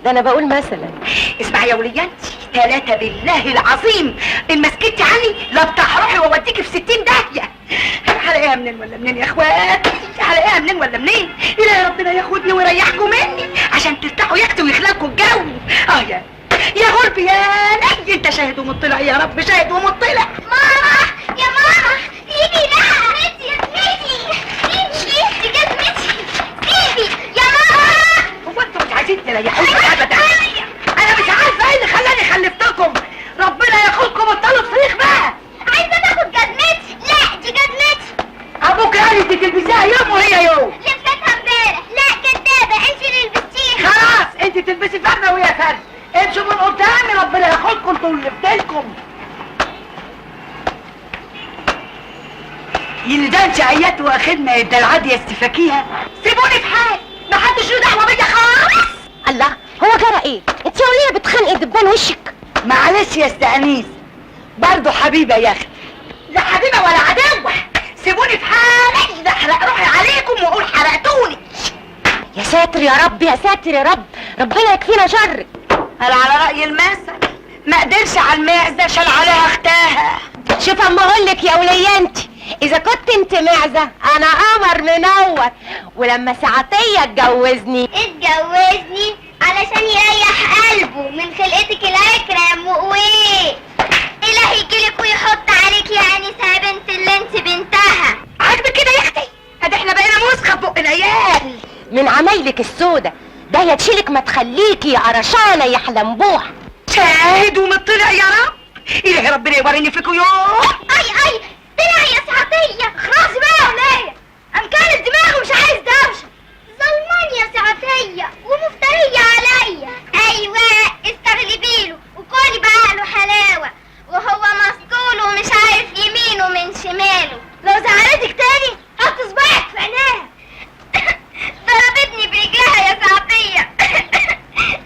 انا بقول مثلا اسمعي يا وليانتي، 3 بالله العظيم ان مسكتي عني لا بتحرحي واوديكي في 60 داهيه. هلاقيها منين ولا منين يا اخوات؟ هلاقيها منين ولا منين؟ الهي ربنا ياخدني ويريحكم مني عشان ترتاحوا يا اختي ويخلقكم الجو. يا غربي يا نبي، انت شاهد ومطلع يا رب، شاهد ومطلع. ماما يا ماما ايدي، لا جزمتي يا جزمتي، ايدي جزمتي، ايدي يا ماما. هو انتوا مش عايزين تريحوني ابدا؟ انا مش عارفه ايه اللي خلاني خلفتكم. ربنا ياخدكم بطلوا صريخ بقى. عايزه تاخد جزمتي؟ لا دي جزمتي. ابوك قال انت تلبسيها يوم وهي يوم. لبستها امبارح. لا كدابه، انت اللي لبستيها. خلاص انت تلبسي فردة وهي فردة. امشوا من قدامي، ربنا ياخدكم انتوا اللي بدلكم. يلي انت عيات واخدنا الدلعاد يا استفاكيها. سيبوني في حالي، محدش له دعوه بيا خالص. الله، هو جرى ايه؟ انت يا وليه بتخنقي دبان وشك؟ معلش يا استأنيس، برضه حبيبه يا اختي. لا حبيبه ولا عدوه، سيبوني في حالي، ده احرق روحي عليكم واقول حرقتوني. يا ساتر يا رب، يا ساتر يا رب، ربنا يكفينا شرك. قال على رأي المثل، ما قدرش على المعزة شال عليها اختها. شوف اما اقول لك يا وليه انتي، اذا كنت انت معزة انا قمر منور، ولما ساعتية اتجوزني علشان يريح قلبه من خلقتك الاكرم وايه. الهي يجيلك ويحط عليك يا انسه بنت اللي انت بنتها. عاجبك كده يا اختي؟ ادي احنا بقينا مسخه بق العيال. من عمايلك السودة ده يا تشيلك ما تخليكي يا قرشانة يا حلنبوح. شاهد ومطلع يا رب، الهي ربنا يوريني فيكوا يوم. اي طلع يا سعدية. خلاص بقى يا ولية، قام كانت دماغه مش عايز دوشة. ظلمان يا سعدية ومفترية عليا. ايوه استغلبيله وكلي بعقله حلاوة، وهو مسطول ومش عارف يمينه من شماله. لو زعلتك تاني حط صباعك في عينيها. ضربتني برجلها يا سعدية.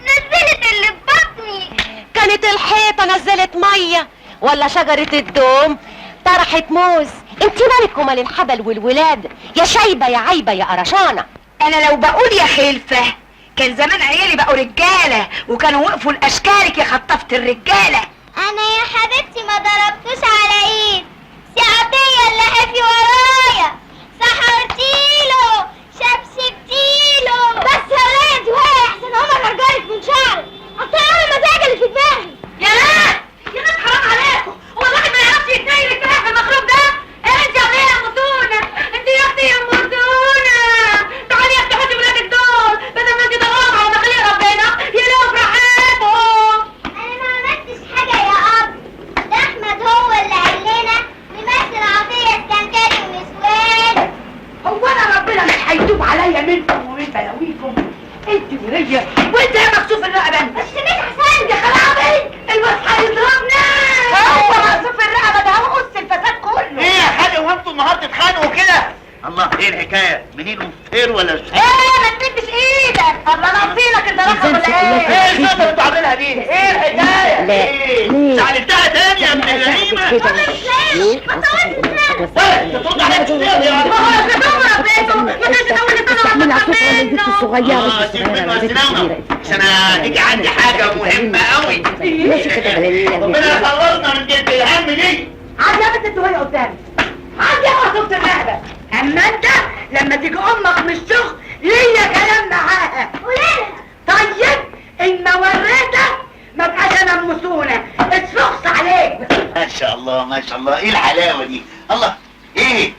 نزلت اللي في بطني. كانت الحيطة نزلت مية ولا شجرة الدوم طرحت موز؟ انت مالك ومال الحبل والولاد يا شايبة يا عيبة يا قرشانة؟ انا لو بقول يا خلفة كان زمان عيالي بقوا رجالة وكانوا وقفوا لاشكالك يا خطافة الرجالة. انا يا حبيبتي ما ضربتوش على ايد، سعدية اللي حفي ورايا، سحرتيله شبشبتيله. بس يا ولاد وهي احسن هما رجالك من شعر. ايه الحكايه؟ منين وفطير ولا ايه ما تمدش ايدك، الله نصيلك انت رقم ولا ايه؟ ايه الشغل اللي بتعملها دي؟ ايه الحكايه؟ ايه؟ زعلتها تاني يا ابن الغريمه؟ ما انت ترد عليا كتير يا هو يا بيته ما كانش تقول لي عشان هتيجي عندي حاجه مهمه قوي. ربنا يخلصنا من جلد الهم دي. عادي يا بنت انتوا هي قدامي، عادي يا صوت الرهبه. اما انت لما تيجي امك من الشغل ليا كلام معاها. طيب ان وريتك ما تبقاش انا مسونه اتفخص عليك. ما شاء الله ما شاء الله، ايه الحلاوه دي؟ الله، ايه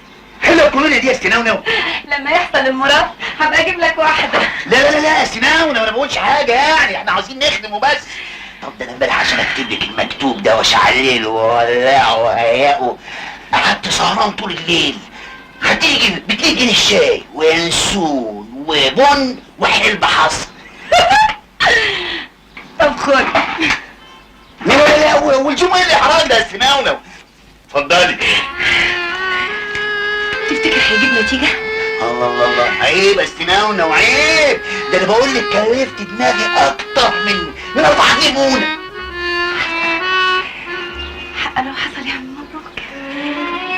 حلوه الكولونيا دي يا استناونو؟ لما يحصل المراد هبقى اجيب لك واحده. لا لا لا لا يا استناونو، انا ما بقولش حاجه، يعني احنا عاوزين نخدم وبس. طب ده انا امبارح عشان اكتب لك المكتوب ده واشعلله واولعه وهيئه قعدت سهران طول الليل. هتيجي ب 2 جنيه الشاي وينسون وبن وحلبة حصى. طب خد. لا لا لا والجمعة ايه الاحراج ده يا استناونو؟ اتفضلي. تفتكر هيجيب نتيجه؟ الله الله الله، عيب يا استناونو عيب، ده انا بقول لك كلفت دماغي اكتر من 4 ليمونه. حق لو حصل يا عم مبروك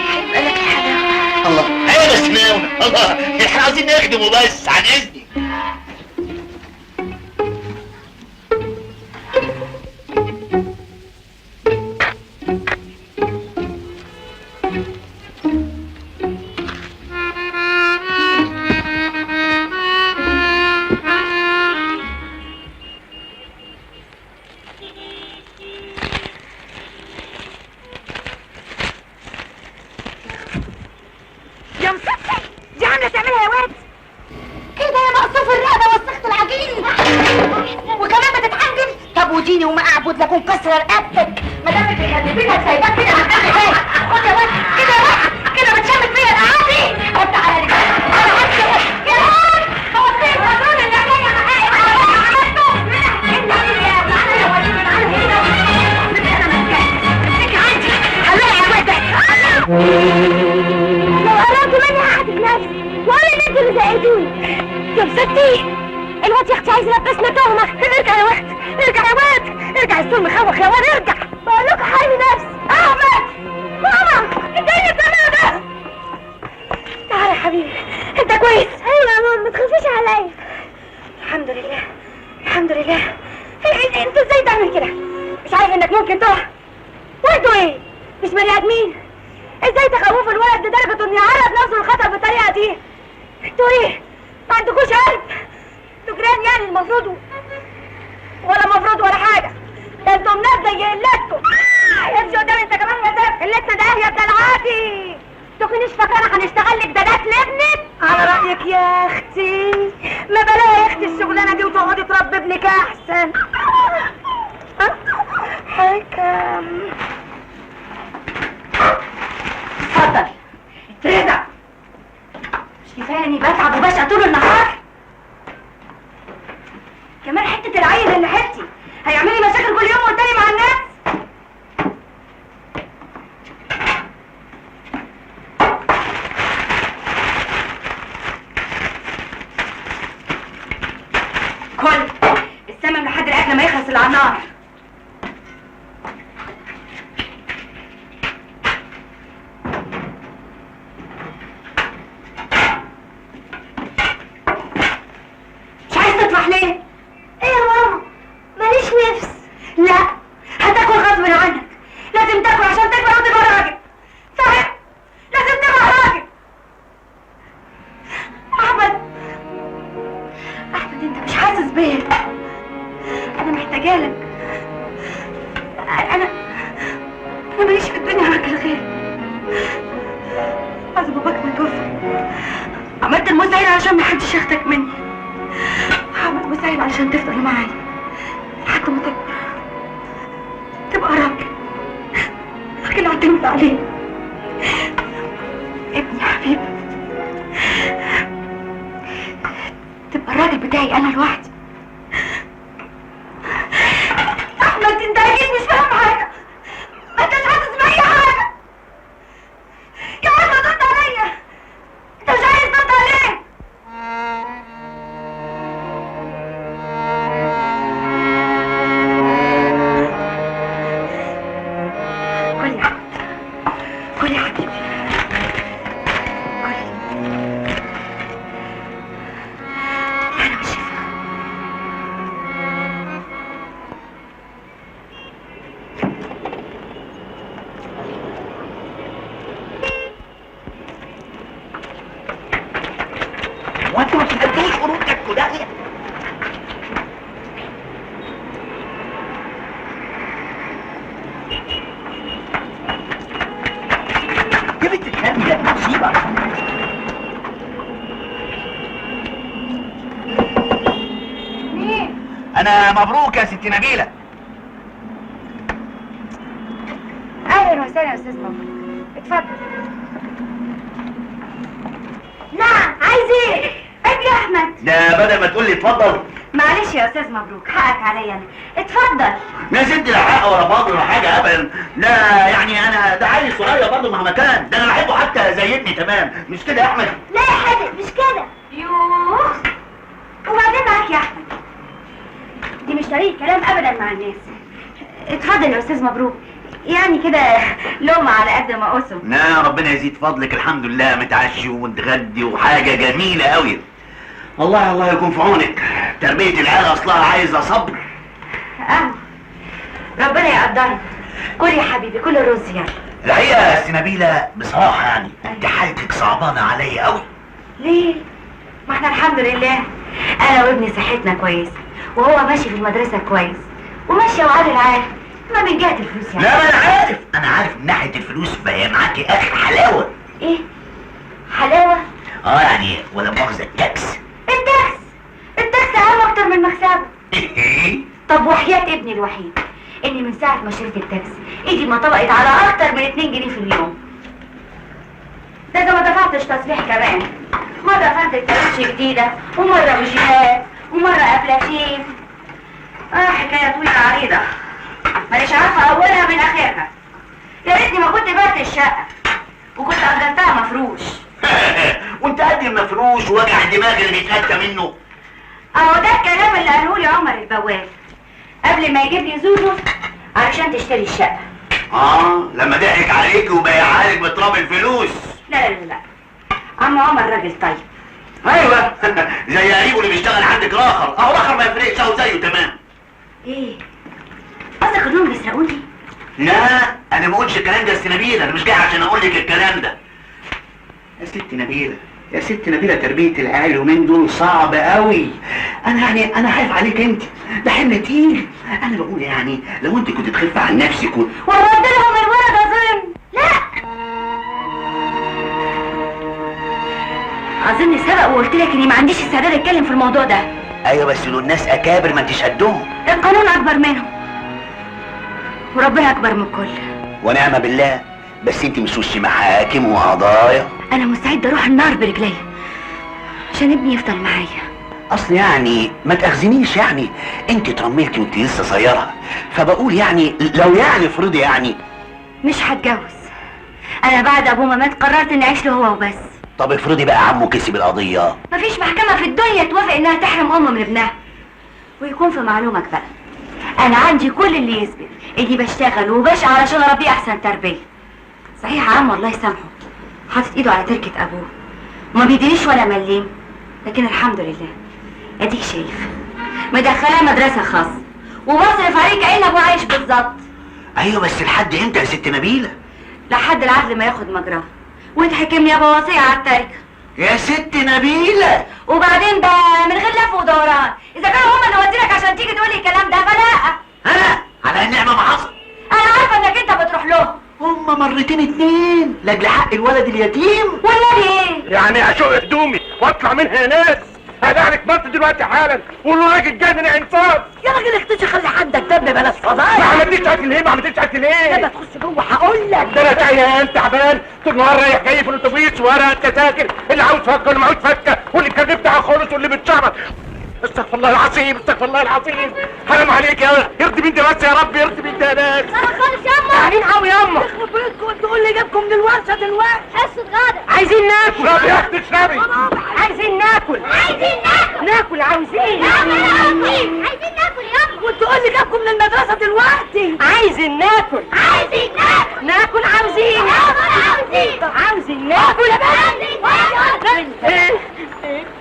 هيبقى لك الحلاوه. الله، عيب يا استناونو، الله احنا عاوزين نخدم وبس، عن اذنك. يا مسكتي دي عامله تعملها يا واد كده يا مقصوف الرقبه وسخت العجين وكمان بتتحنجم. طب وديني وما اعبد لكم كسر رقبتك ما دام بتخلفينها سايباك كده هتعمل ايه؟ خد يا واد كده يا واد كده بتشمت فيا القعادي. خد تعالى لي انا هكسر يا واد خد القانون اللي عليا عملته انت يا معانا يا واد معانا هنا انا ماسكاك امسكي عندي خليها يا واد لو قررت مني هحدد نفسي ولا ان انتوا اللي زقيتوني. يا ستي الواد يا اختي عايز يلبسنا تهمه. ارجع يا واد ارجع يا واد ارجع، السور مخوخ يا واد ارجع. بقول لكم حامي نفسي. احمد ماما انت ايه اللي بتعمله ده؟ تعالى يا حبيبي انت كويس؟ ايوه يا ماما ما تخافيش عليا. الحمد لله الحمد لله. انت ازاي تعمل كده؟ مش عارف انك ممكن تقع؟ وانتوا ايه؟ مش بني ادمين؟ ازاي تخوفوا الولد لدرجه انه يعرض نفسه للخطر بالطريقه دي؟ انتوا ايه؟ ما عندكوش قلب؟ انتوا جيران يعني المفروض ولا مفروض ولا حاجه؟ ده انتوا ناس زي قلتكم. امشي قدامي انت كمان يا زلمه. قلتنا ده يا بلعاتي تكونيش فاكره هنشتغل لك بنات لابنك؟ على رايك يا اختي ما بلاها يا اختي الشغلانه دي وتقعدي تربي ابنك احسن. حكم اتفضل اترجع. مش كفايه اني بتعب وبشقى طول النهار؟ كمان حته العيل اللي حتي هيعمل لي مشاكل كل يوم والتاني مع الناس. كل السمم لحد الاكل ما يخلص اللي على النار. مش عايز تطرح ليه؟ ايه يا ماما؟ ماليش نفس. لا هتاكل غصب عنك، لازم تاكل عشان تكبر وتبقى راجل. صحيح لازم تبقى راجل. احمد انت مش حاسس بيا؟ انا محتاجالك. انا ماليش في الدنيا راجل غيرك. عايز باباك متوفى، عملت المسهل عشان محدش ياخدك مني، عملت مسهل عشان تفضل معايا لحد ما تبقى راجل اعتمد عليه. ابني يا حبيبي تبقى الراجل بتاعي انا لوحدي. احمد انت اكيد مش فاهم حاجه، ما انتش حاسس باي حاجه. يا عم رد عليا، انت مش عايز مصيبه. مين؟ انا مبروك يا ست نبيله. اهلا وسهلا يا استاذ مبروك، اتفضل. نعم، عايز ايه؟ ابني احمد. ده بدل ما تقول لي اتفضل. معلش يا استاذ مبروك، حقك عليا انا. اتفضل. يا ست لا حق ولا فاضل ولا حاجه ابدا. لا يعني انا ده عيل صغير برضه مهما كان، ده انا بحبه حتى زي ابني تمام، مش كده يا احمد؟ لا يا حبيبي مش كده. يوه. وبعدين معاك يا احمد، دي مش طريقه كلام ابدا مع الناس. اتفضل يا استاذ مبروك، يعني كده لقمه على قد ما قسم. لا ربنا يزيد فضلك، الحمد لله متعشي ومتغدي وحاجه جميله قوي. والله الله يكون في عونك، تربيه العيال اصلها عايزه صبر. اهو ربنا يقدرنا. كل يا حبيبي، كل الرز يعني. الحقيقه يا ست نبيله بصراحه يعني انت حالتك صعبانه عليا قوي. ليه؟ ما احنا الحمد لله انا وابني صحتنا كويسه، وهو ماشي في المدرسه كويس، وماشيه وعادل عارف. ما من جهه الفلوس يعني. لا ما انا عارف من ناحيه الفلوس بقى معاكي اخر حلاوه. ايه؟ حلاوه؟ يعني ولا مؤاخذه التاكس. التاكس اهم اكتر من مكسبه. طب وحياة ابني الوحيد اني من ساعة ما شريت التاكسي ايدي ما طبقت على اكتر من 2 جنيه في اليوم. ده اذا ما دفعتش تصليح كمان. مرة فاتت كاوتش جديدة، ومرة وجهات، ومرة افلاتين. حكاية طويلة عريضة مانيش عارفة اولها من اخرها. يا ريتني ما كنت بعت الشقة وكنت اجرتها مفروش. وانت قد المفروش ووجع الدماغ اللي بيتأتى منه. اهو ده الكلام اللي قاله لي عمر البواب قبل ما يجيب لي زوزو علشان تشتري الشقه. لما ضحك عليك وبيعها لك بتراب الفلوس. لا عم عمر راجل طيب. ايوه زي قريبه اللي بيشتغل عندك راخر، اهو راخر ما يفرقش اهو زيه تمام. ايه قصدك انهم بيسرقوني؟ لا انا ما قلتش الكلام ده يا ست نبيله، انا مش جاي عشان اقول لك الكلام ده. يا ست نبيله يا ست نبيله، تربيه العيال اليومين دول صعب قوي. انا خايف عليك انت، ده حمل تقيل. انا بقول يعني لو انت كنت تخف عن نفسك ورد لهم الولد اظن. لا اظن سبق وقلت لك اني ما عنديش استعداد اتكلم في الموضوع ده. ايوه بس دول ناس اكابر ما انتش قدهم. القانون اكبر منهم وربنا اكبر من الكل. ونعم بالله، بس انت مش وش محاكم وقضايا. انا مستعد اروح النار برجلي عشان ابني يفضل معايا. اصل يعني ما تاخذنيش، يعني انت اترملتي وانت لسه صغيره، فبقول يعني لو يعني افرضي يعني. مش هتجوز انا بعد ابوه ما مات، قررت اني اعيش له هو وبس. طب افرضي بقى عمه كسب القضيه. مفيش محكمه في الدنيا توافق انها تحرم ام من ابنها. ويكون في معلومك بقى انا عندي كل اللي يثبت اني بشتغل وبشقى علشان اربيه احسن تربيه. صحيح عمه الله يسامحه حاطط ايده على تركه ابوه وما بيدينيش ولا مليم، لكن الحمد لله اديك شايف مدخلاه مدرسه خاصه وبصرف عليه كأن ابوه عايش بالظبط. ايوه بس لحد امتى يا ست نبيله؟ لحد العدل ما ياخد مجراه وتحكمني يا بوصيه على التركه. يا ست نبيله وبعدين بقى من غير لف ودوران، اذا كانوا هما اللي وديلك عشان تيجي تقولي الكلام ده فلا. انا على النعمه ما حصل. انا عارفه انك انت بتروح له. هما مرتين اتنين لاجل حق الولد اليتيم. والنبي ايه؟ يعني اشق هدومي واطلع منها يا ناس؟ هدعلك مرت دلوقتي حالا وقول له راجل جاهز انصاف. يا راجل اختشي، خلي عندك دم بلاش ما فضايح. عملتيش اكل ليه؟ ما عملتيش اكل ليه؟ لما تخش جوه هقول لك. ده انا تعيان تعبان طول النهار رايح جاي في الاتوبيس ورق تذاكر، اللي عاوز فكه واللي معوز فكه، واللي الكارنيه بتاعه خالص واللي بتشعبط. استغفر الله العظيم استغفر الله العظيم. حرام عليك يا يرضي مين ده بس يا رب، يرضي مين ده يا ناس. انا خالص ياما. تعالين قوي ياما. يخرب بيتكم، تقول لي جابكم من الورشه دلوقتي. حصه غدا. عايزين ناكل. اشربي يا اختي اشربي. عايزين ناكل. ناكل عاوزين. عايزين ناكل ياما. وتقول لي جابكم من المدرسه دلوقتي. عايزين ناكل. ناكل عاوزين. طب عاوزين ناكل يا بنت.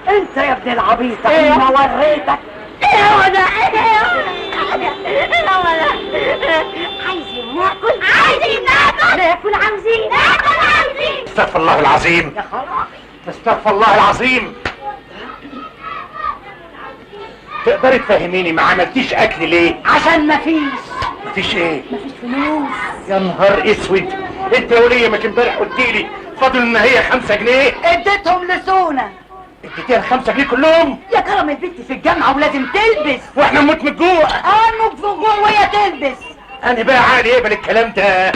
انت يا ابن العبيط انا وريتك. ايه هو ده؟ عايزين ناكل. ناكل عاوزين. استغفر الله العظيم. يا خلاص. استغفر الله العظيم. تقدري تفهميني ما عملتيش اكل ليه؟ عشان مفيش مفيش ايه؟ فلوس. يا نهار اسود، انت يا وليه مش امبارح قلت لي فاضل ان هي 5 جنيه. اديتهم لسونا. اديتيها 5 جنيه كلهم؟ يا كرم البنت في الجامعة ولازم تلبس. واحنا نموت من الجوع. نموت في الجوع وهي تلبس. انا بقى عقلي يقبل الكلام ده.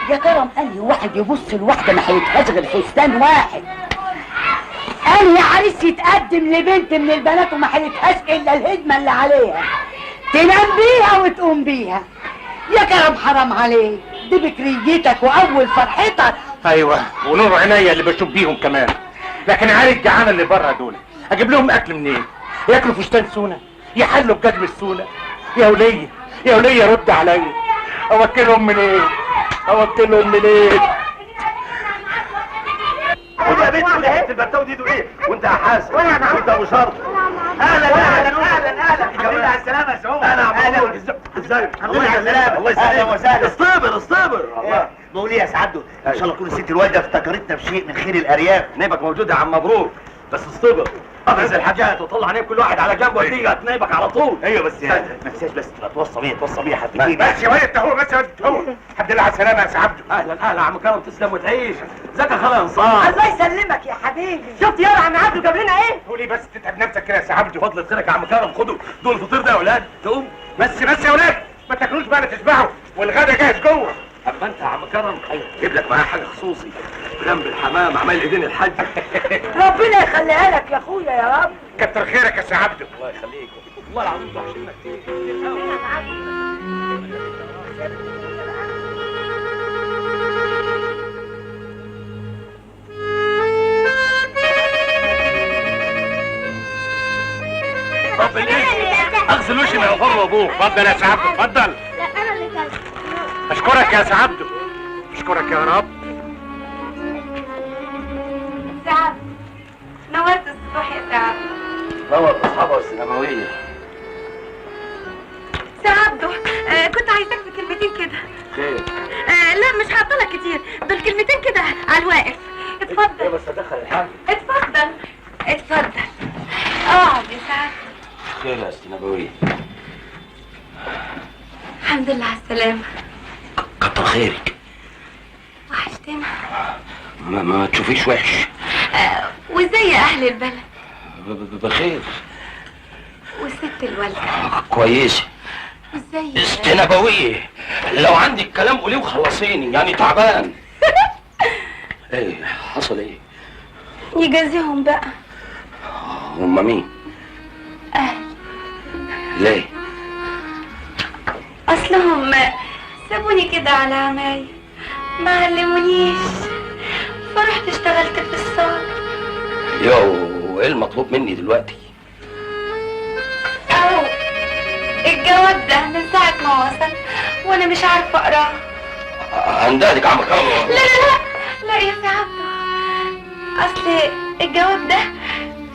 يا كرم انهي واحد يبص لواحدة ما هيتهاش غير فستان واحد؟ انهي عريس يتقدم لبنت من البنات وما هيتهاش الا الهدمة اللي عليها تنام بيها وتقوم بيها؟ يا كرم حرام عليك، دي بكريتك واول فرحتك. ايوه، ونور عينيا اللي بشوف بيهم كمان. لكن عيال الجعانه اللي بره دول اجيب لهم اكل منين؟ ياكلوا فستان سونا؟ يحلوا بجزم السونا؟ يا وليه يا وليه رد عليا، اوكلهم منين؟ اوكلهم منين؟ خد يا بنت اللي حته البرتاوه دي ايه؟ وانت يا حاسن وانت ابو شرط. اهلا اهلا اهلا اهلا، الحمد لله على السلامه يا سعود. اهلا يا عمرو، ازيك؟ الله يسلمك. الله يسلمك. اهلا وسهلا. اصطبر اصطبر. الله بقول ايه يا سعدو، ان شاء الله تكون الست الوالده افتكرتنا بشيء من خير الارياف. نيبك موجود يا عم مبروك، بس اصطبر. ابرز الحاجات وطلع نيب كل واحد على جنب وتيجي هتنيبك على طول. ايوه بس ما تنساش بس تبقى توصى بيا حبيبي. بس شويه اهو، بس اهو. الحمد لله على السلامه يا سعبده. اهلا اهلا يا عم كرم، تسلم وتعيش. ازيك يا خالد انصار؟ الله يسلمك يا حبيبي. شفت يا عم عبده جاب لنا ايه؟ تقول ايه بس تتعب نفسك كده يا سعبده؟ فضل خيرك يا عم كرم، خدوا دول الفطير ده يا اولاد. تقوم بس يا ولاد، ما تاكلوش بقى، تشبعوا والغدا جاهز جوه. اما انت يا عم كرم جيب لك معايا حاجه خصوصي جنب الحمام، عمال ايدين الحاج. ربنا يخليها لك يا اخويا يا رب. كتر خيرك يا سعبده. الله يخليك، والله العظيم وحشنا كتير. طب ايه؟ اغسل وشي من عفار وابوك. اتفضل يا سعبده، اتفضل. لا انا اللي كلت. اشكرك يا سعبده، اشكرك يا رب. سعد نورت الصبح يا سعد. نور اصحابها السينماويه. سعد كنت عايزاك في كلمتين كده. خير؟ لا مش هعطلك كتير، دول كلمتين كده على الواقف. ايه اتفضل بس ادخل الحاج. اتفضل اتفضل اقعد يا سعد. خير يا السينماويه؟ الحمد لله على السلامة. كتر خيرك. وحشتنا. ما تشوفيش وحش. وازاي يا اهل البلد؟ بخير. والست الوالدة كويسه. وازاي؟ استنبويه، لو عندك كلام قوليه وخلصيني، يعني تعبان. ايه حصل ايه؟ يجازيهم بقى. هما مين؟ اهل. ليه؟ اصلهم سابوني كده على عماية، ما علمونيش، فرحت اشتغلت في الصالة. يو، ايه المطلوب مني دلوقتي؟ اهو الجواب ده من ساعة ما وصل وانا مش عارفة اقراه. هندهلك عم كرم. لا لا لا لا يا سي عبده، اصل الجواب ده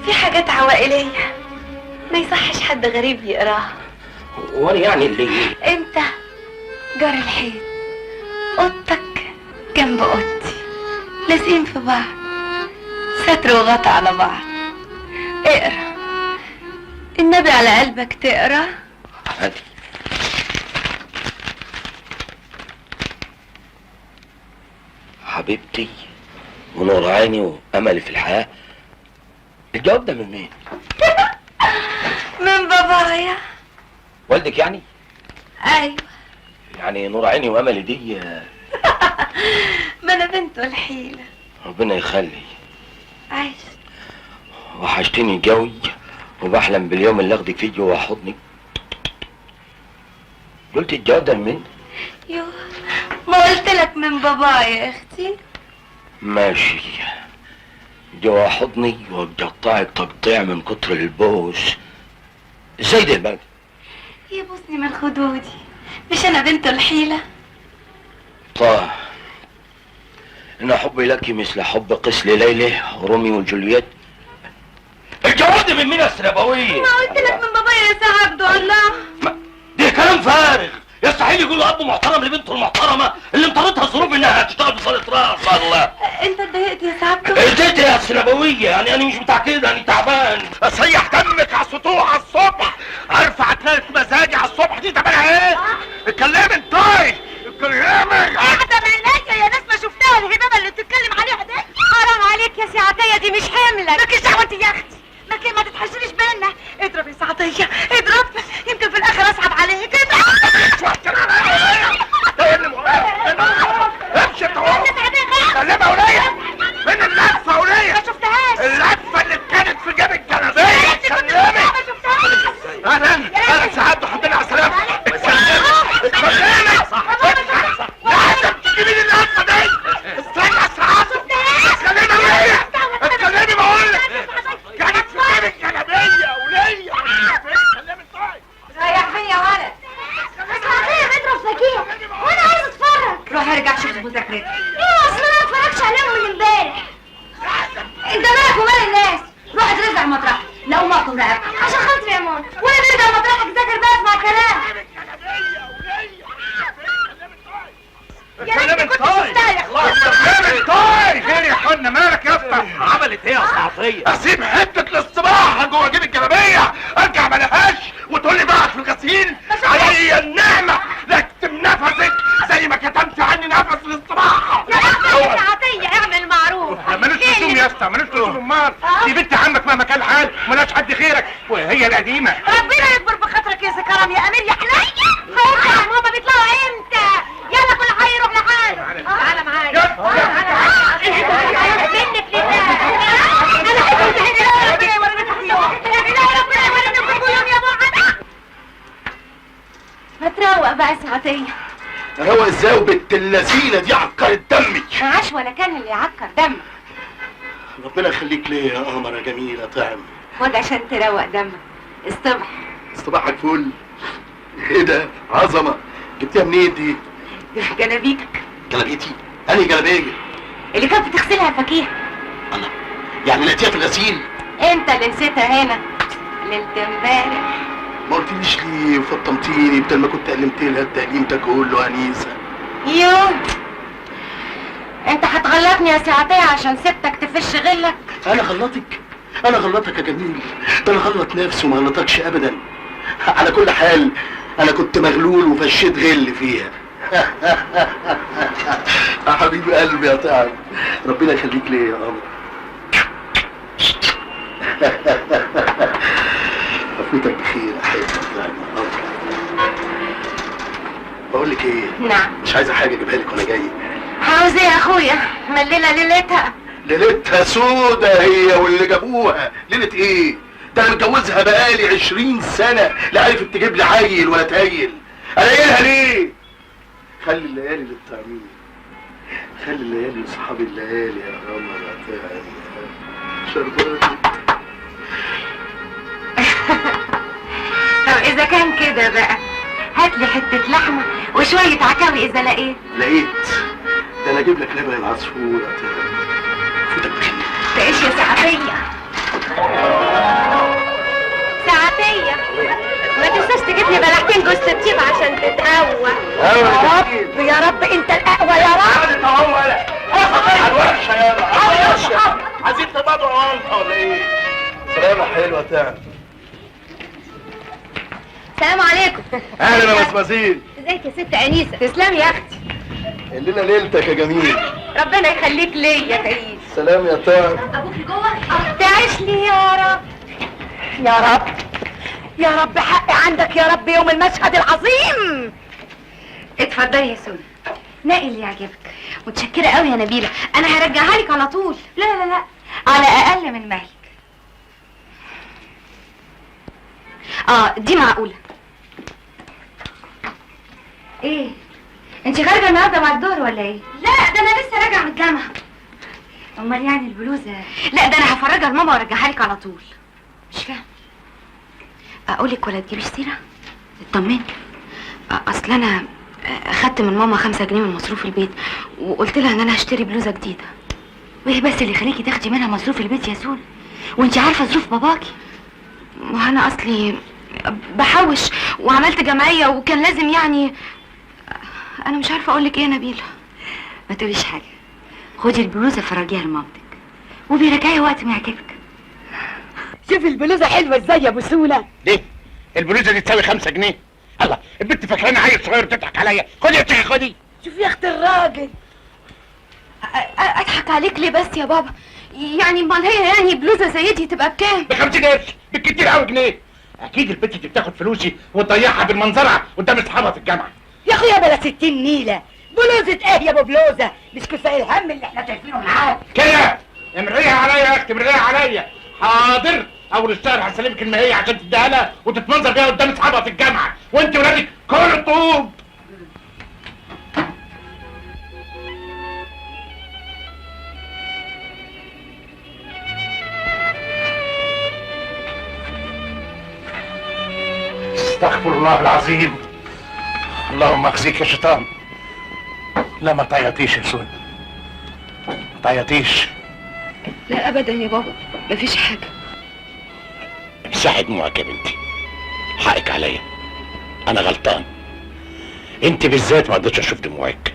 فيه حاجات عوائلية ما يصحش حد غريب يقراها. وانا يعني اللي انت جار الحيط، اوضتك جنب اوضتي، لازقين في بعض، ستر وغطا على بعض. اقرا النبي على قلبك تقرا. هاتي. حبيبتي ونور عيني واملي في الحياه. الجواب ده من مين؟ من بابايا. والدك يعني؟ ايوه. يعني نور عيني واملي دي ما انا بنت الحيلة. ربنا يخلي. عايش. وحشتني جوي وبحلم باليوم اللي اخدك فيه جوا حضني. قلت الجواب ده لمين؟ يوه، ما قلت لك من بابايا يا اختي. ماشي، جوا حضني وبقطعك تقطيع من كتر البوس. ازاي ده بقى؟ يبوسني من خدودي، مش انا بنت الحيلة؟ طه، ان حبي لك مثل حب قيس لليلى وروميو وجولييت. الجواب ده من مين يا سنبوية؟ ما قلت لك من بابايا يا سي عبده. الله، ده كلام فارغ، يستحيل يقول اب محترم لبنته المحترمه اللي مطردتها الظروف انها تشتغل بصاله راس. الله، انت اتضايقت يا سي عبده؟ اديت يا سنبوية، يعني انا مش بتاع كده، انا تعبان. اسيح دمك على السطوح على الصبح، ارفع تنالة مزاجي على القديمه. ربنا يكبر بخاطرك يا سكرم يا امير يا حنين. هيا هما بيطلعوا امتى؟ يلا كل حي يروح لحاله. تعالى معايا. منك لله. انا حبيت هنا. ربنا يوريك اليوم. ربنا يوريك اليوم يا بعد. ما تروق بقى سعدية. هو ازاي وبنت اللذينه دي عكرت دمي؟ معاش ولا كان اللي يعكر دمك. ربنا يخليك ليا يا قمر يا جميله طعم. خد عشان تروق دمك. الصبح. صباحك فل. ايه ده؟ عظمه. جبتيها منين دي؟ جلابيتك. جلابيتي؟ انهي جلابيه؟ اللي كانت بتغسلها فكيها. انا يعني لقيتيها في الغسيل؟ انت اللي نسيتها هنا ليلة امبارح. ما قلتليش ليه وفطمتيني بدل ما كنت قلمت لها التقليم ده كله انيسه. يوم انت هتغلطني يا سعدية عشان سبتك تفش غلك. انا غلطك؟ انا غلطك يا جميل؟ ده انا غلط نفسي وما غلطكش ابدا. على كل حال انا كنت مغلول وفشيت غل فيها. يا حبيب قلبي يا طعم، ربنا يخليك ليا يا قمر. افوتك بخير يا حبيبي يا قمر. بقول لك ايه؟ نعم. مش عايزه حاجه اجيبها لك وانا جاي. عاوز ايه يا اخويا؟ مليلة ليلتها. ليلتها سودة هي واللي جابوها. ليلة ايه؟ ده انا متجوزها بقالي 20 سنة، لا عرفت تجيب لي عيل ولا تايل. الاقيها ليه؟ خلي الليالي للطعمين، خلي الليالي لاصحاب الليالي يا قمر يا طعم شرباني. طب اذا كان كده بقى هات لي حتة لحمة وشوية عكاوي اذا لقيت. لقيت؟ ده انا اجيب لك لبن العصفور يا طعم. فوتك بخير. تعيش يا سعدية. سعدية ما تنساش تجيب لي بلحتين جوز الطيب عشان تتقوى. يا رب يا رب انت الاقوى يا رب. على الوحشة يا على الوحشة. عايزين تبادروا انت ولا ايه؟ سلامة حلوة تعب. السلام عليكم. اهلا يا مسمازين. ازيك يا ست انيسة؟ تسلمي يا اختي. الليلة ليلتك يا جميل. ربنا يخليك ليا تعيش. سلام يا تعب. ابوك جوه؟ تعيش لي يا رب. يا رب يا رب حقي عندك يا رب يوم المشهد العظيم. اتفضلي يا سونا، نقي اللي يعجبك. متشكرة قوي يا نبيلة، انا هرجعها لك على طول. لا لا لا على اقل من مهلك. دي معقولة. ايه انت خارجة النهارده بعد الظهر ولا ايه؟ لا ده انا لسه راجعة من الجامعة. امال يعني البلوزة؟ لا ده انا هفرجها لماما وارجعها لك على طول. مش فاهم. اقولك ولا تجيبيش سيرة؟ اطمني. اصل انا اخدت من ماما 5 جنيه من مصروف البيت وقلت لها ان انا هشتري بلوزة جديدة. وايه بس اللي يخليكي تاخدي منها مصروف البيت يا سول؟ وانت عارفة ظروف باباكي. وانا اصلي بحوش وعملت جمعية وكان لازم يعني. انا مش عارفة اقولك ايه يا نبيلة. ما تقوليش حاجة، خدي البلوزة فرجيها لمامتك وبيرجعي وقت ما يعجبك. شوف البلوزة حلوة ازاي يا ابو سولة. ليه؟ البلوزه دي تساوي 5 جنيه. الله، البنت فاكراني عيل صغير تضحك عليا. خدي يا شيخ خدي. شوف يا اخت الراجل. اضحك عليك ليه بس يا بابا؟ يعني امال هي يعني بلوزة زي دي تبقى بكام؟ ب50 قرش، بالكتير قوي جنيه. اكيد البنت دي بتاخد فلوسي وتضيعها بالمنظره قدام اصحابها في الجامعه. يا اخويا بلا 60 نيلة. بلوزة ايه يا ابو بلوزة؟ مش كفاية الهم اللي احنا شايفينه معاك. كده امريها عليا يا اختي، امريها عليا. حاضر، اول الشهر هسلمك المهيه عشان تديها لها وتتمنظر بيها قدام اصحابها في الجامعه، وانت ولادك كل طوب. استغفر الله العظيم. اللهم اخزيك يا شيطان. لا ما تعيطيش يا سونا، ما تعيطيش. لا ابدا يا بابا، مفيش حاجة. امسحي دموعك يا بنتي، حقك عليا، انا غلطان. انت بالذات ما قدرتش اشوف دموعك.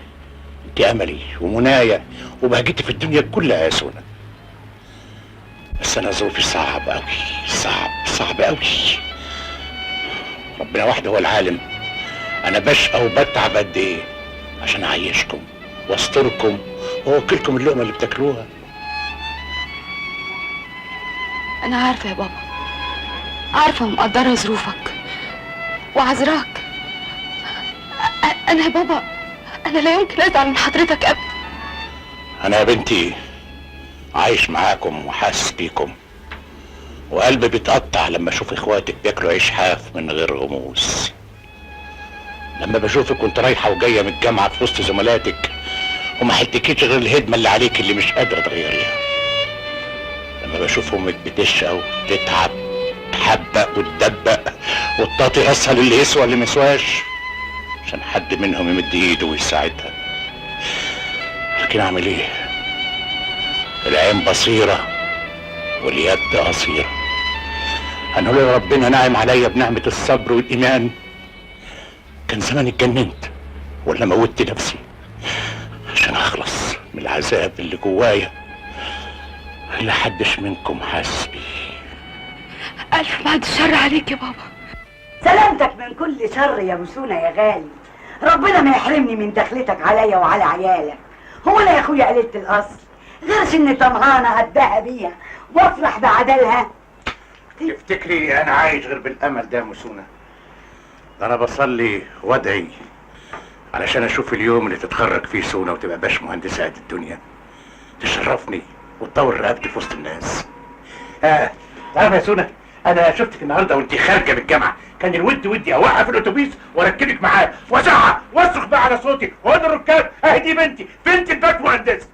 انت املي ومنايا وبهجتي في الدنيا كلها يا سونا. بس انا ظروفي صعب قوي، صعب قوي. ربنا وحده هو العالم انا بشقى وبتعب قد ايه عشان اعيشكم واستركم واوكلكم اللقمه اللي بتاكلوها. انا عارفة يا بابا، عارفة ومقدرة ظروفك وعذراك. أنا يا بابا أنا لا يمكن أزعل من حضرتك أبدا. انا يا بنتي عايش معاكم وحاسس بيكم، وقلبي بيتقطع لما اشوف اخواتك بياكلوا عيش حاف من غير غموس، لما بشوفك وانت رايحه وجايه من الجامعه في وسط زملاتك وما حلتكيش غير الهدمه اللي عليك اللي مش قادره تغيريها، لما بشوف امك بتشقى وتتعب تحبق وتدبق وتطاطي اسهل اللي يسوى اللي مسواش عشان حد منهم يمد ايده ويساعدها. لكن اعمل ايه؟ العين بصيره واليد قصيره. انا لولا ربنا ناعم عليا بنعمه الصبر والايمان كان زمان اتجننت ولا موتت نفسي عشان اخلص من العذاب اللي جوايا اللي حدش منكم حاسس بيه. ألف بعد الشر عليك يا بابا. سلامتك من كل شر يا بسونة يا غالي. ربنا ما يحرمني من دخلتك عليا وعلى عيالك. هو انا يا اخويا قلة الاصل غيرش اني طمعانه اتباهى بيها وافرح بعدلها. تفتكري انا عايش غير بالامل ده يا مسونه؟ ده انا بصلي وادعي علشان اشوف اليوم اللي تتخرج فيه سونه وتبقى باش مهندسه قد الدنيا تشرفني وتطور رقبتي في وسط الناس. تعرف يا سونه، انا شفتك النهارده وانت خارجه من الجامعه، كان الود ودي اوقف الاتوبيس واركبك معاه وازعق واصرخ بقى على صوتي واقول للركاب اهي دي بنتي الباش مهندسه.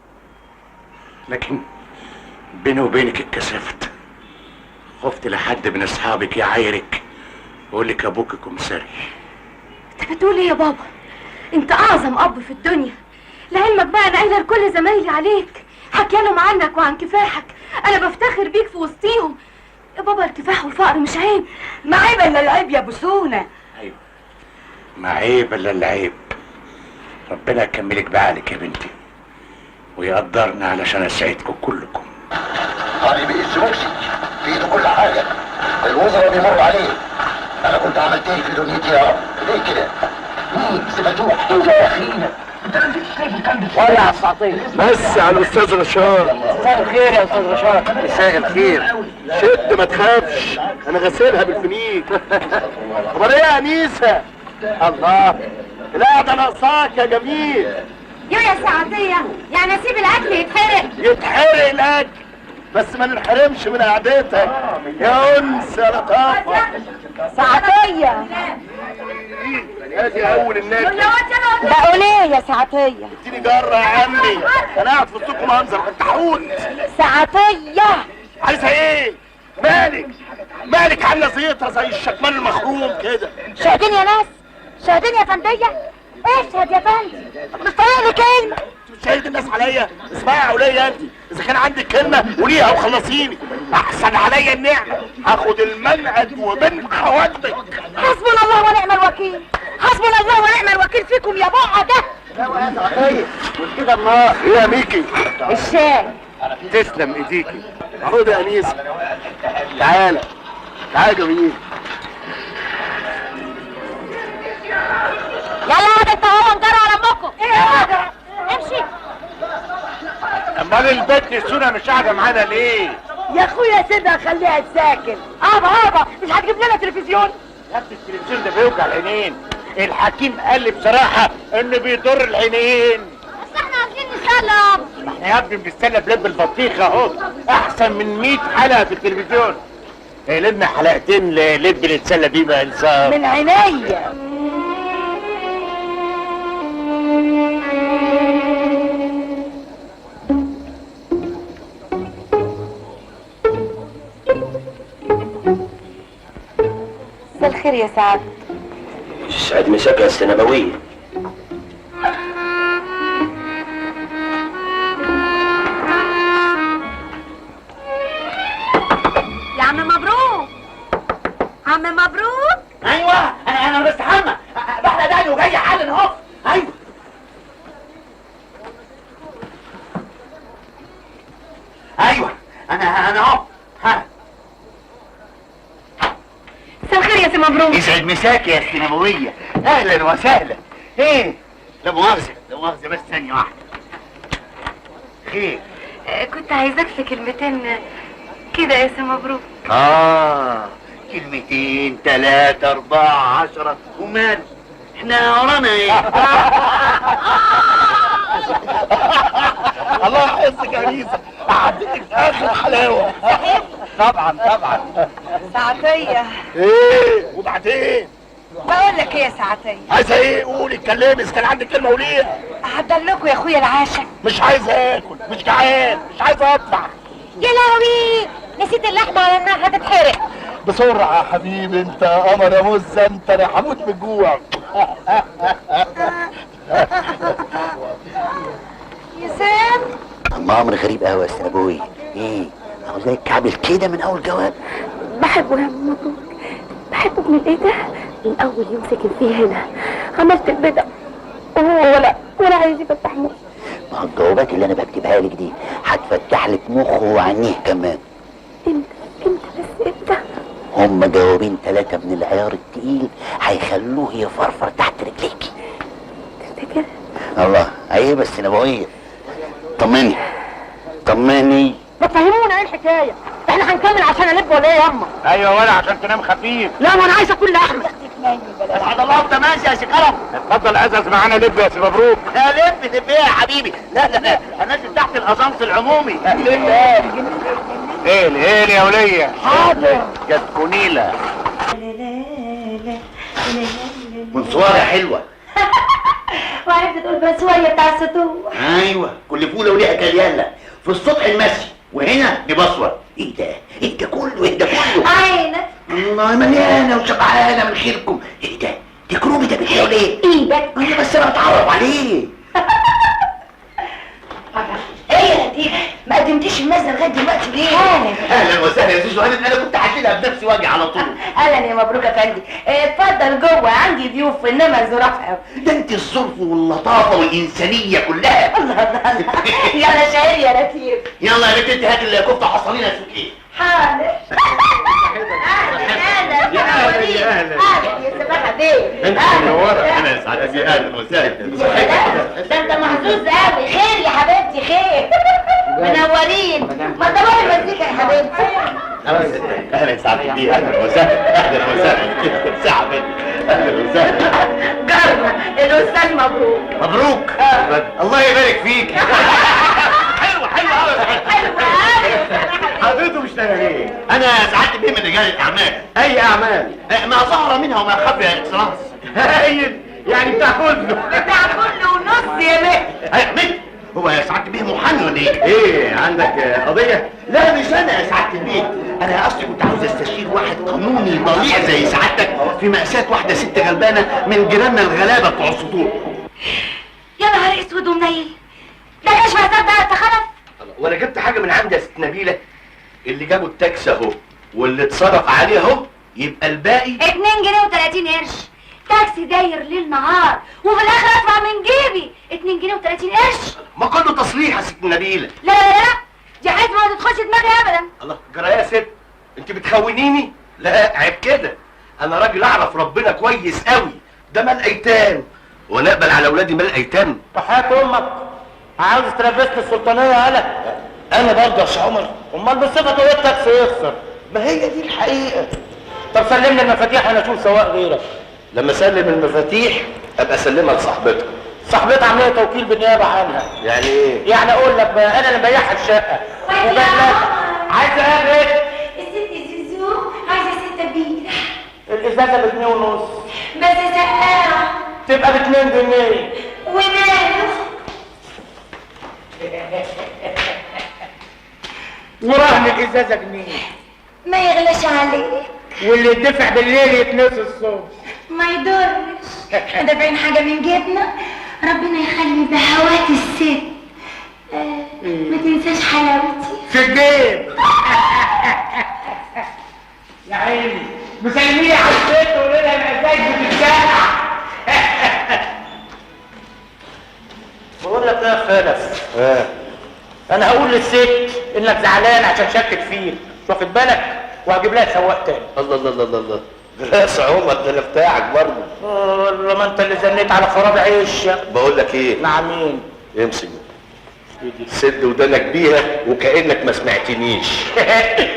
لكن بيني وبينك اتكسفت، خفت لحد من اصحابك يعايرك ويقول لك ابوك كمساري. انت بتقول ايه يا بابا؟ انت اعظم اب في الدنيا. لعلمك بقى انا قايله لكل زمايلي عليك، حكيانهم عنك وعن كفاحك، انا بفتخر بيك في وسطيهم. يا بابا الكفاح والفقر مش عيب. ما عيب الا العيب يا بسونه. ايوه ما عيب الا العيب. ربنا يكملك بعقلك يا بنتي ويقدرنا علشان اسعدكم كلكم. طالب الزروسي في ايده كل حاجه، الوزراء بيمروا عليه. انا كنت عملت ايه في دنيتي يا رب؟ ليه كده؟ سبتوح يا اخينا. انت ما نزلتش ليه في الكلب؟ ولا على الساعتين بس على الاستاذ رشاد. مساء الخير يا استاذ رشاد. مساء الخير. شد ما تخافش، انا غسلها بالفنيك. امال ايه يا انيسه؟ الله لا ده ناقصاك يا جميل. يا سعدية يعني اسيب الاكل يتحرق؟ يتحرق الاكل بس ما ننحرمش من قعدتك يا انس يا لطافه. سعدية ادي اول الناس. بقول ايه يا سعدية؟ اديني جره يا عمي، انا قاعد في السوق منظر انت حوت. سعدية عايزه ايه؟ مالك عامله زيطه زي الشكمان المخروم كده. شاهدين يا ناس، شاهدين يا فندية. اشهد يا فندي، مش طايق لي كلمة. انت شايد الناس عليا؟ اسمعي يا وليه انت، اذا كان عندك كلمه قوليها وخلصيني. احسن عليا النعمه هاخد المنقد وبين حوادثك. حسبنا الله ونعم الوكيل، حسبنا الله ونعم الوكيل فيكم يا بقعة ده. كده النار. ايه يا ميكي؟ الشاي. تسلم ايديكي. خد يا انيسه. تعالى يا جميل. يلا يا انت هو انجروا على امكم. امشي. امال البنت سونه مش قاعده معانا ليه؟ يا اخويا سيبها خليها تساكن. ابا مش هتجيب لنا تلفزيون؟ يا ابني التلفزيون ده بيوجع العينين، الحكيم قال لي بصراحه انه بيضر العينين. بس احنا عايزين نسلم. احنا يا ابني بنستنى بلب البطيخه اهو احسن من 100 حلقه في التلفزيون. لنا حلقتين لب نتسلى بيه بقى انصاف. من عينيا. مساء الخير يا سعد. سعد مساك يا السنبويه. يا عم مبروك، عم مبروك. ايوه انا بستحمى بحلق دقني وجاي حالا اهو. ايوه انا اهو. مساء الخير يا سي مبروك. يسعد مساك يا السنبويه. اهلا وسهلا. ايه؟ لا مؤاخذه بس ثانيه واحده. خير؟ كنت عايزاك في كلمتين كده يا سي مبروك. كلمتين 3 4 10 ومال احنا ورانا ايه؟ الله يحفظك يا انيسه، عديتك اخر حلاوه. طبعا طبعا. سعدية، ايه وبعدين؟ بقول لك ايه يا سعدية؟ عايزه ايه؟ قولي اتكلمي، اذا كان عندك كلمه قوليها. هدلكوا يا اخويا العشاء. مش عايز اكل، مش جعان، مش عايز اطلع. يا لهوي، نسيت اللحمه على انها هتتحرق. بسرعه يا حبيبي، انت يا قمر يا مزه، انت انا هموت من الجوع. يا سام، اما امر غريب قوي يا سنبوي. ايه هو زي الكعبل كده من اول جواب؟ بحبه يا مبروك، بحبه من ايه ده؟ من اول يوم سكن فيه هنا عملت البدع وهو ولا عايز يفتح مخه. ما هو الجوابات اللي انا بكتبها لك دي هتفتح لك مخه وعينيه كمان. امتى بس امتى؟ هما جوابين 3 من العيار التقيل هيخلوه يفرفر تحت رجليكي. تفتكر؟ الله عيب بس نبوية. طمني طمني. ما تفهمونا ايه الحكايه؟ احنا هنكمل عشان الف ولا ايه يا اما؟ ايوه ولا عشان تنام خفيف. لا ما انا عايز اكل لحمه. اسعد الله بتماشي يا شكرم. اتفضل ازاز معانا لب يا سي مبروك. لا لب ايه يا حبيبي؟ لا هنزل تحت الاسانس العمومي. ايه يا وليه؟ حاضر. جت كونيله منصوره حلوه. وعرفت تقول بسوية بتاع السطوح. ايوه كل فوله وليها كليانه، في السطح المسي وهنا ببصور. ايه ده كله عينك والله مليانه وشبعانه من خيركم. ايه ده؟ دي كرومي ده بيتلاقوا ليه؟ ايدك. انا بس انا اتعرف عليه. ايه يا لطيف؟ ما قدمتيش المزه لغايه دلوقتي ليه؟ اهلا وسهلا يا زوزو، انا كنت هشيلها بنفسي واجي على طول. اهلا يا مبروك يا فندم. اتفضل جوه، عندي ضيوف انما ظراف قوي. ده انت الظرف واللطافه والانسانيه كلها. الله يلا شاير يا لطيف. يلا يا بنت انت هات الكفته حصلينا يا سوكي. حاضر. اهلا يا سماحه بيه. انت منوره. انا يا سعادتي اهلا وسهلا. ده انت محظوظ قوي. خير يا حبيبتي خير. منورين. ما تدوري المزيكا يا حبيبتي. اهلا يا سعادتي اهلا وسهلا ساعه بنت. اهلا وسهلا. جارنا الاستاذ مبروك. مبروك. الله يبارك فيك. حلوه قوي. حلوه قوي. حضرته مش ايه؟ انا سعادتي بيه من رجال الاعمال. اي اعمال؟ ما ظهر منها وما خفي يا اكسلانس. هايل، يعني بتاع كله. بتاع كله ونص يا بيه. ايوه مين؟ هو يا سعادتي بيه محامي ولا ايه؟ ايه عندك قضيه؟ لا مش انا يا سعادة البيه، انا اصلي كنت عاوز استشير واحد قانوني ضليع زي سعادتك في مأساة واحدة ست غلبانة من جيراننا الغلابة بتوع السطوح. يا نهار اسود ومنيل، ده كشف حساب ده تخلف. وانا جبت حاجه من عندي يا ست نبيله. اللي جابوا التاكس اهو واللي اتصرف عليه اهو، يبقى الباقي 2 جنيه و30 قرش. تاكسي داير ليل نهار وفي الاخر ادفع من جيبي 2 جنيه و30 قرش. ما كله تصريح يا ست نبيله. لا دي حزمه ما تدخلش دماغي ابدا. الله جرى يا ست، انت بتخونيني؟ لا عيب كده، انا راجل اعرف ربنا كويس قوي. ده مال ايتام وانا اقبل على اولادي مال ايتام؟ وحياة امك عاوز تلبسني السلطانيه يالا. انا برضه يا شيخ عمر. امال بصفته ايه التاكسي يخسر؟ ما هي دي الحقيقه. طب سلمني المفاتيح وانا اشوف سواق غيرك. لما اسلم المفاتيح ابقى اسلمها لصاحبتها. صاحبتها عامله توكيل بالنيابه عنها. يعني ايه؟ يعني اقول لك بقى انا اللي مبيعها الشقه وبقى عايز اقابلك. الست زوزو عايزه 6 بيرة الازازه ب2.5 جنيه بس سقاها تبقى ب2 جنيه. وماله؟ ورهن الازازه جنيه، ما يغلاش عليك، واللي يدفع بالليل يتنسي الصبح. ما يضرش. احنا دافعين حاجه من جيبنا، ربنا يخلي بهوات الست. ما تنساش حلاوتي في الجيب. يا عيني مسلميه على الست وقولي لها ازاي بتتجرح. بقول لك ايه يا خلف؟ انا هقول للست انك زعلان عشان شكت فيك، واخد بالك؟ وهجيب لها سواق تاني. الله الله الله الله. لا يا عمر ده انا بتاعك برضه. والله ما انت اللي زنيت على خراب عيش. بقول لك ايه؟ مع مين؟ امسك سد ودانك بيها وكأنك ما سمعتنيش.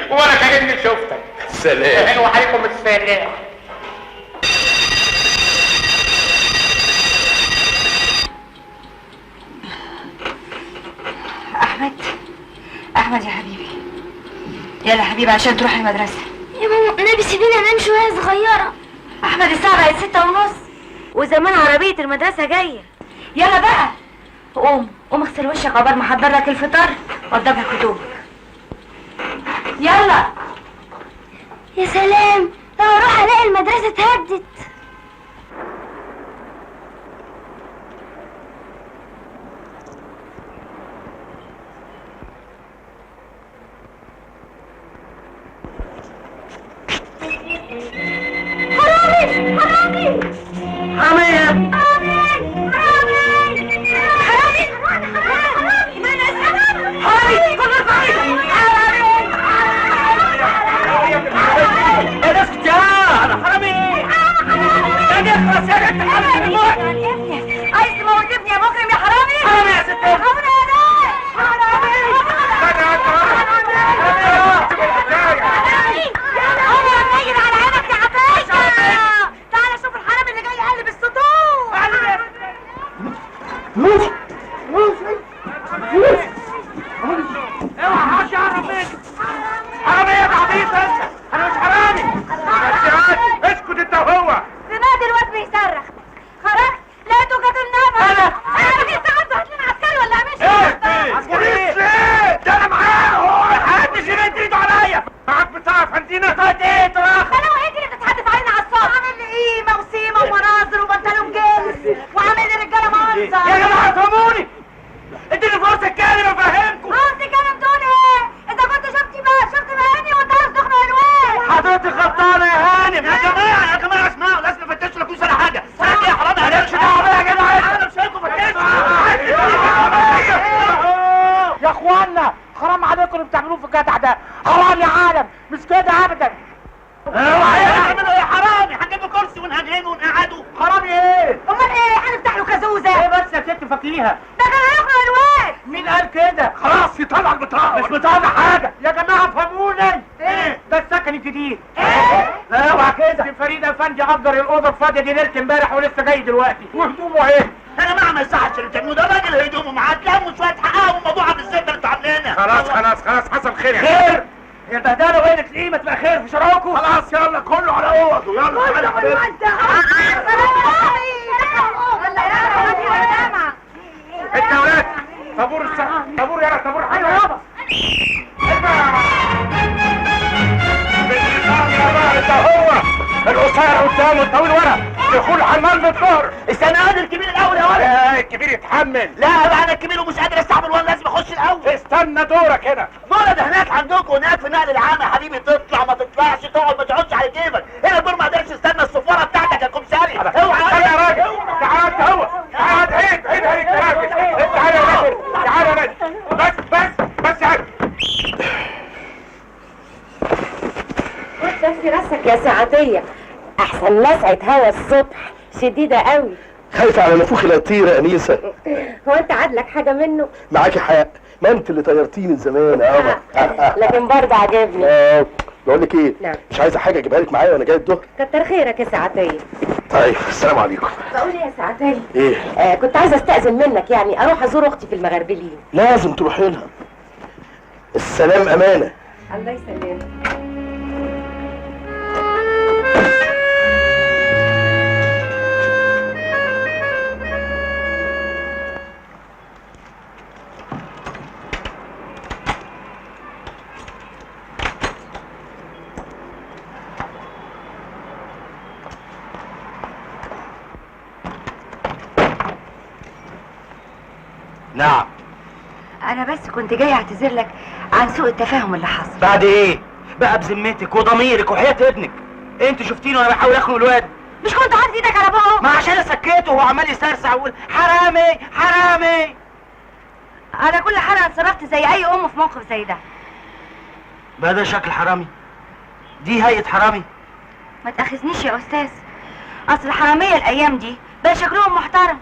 وانا كأني شفتك. السلام. وعليكم السلام. احمد يا حبيبي، يلا يا حبيبي عشان تروح المدرسه. يا ماما نبي سيبيني انام شويه صغيره. احمد الساعه بقت 6:30 وزمان عربيه المدرسه جايه. يلا بقى قوم اغسل وشك عقبال ما احضر لك الفطار وادب لك هدومك. يلا. يا سلام، لو اروح الاقي المدرسه اتهدت. عايز تموتني يا مجرم يا حرامي؟ حرامي يا ست. حرامي يا ناس. نايل على عينك يا عباشة. تعالى شوف الحرامي اللي جاي يقلب السطور. اوعى حد يعرف منك. حرامي يا عبيط انت. انا مش حرامي. اسكت انت وهو. سمعت الواد بيصرخ، خرجت لقيته جات النبي. انا بيستخدموا هاتلنا عسكري ولا مش عسكري ايه؟ ده انا معاه. محدش يمد ايده عليا. معاك بتاع فانتينا. خد ايه تراخ؟ انا وايه اللي بتتحدث علينا على الصوت؟ عامل لي قيمه وسيمه ومناظر وبنطلون جلد وعامل لي رجاله منظر. يا جماعه افهموني. اديني فرصه اتكلم افهمكم. قصدي كلام دول ايه؟ اذا كنت شفت بعيني وانت عايز تخنق الواد. حضرتك غلطانه يا هانم. يا جماعه اسمعوا، لازم نفتشوا لكم ولا حاجه. ساعتها يا حرامي مالكش دعوه بيا يا جدع. انا مش هيكم يا اخوانا حرام عليكم اللي بتعملوه في الجدع ده. حرام يا عالم، مش كده ابدا. هنعملوا ايه يا حرامي؟ هنجيب كرسي ونهنهنه ونقعده. حرامي ايه؟ امال ايه؟ هنفتح له كازوزه. ايه بس يا ست فاكريها؟ ده كان هيخنق الواد. مين قال كده؟ خلاص يطلع البطاقه. مش بتاعنا حاجه يا جماعه افهموني. ايه؟ ده السكن الجديد. ايه؟ لا اوعى كده. دي فريد افندي اجر الاوضه الفاضيه دي ليله امبارح ولسه جاي دلوقتي. وهدومه ايه؟ يا جماعه ما يصحش اللي بتعملوه ده. راجل هدومه معاه تلموا شويه حقها والموضوع بالذات اللي انتوا عاملينها. خلاص حصل خير. خير؟ هي البهدله وقلت القيمه تبقى خير في شراكم. خلاص يلا كله على اوضه. يلا تعالى يا حبيبي. انت يا ولاد طابور طابور يلا طابور. ايوه يابا. انت هو القصير قدام والطويل ورا. دخول حمام بالظهر. استنى انا الكبير الاول يا ولد. لا الكبير يتحمل. لا بقى انا الكبير ومش قادر استحمل وانا لازم اخش الاول. استنى دورك هنا. دور ده هناك عندكم. هناك في النقل العام يا حبيبي. تطلع ما تطلعش، تقعد ما تقعدش على كيفك. هنا الدور ما قدرش استنى الصفاره بتاعتك يا كمساري. اوعى يا راجل. تعال انت هو. تعال عيد هيك يا راجل. تعال يا راجل. تعال يا راجل. بس يا راجل. دفي راسك يا سعدية، احسن لسعة هوا الصبح شديدة قوي. خايفة على نفوخي لا يطير يا انيسة. هو انت عادلك حاجة منه؟ معاكي حق، ما انت اللي طيرتيني من زمان يا قمر. لكن برضه عجبني. بقول لك ايه؟ نعم. مش عايزة حاجة اجيبها لك معايا وانا جاي الظهر؟ كتر خيرك يا سعدية. طيب السلام عليكم. بقول ايه يا سعدية؟ ايه؟ كنت عايزة استأذن منك، يعني اروح ازور اختي في المغربلين. لازم تروحي لها. السلام امانة. الله يسلمك. نعم. انا بس كنت جاي اعتذر لك عن سوء التفاهم اللي حصل. بعد ايه؟ بقى بذمتك وضميرك وحياة ابنك. انت شفتيني وانا بحاول اخنق الواد؟ مش كنت حاطط ايدك على بقه؟ ما عشان اسكته وهو عمال يسرسع ويقول حرامي حرامي. على كل حال انا اتصرفت زي اي ام في موقف زي ده. بقى ده شكل حرامي؟ دي هيئة حرامي؟ ما تاخذنيش يا استاذ، اصل الحراميه الايام دي بقى شكلهم محترم.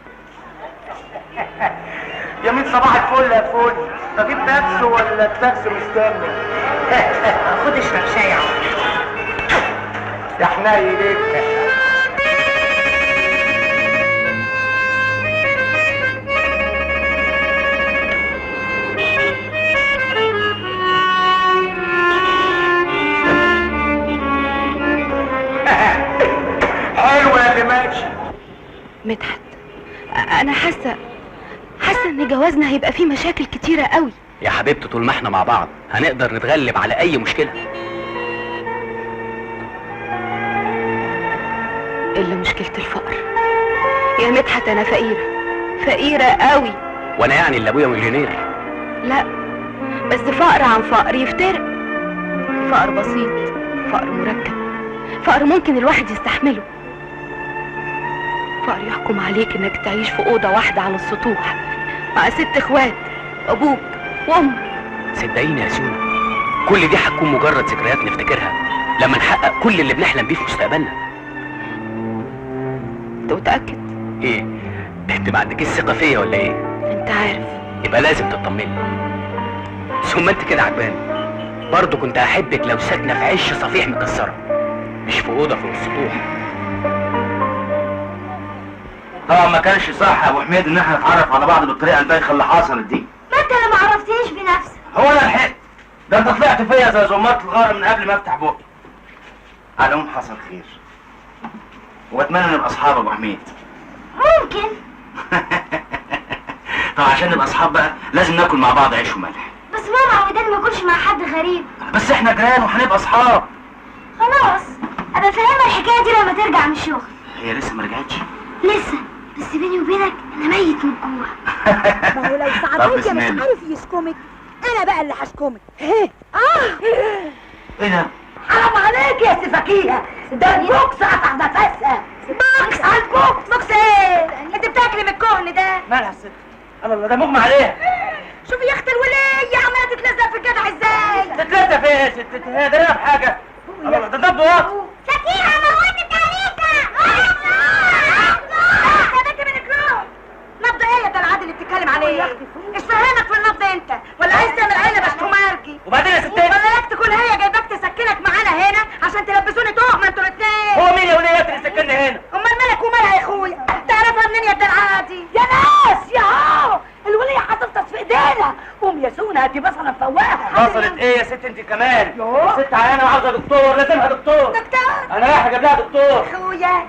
يا مين صباح الفل يا فل. اجيب تاكسي ولا التاكسي مستني؟ خد اشرب شاي. يا حنينك. حلوة يا دماغي. مدحت، انا حاسه ان جوازنا هيبقى فيه مشاكل كتيره قوي. يا حبيبتي طول ما احنا مع بعض هنقدر نتغلب على اي مشكله، الا مشكله الفقر. يا مدحت انا فقيره قوي. وانا يعني اللي ابويا مليونير؟ لا، بس فقر عن فقر يفترق. فقر بسيط، فقر مركب، فقر ممكن الواحد يستحمله. فقر يحكم عليك انك تعيش في اوضه واحده على السطوح مع 6 اخوات، ابوك وامك. صدقيني يا سونا، كل دي هتكون مجرد ذكريات نفتكرها لما نحقق كل اللي بنحلم بيه في مستقبلنا. انت متاكد؟ ايه؟ انت ما عندكيش ثقه فيا ولا ايه؟ انت عارف يبقى لازم تطمني. ثم انت كده عجباني برضه كنت احبك لو ساكنه في عش صفيح مكسره، مش في اوضه فوق السطوح. طبعا ما كانش صح يا ابو حميد ان احنا نتعرف على بعض بالطريقه البايخه اللي حصلت دي. ما انت اللي ما عرفتنيش بنفسك. هو انا لحقت؟ ده انت طلعت فيا زي زمارة الغار من قبل ما افتح بوقي. على العموم حصل خير، واتمنى نبقى اصحاب يا ابو حميد. ممكن. طب عشان نبقى اصحاب بقى لازم ناكل مع بعض عيش وملح. بس ماما عوداني ما اكلش مع حد غريب. بس احنا جيران وهنبقى اصحاب. خلاص ابقى فاهمة الحكاية دي لما ترجع من الشغل. هي لسه ما رجعتش؟ لسه، بس بيني وبينك انا ميت من الجوع. ما هو لو سعدية مش عارف يشكمك، انا بقى اللي هشكمك. ايه ده؟ حرام عليك يا سفاكية، ده البوكس قطع نفسها. بوكس على البوكس. بوكس ايه؟ انت بتاكلي من الكهن ده. مالها الست؟ الله ده مغمى عليها. شوفي يا اخت الولية عمالة تتلزق في الجدع ازاي. تتلزق في ايه يا ست؟ هي داريها بحاجه؟ الله ده ضبط. سكينة موتت أليسا. يا بنت من الكروب. نبض ايه يا ده العادل اللي بتتكلم عليه؟ ايش فاهمك في النبض انت؟ ولا عايز تعمل عيلة بشتومارجي؟ وبعدين يا ست؟ ولا لك تكون هي جايباك تسكنك معانا هنا عشان تلبسوني تهمة انتوا الاتنين؟ هو مين يا وليه اللي سكنني هنا؟ امال مالك ومالها يا اخويا؟ تعرفها منين يا العادي؟ يا ناس يا هو الولية هتفطس في ايدينا. قوم يا سونا هاتي بصلة مفوقها. وصلت ايه يا ست انت كمان؟ يوه. الست عيانه وعاوزه دكتور، لازمها دكتور. دكتور انا رايح اجيب لها دكتور. اخويا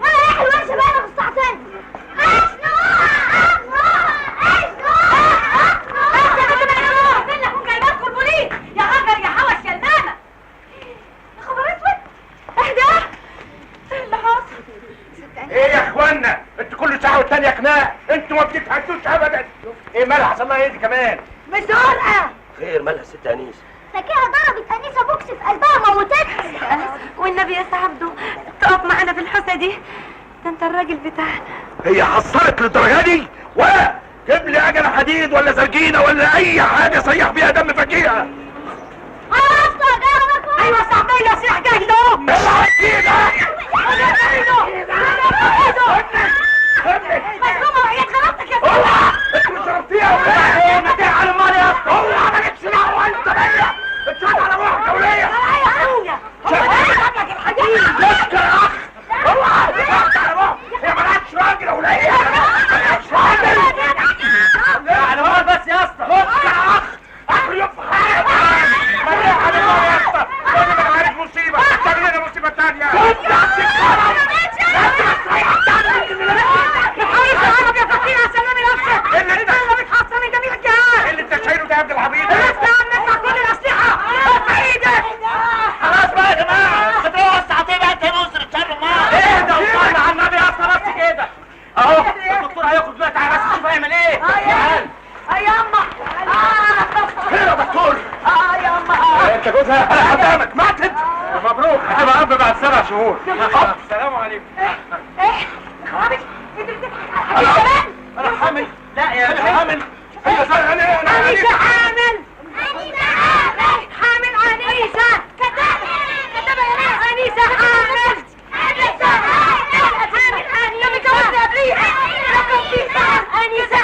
وأنا رايح الورشة بقى أنا مستعطل. يا هجر يا حوش يا الماما. يا خبر اسود، اهدى. ايه اللي حصل؟ ايه يا اخوانا؟ انتوا كل ساعه والتانيه خناق، انتوا ما بتتهدوش ابدا. ايه مالها؟ حصل لها ايه دي كمان؟ مسرقة. خير مالها الست انيس؟ سكينة ضربت أنيسة بوكس في قلبها موتتها. والنبي يا عبده تقف معانا في الحسة دي، ده انت الراجل بتاعنا. هي حصلت للدرجه دي؟ ولا جيب لي عجله حديد ولا سرجينه ولا اي حاجه صيح فيها دم فجيها. ايوه صاحبي يا سيح جاي له. العب كده. مظلومة وهي اتغلطتك يا اوعى انت مش ضربتيها ولا ايه؟ ما على المال يا اسطى. اوعى ما جبتش دعوه انت بيا. اتشد على روحك يا وليه. يا اخويا هو ايه جاب لك الحديد؟ اسكت يا اخ. اوعى اتشد على روحك. هي مالهاش راجل يا وليه. مالهاش راجل. على مال بس يا اسطى. بص يا اخ. اخر يوم في حياتي. مريح على المال يا اسطى. وانا ما عارف مصيبه. تغيير مصيبه ثانيه. خد يا اخي اللي انت شايله ده يا ابن العبيط. كل الاسلحه في ايدك. خلاص بقى يا جماعه، خدوها الساعتين بقى انت مصر تشرب معاها. اهدى وصلي على النبي يا اسطى بس كده. اهو الدكتور هياخد دلوقتي تعالى بس شوف هيعمل ايه. تعال. يا اما خير يا دكتور. يا اما انت جوزها انا قدامك ماتت. مبروك هتبقى اب بعد 7 شهور. السلام عليكم. ايه خرابي انت بتضحك على حاجه كمان. انا حامل. لا يا انا حامل. أنيسة حامل. حامل أنيسة. كذابة يا ناس. أنيسة حامل. حامل أنيسة متجوزة قبليها. رقم 9 أنيسة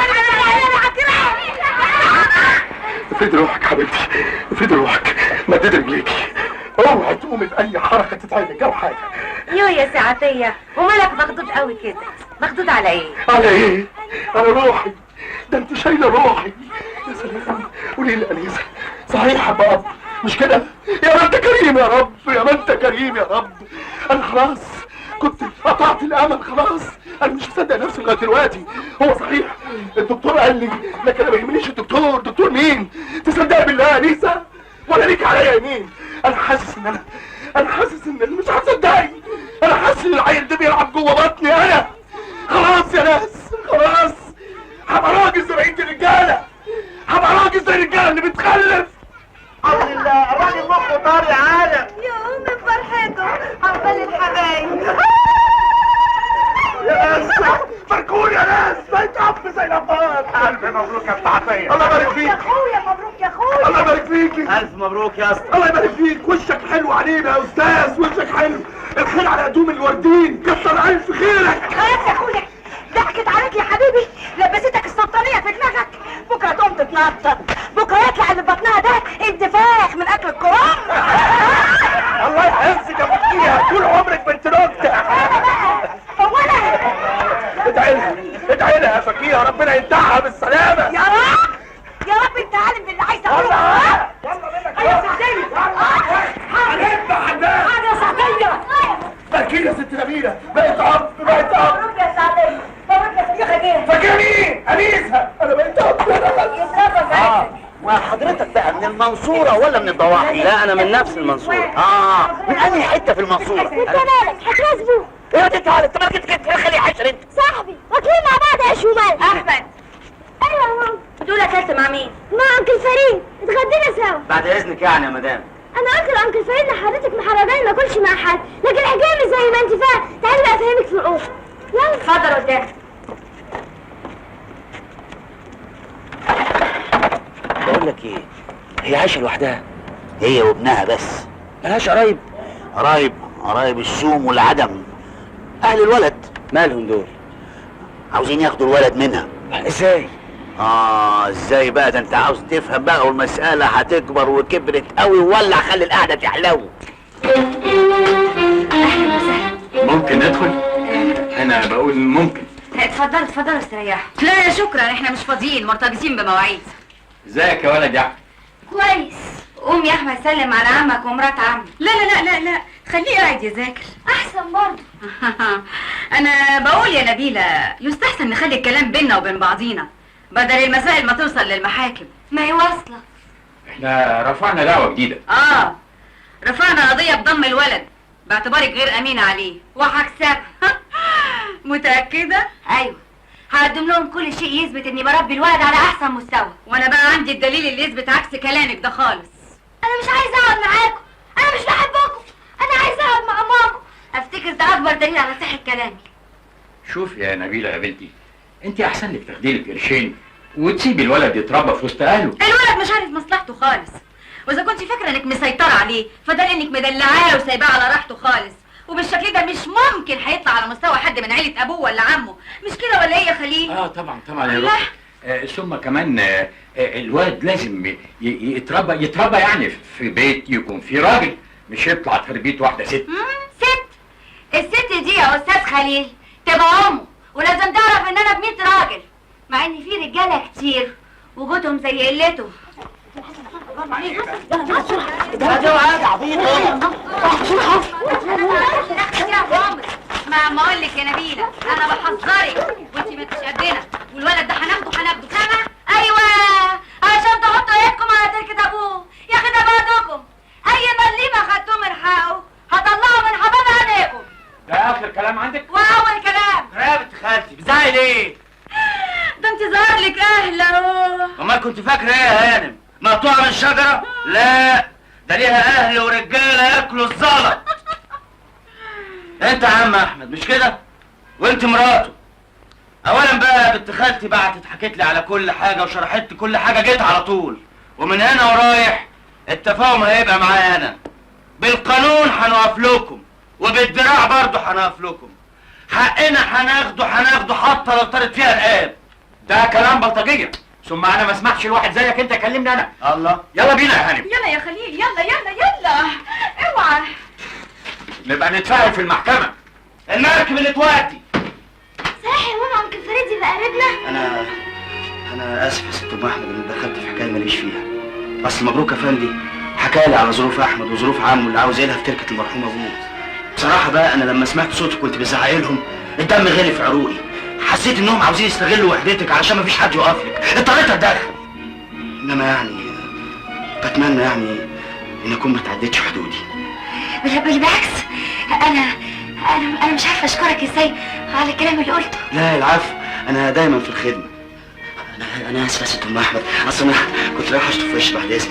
افرد روحك حبيبتي، افرد روحك، مدد رجليكي، اوعي تقومي بأي حركة. حركه تتعبك او حاجه. يو يا سي عطيه، ومالك مخضوض قوي كده؟ مخضوض على ايه؟ على ايه؟ على روحي، ده انت شايله روحي. يا سلام، قولي لي انيسه، صحيح يا اب مش كده؟ يا ما انت كريم يا رب، يا ما انت كريم يا رب. انا خلاص كنت قطعت الامل، خلاص انا مش مصدق نفسي لغايه دلوقتي. هو صحيح الدكتور قال لي، لكن انا ما يهمنيش الدكتور. دكتور مين؟ تصدق بالله يا انيسه ولا ليك عليا يمين؟ انا حاسس ان مش هتصدقني. انا حاسس ان العيل ده بيلعب جوه بطني انا. خلاص يا ناس، خلاص هبقى راجل زي بقيه الرجاله، هبقى راجل زي الرجاله اللي بتخلف. الحمد لله الراجل مخه طاري عالم. يوم من فرحته عقبال الحبايب. يا ناس باركوني يا ناس، بقيت اب زي الابطال. الف مبروك يا ابن عطيه. الله يبارك فيك يا اخويا، مبروك يا اخويا. الله يبارك فيكي. الف مبروك يا اسطى. الله يبارك فيك، وشك حلو علينا يا استاذ، وشك حلو. الخير على قدوم الوردين، كتر الف خيرك. خلاص يا اخويا، ضحكت عليك يا حبيبي، لبستك السلطانيه في دماغك. بكره تقوم تتنطط، بكره يطلع اللي بطنها ده انتفاخ من اكل الكرام. الله يعزك يا فكيها، طول عمرك بنت نكته. هو انا ادعي لها يا فكيها، ربنا ينتعها بالسلامه. يا رب يا رب، انت عالم باللي عايز اقوله. يلا حاجه يا سعديه. فكيها يا ست نبيله، بقيت اب. مبروك يا سعديه، مبروك يا صديقه جه. فاكر مين؟ انيسه. انا بقيت اب. وحضرتك بقى من المنصورة ولا من الضواحي؟ لا انا من نفس المنصورة. من انهي حتة في المنصورة؟ انت مالك هتناسبه؟ ايه انت تعالى، انت مالك كده خلي حشر انت. صاحبي واكلين مع بعض عيش وملح. احمد، ايوه يا ماما. دول اكلت مع مين؟ مع انكل فريد اتغدينا سوا. بعد اذنك يعني يا مدام. انا قلت لانكل فريد ان حضرتك محرجاني ما اكلش مع حد، لكن الحكايه مش زي ما انت فاهم. تعالي بقى افهمك في الاوضه. يلا اتفضل قدام. بقول لك ايه، هي عايشة لوحدها؟ هي وابنها بس، ملهاش قرايب؟ قرايب الشوم والعدم، اهل الولد. مالهم دول؟ عاوزين ياخدوا الولد منها. ازاي؟ ازاي بقى؟ ده انت عاوز تفهم بقى، والمسألة هتكبر وكبرت قوي، وولع خلي القعدة تحلو. اهلا وسهلا. ممكن ندخل؟ انا بقول ممكن. اتفضلوا اتفضلوا استريحوا. لا شكرا، احنا مش فاضيين، مرتبطين بمواعيد. ازيك يا ولد يا احمد؟ كويس. قوم يا احمد سلم على عمك ومرات عمك. لا لا لا لا لا، خليه قاعد يذاكر. احسن برضه. انا بقول يا نبيلة، يستحسن نخلي الكلام بيننا وبين بعضينا بدل المسائل ما توصل للمحاكم. ما هي واصلة. احنا رفعنا دعوة جديدة. رفعنا قضية بضم الولد باعتبارك غير امينة عليه وهكسبها. متأكدة؟ ايوه، هقدم لهم كل شيء يثبت اني بربي الولد على احسن مستوى، وانا بقى عندي الدليل اللي يثبت عكس كلامك ده خالص. انا مش عايزه اقعد معاكم، انا مش بحبكم، انا عايزه اقعد مع ماما. افتكر ده اكبر دليل على صحة كلامي. شوف يا نبيلة يا بنتي، انت احسن لك تاخدي لك قرشين وتسيبي الولد يتربى في وسط اهله. الولد مش عارف مصلحته خالص، واذا كنت فاكره انك مسيطره عليه فده لانك مدلعاه وسايباه على راحته خالص، وبالشكل ده مش ممكن هيطلع على مستوى حد من عيله ابوه ولا عمه، مش كده ولا ايه يا خليل؟ طبعا يا روح. ثم كمان الولد لازم يتربى يعني في بيت يكون في راجل، مش يطلع تربية واحده ست. الست دي يا استاذ خليل تبقى امه، ولازم تعرف ان انا ب100 راجل، مع ان في رجاله كتير وجودهم زي قلته. ما اقول لك يا نبيله، انا بحذرك وانت ما انتش قدنا، والولد ده هناخده فاهمه؟ ايوه، عشان تحطوا ايدكم على تركه ابوه يا اخي، ده بعدكم اي مليم اخدتوه من حقه هطلعه من حباب عينيكم. ده اخر كلام عندك؟ واول كلام. يا بنت خالتي بتزعلي ليه؟ ده انت ظهر لك اهل اهو. امال كنت فاكره ايه يا هانم؟ مقطوعه من شجره؟ لا، ده ليها اهل ورجاله ياكلوا الزلط. انت يا عم احمد مش كده؟ وانت مراته. اولا بقى بنت خالتي بعتت حكيت لي على كل حاجه وشرحت لي كل حاجه، جيت على طول، ومن هنا ورايح التفاهم هيبقى معايا انا. بالقانون هنقف لكم، وبالدراع برضه هنقف لكم. حقنا هناخده حتى لو طارت فيها الآب. ده كلام بلطجيه، ثم انا ما اسمحش لواحد زيك انت يكلمني انا. الله، يلا بينا يا هانم. يلا يا خليل، يلا يلا يلا، اوعى. نبقى نتفاهم في المحكمة. المركب اللي تودي. صحيح يا ماما انكل فريدي بقى قريبنا؟ انا اسف يا ست ام احمد اني دخلت في حكايه ماليش فيها. اصل مبروك افندي حكى لي على ظروف احمد وظروف عمه اللي عاوز يلها في تركه المرحوم ابوه. بصراحه بقى انا لما سمعت صوتك كنت بزعق لهم الدم غلي في عروقي. حسيت انهم عاوزين يستغلوا وحدتك علشان مفيش حد يقف لك، اضطريت اتدخل. انما يعني بتمنى يعني ان اكون ما تعديتش حدودي. بالعكس انا مش عارفه اشكرك ازاي على الكلام اللي قلته. لا العفو، انا دايما في الخدمه. انا اسف يا ست ام احمد، اصل انا كنت رايح اشطف وشي بعد اذنك.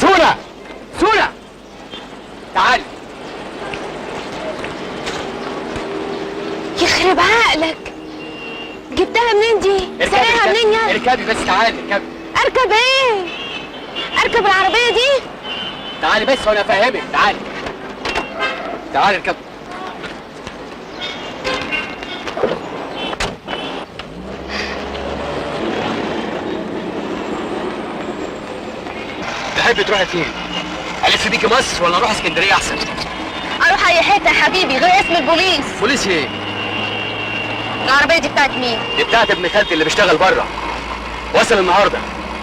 سونا سونا تعالي. يخرب عقلك، جبتها منين دي؟ سرقها منين يعني؟ اركبي بس، تعالي اركبي. اركب ايه؟ اركب العربية دي؟ تعالي بس وانا افهمك. تعالي تعالي اركبي. تحبي تروحي فين؟ الف بيكي مصر ولا نروح اسكندريه احسن؟ اروح اي حتة يا حبيبي غير اسم البوليس. بوليس ايه؟ العربية دي بتاعت مين؟ دي بتاعت ابن خالتي اللي بيشتغل بره. وصل النهارده،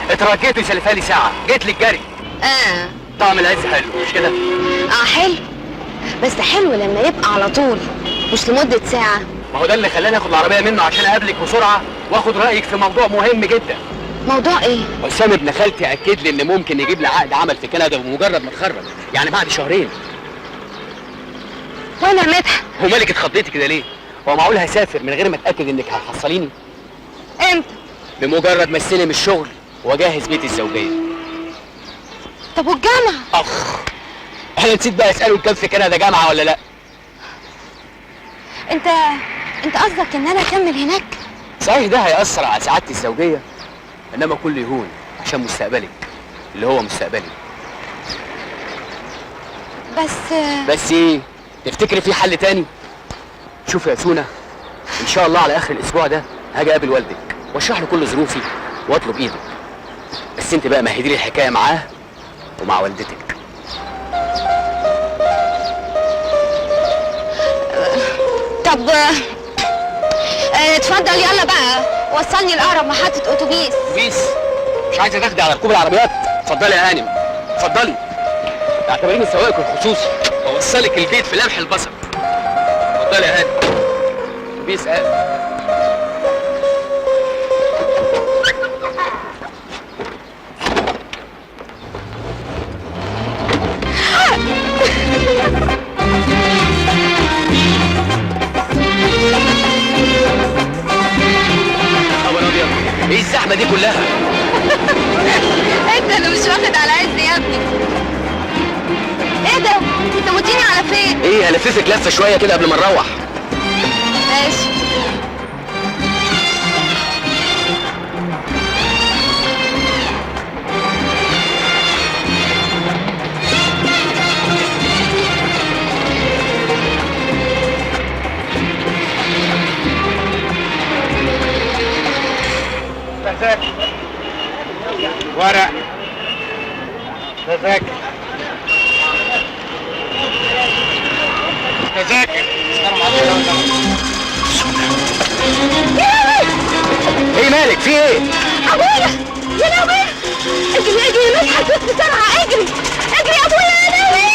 اترجيت وسلفها لي ساعه، جيت لك جري. طعم العز حلو مش كده؟ حلو، بس حلو لما يبقى على طول مش لمدة ساعة. ما هو ده اللي خلاني اخد العربيه منه عشان اقابلك بسرعه واخد رايك في موضوع مهم جدا. موضوع ايه؟ حسام ابن خالتي اكد لي ان ممكن يجيب لي عقد عمل في كندا بمجرد ما اتخرج، يعني بعد شهرين. وانا مدحت. هو مالك اتخضيتي كده ليه؟ هو معقول هسافر من غير ما اتاكد انك هتحصليني؟ امتى؟ بمجرد ما استلم الشغل واجهز بيتي الزوجيه. طب والجامعة؟ اخ، انا نسيت بقى اساله كان في كندا جامعه ولا لا. انت قصدك ان انا اكمل هناك؟ صحيح ده هيأثر على سعادتي الزوجيه، انما كل يهون عشان مستقبلك اللي هو مستقبلي. بس ايه؟ تفتكري في حل تاني؟ شوف يا سونا، ان شاء الله على اخر الاسبوع ده هاجي اقابل والدك واشرح له كل ظروفي واطلب ايدك. بس انت بقى مهدي لي الحكايه معاه ومع والدتك. طب اتفضل يلا بقى وصلني لاقرب محطة اتوبيس. اتوبيس؟ مش عايزه تاخدي على ركوب العربيات؟ اتفضلي يا هانم اتفضلي، اعتبريني سواقك الخصوصي واوصلك البيت في لمح البصر. اتفضلي يا هانم. اتوبيس قال. خبر ابيض، ايه الزحمه دي كلها؟ انت اللي مش واخد على عز يا ابني. ايه ده؟ انت موديني على فين؟ ايه هلففك لفه شويه كده قبل ما نروح. ماشي. تذاكر ورق تذاكر تذاكر. ايه مالك في ايه؟ ابويا يا لهوي، اجري اجري مدحت بسرعة اجري اجري يا ابويا يا لهوي.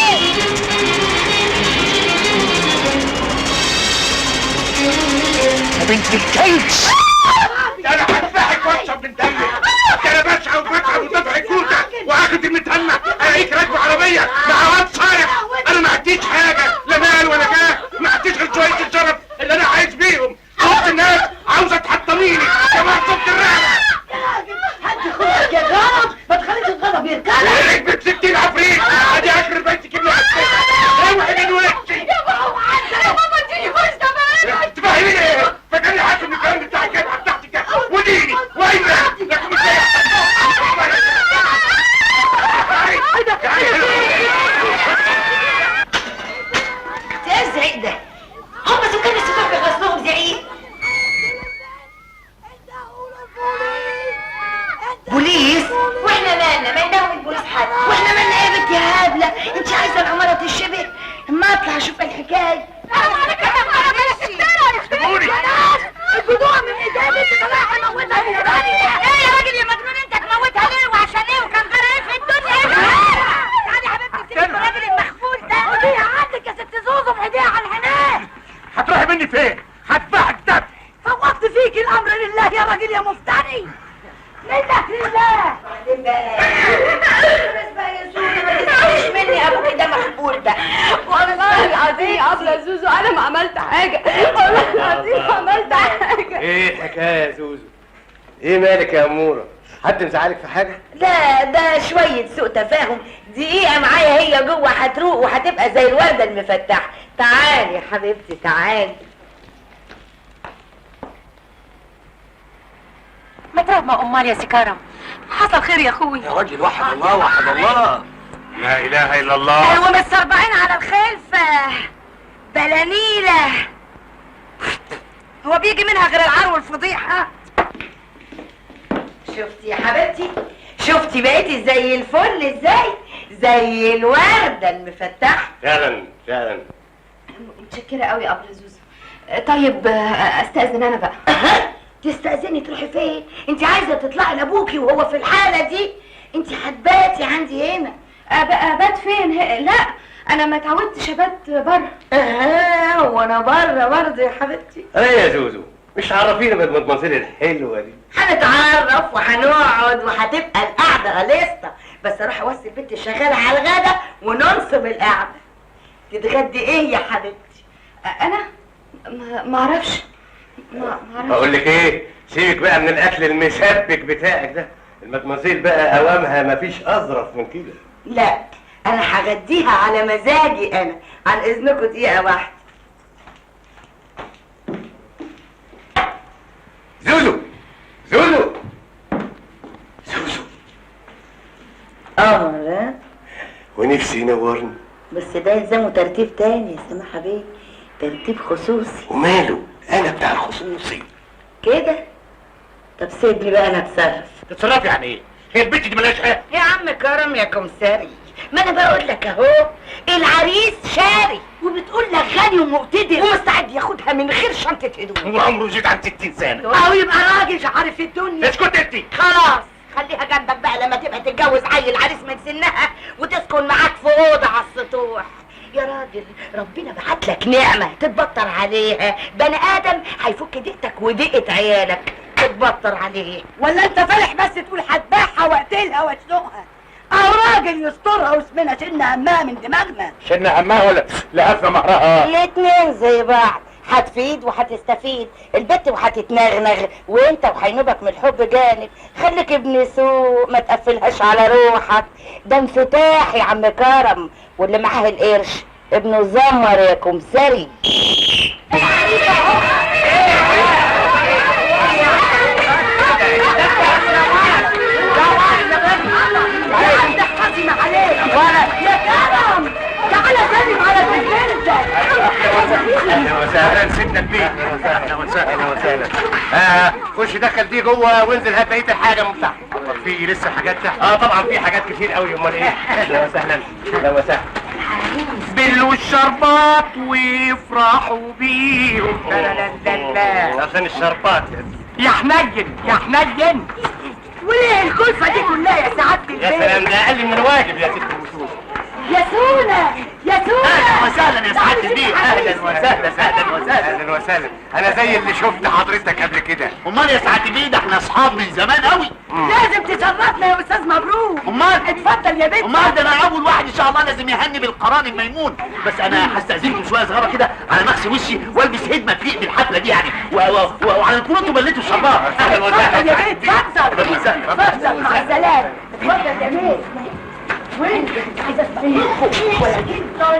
يا بنت الكلب، انا هذبحك واشرب من دمك. انا بسعى وبسعى ودفع كوته واخد المتهمه الاقيك راكب عربيه مع واد صايع. انا ما عنديش حاجه لا مال ولا جاه، ما عنديش غير شويه الشرف اللي انا عايش بيهم. وسط الناس عاوزه تحطميني يا محسوبة الرعبه. هدي خلقك يا غضب، ما تخليش الغضب يركبك. وركبت 60 عفريت ادي اخر بيتك اللي هتفتح. اوعي من وشي يا بابا اديني فرصة بقى. تفهميني ايه؟ فاكرني حاسس ان الكلام بتاعك بوليس؟ واحنا مالنا؟ ما يداوم البوليس حد. واحنا مالنا ايه يا بنت يا هبله؟ انت عايزه العماره تشبه؟ اما اطلع اشوف الحكايه. البضوع من ايديك انت طالع هموتها من ايه يا راجل يا مجنون؟ انت تموتها ليه وعشان ايه وكان غير ايه في الدنيا؟ تعالي يا حبيبتي سيبي الراجل المخفول ده. وديها عندك يا ست زوزو بايديها على العنان. هتروحي مني فين؟ هدفعك دفع. فوضت فيك الامر لله يا راجل يا مفتري. منك لله. بس بقى يا زوزو ما تزعليش مني، ابوكي ده مخبول ده. والله العظيم يا ابله زوزو انا ما عملت حاجه، والله العظيم ما عملت حاجه. ايه الحكايه يا زوزو؟ ايه مالك يا اموره؟ حد مزعلك في حاجه؟ لا ده شويه سوء تفاهم. دقيقه معايا هي جوه هتروق وهتبقى زي الورده المفتحه. تعالي يا حبيبتي تعالي. ما ترى امال يا سي كرم، حصل خير يا اخوي؟ يا راجل وحد الله وحد الله. لا اله الا الله. ومتسربعين على الخلفه بلانيله، هو بيجي منها غير العار والفضيحه؟ شفتي يا حبيبتي؟ شفتي بقيتي زي الفل ازاي؟ زي الورده المفتحه. فعلا فعلا. متشكره قوي يا ابله زوزو. طيب استاذن انا بقى. تستأذني تروحي فين؟ انت عايزه تطلعي لابوكي وهو في الحاله دي؟ انت هتباتي عندي هنا. ابات فين؟ لا انا ما اتعودتش ابات بره. وانا بره برضه يا حبيبتي. ايه يا زوزو؟ مش عرفينا بالمنظر الحلوه دي؟ هنتعرف وهنقعد وهتبقى القعده غليظه، بس اروح اوصي البنت الشغاله على الغدا وننصب القعده. تتغدي ايه يا حبيبتي؟ انا ما اعرفش. بقول لك ايه؟ سيبك بقى من الاكل المسبك بتاعك ده. المدمزيل بقى اوامها مفيش اظرف من كده. لا انا هغديها على مزاجي انا. عن اذنكم دقيقه واحده. زوزو زوزو زوزو. قمر ونفسي ينورني. بس ده يلزمه ترتيب تاني يا سماحه بيه، ترتيب خصوصي. وماله؟ انا بتاع الخصوصي كده؟ طب سيبني بقى انا اتصرف. تتصرفي يعني ايه؟ هي البنت دي مالهاش حق. يا عم كرم يا كمساري، ما انا بقول لك اهو العريس شاري وبتقول لك غني ومقتدر ومستعد ياخدها من غير شنطه هدوم. وعمره زيد عن 60 سنه. او يبقى راجل مش عارف الدنيا. اسكت انت. خلاص خليها جنبك بقى لما تبقى تتجوز عيل عريس من سنها وتسكن معاك في اوضه على السطوح. يا راجل ربنا بعت لك نعمه تتبطر عليها. بني ادم هيفك دقتك ودقه عيالك تتبطر عليه. ولا انت فالح بس تقول هتباعها واقتلها واسلقها؟ اهو راجل يسترها واسمنا شلنا همها من دماغنا. شلنا همها ولا لهفنا مهرها؟ الاتنين زي بعض، هتفيد وهتستفيد البت وهتتنغنغ، وانت وهينوبك من الحب جانب. خليك ابن سوق ما تقفلهاش على روحك، ده انفتاح يا عم كرم. واللي معاه القرش ابنه زمر يا كمسري. يا كرم تعالى سلم على بنتك. اهلا وسهلا سيدنا البيت. اهلا وسهلا اهلا وسهلا. خش دخل دي جوه وانزل هات بقيه الحاجه من تحت. في لسه حاجات تحت؟ طبعا في حاجات كتير قوي. امال ايه؟ اهلا وسهلا اهلا وسهلا. بلوا الشربات ويفرحوا بيهم. عشان الشربات يا حنين يا حنين، وليه الكلفه دي كلها يا سعاده البيت؟ يا سلام ده اقل من الواجب يا ست الوصول. يا سونا يا سونا. اهلا وسهلا يا سعاده البيت. اهلا وسهلا اهلا وسهلا اهلا وسهلا. انا زي اللي شفت حضرتك قبل كده. امال يا سعاده البيت ده احنا اصحاب من زمان قوي. لازم تشرفنا يا استاذ مبروك. امال اتفضل يا بنت. امال ده انا اول واحد ان شاء الله لازم يهني بالقران الميمون. بس انا هستاذنكم شويه صغيره كده على مغسل وشي والبس هدمه تليق بالحفله دي يعني وعلى تكونوا انتوا بليتوا الشربات. اهلا وسهلا اتفضل يا بنت اتفضل. اهلا وسهلا اتفضل مع السلامه. اتفضل يا بنت. وين عايزه استنيكم ولا جيت؟ يلا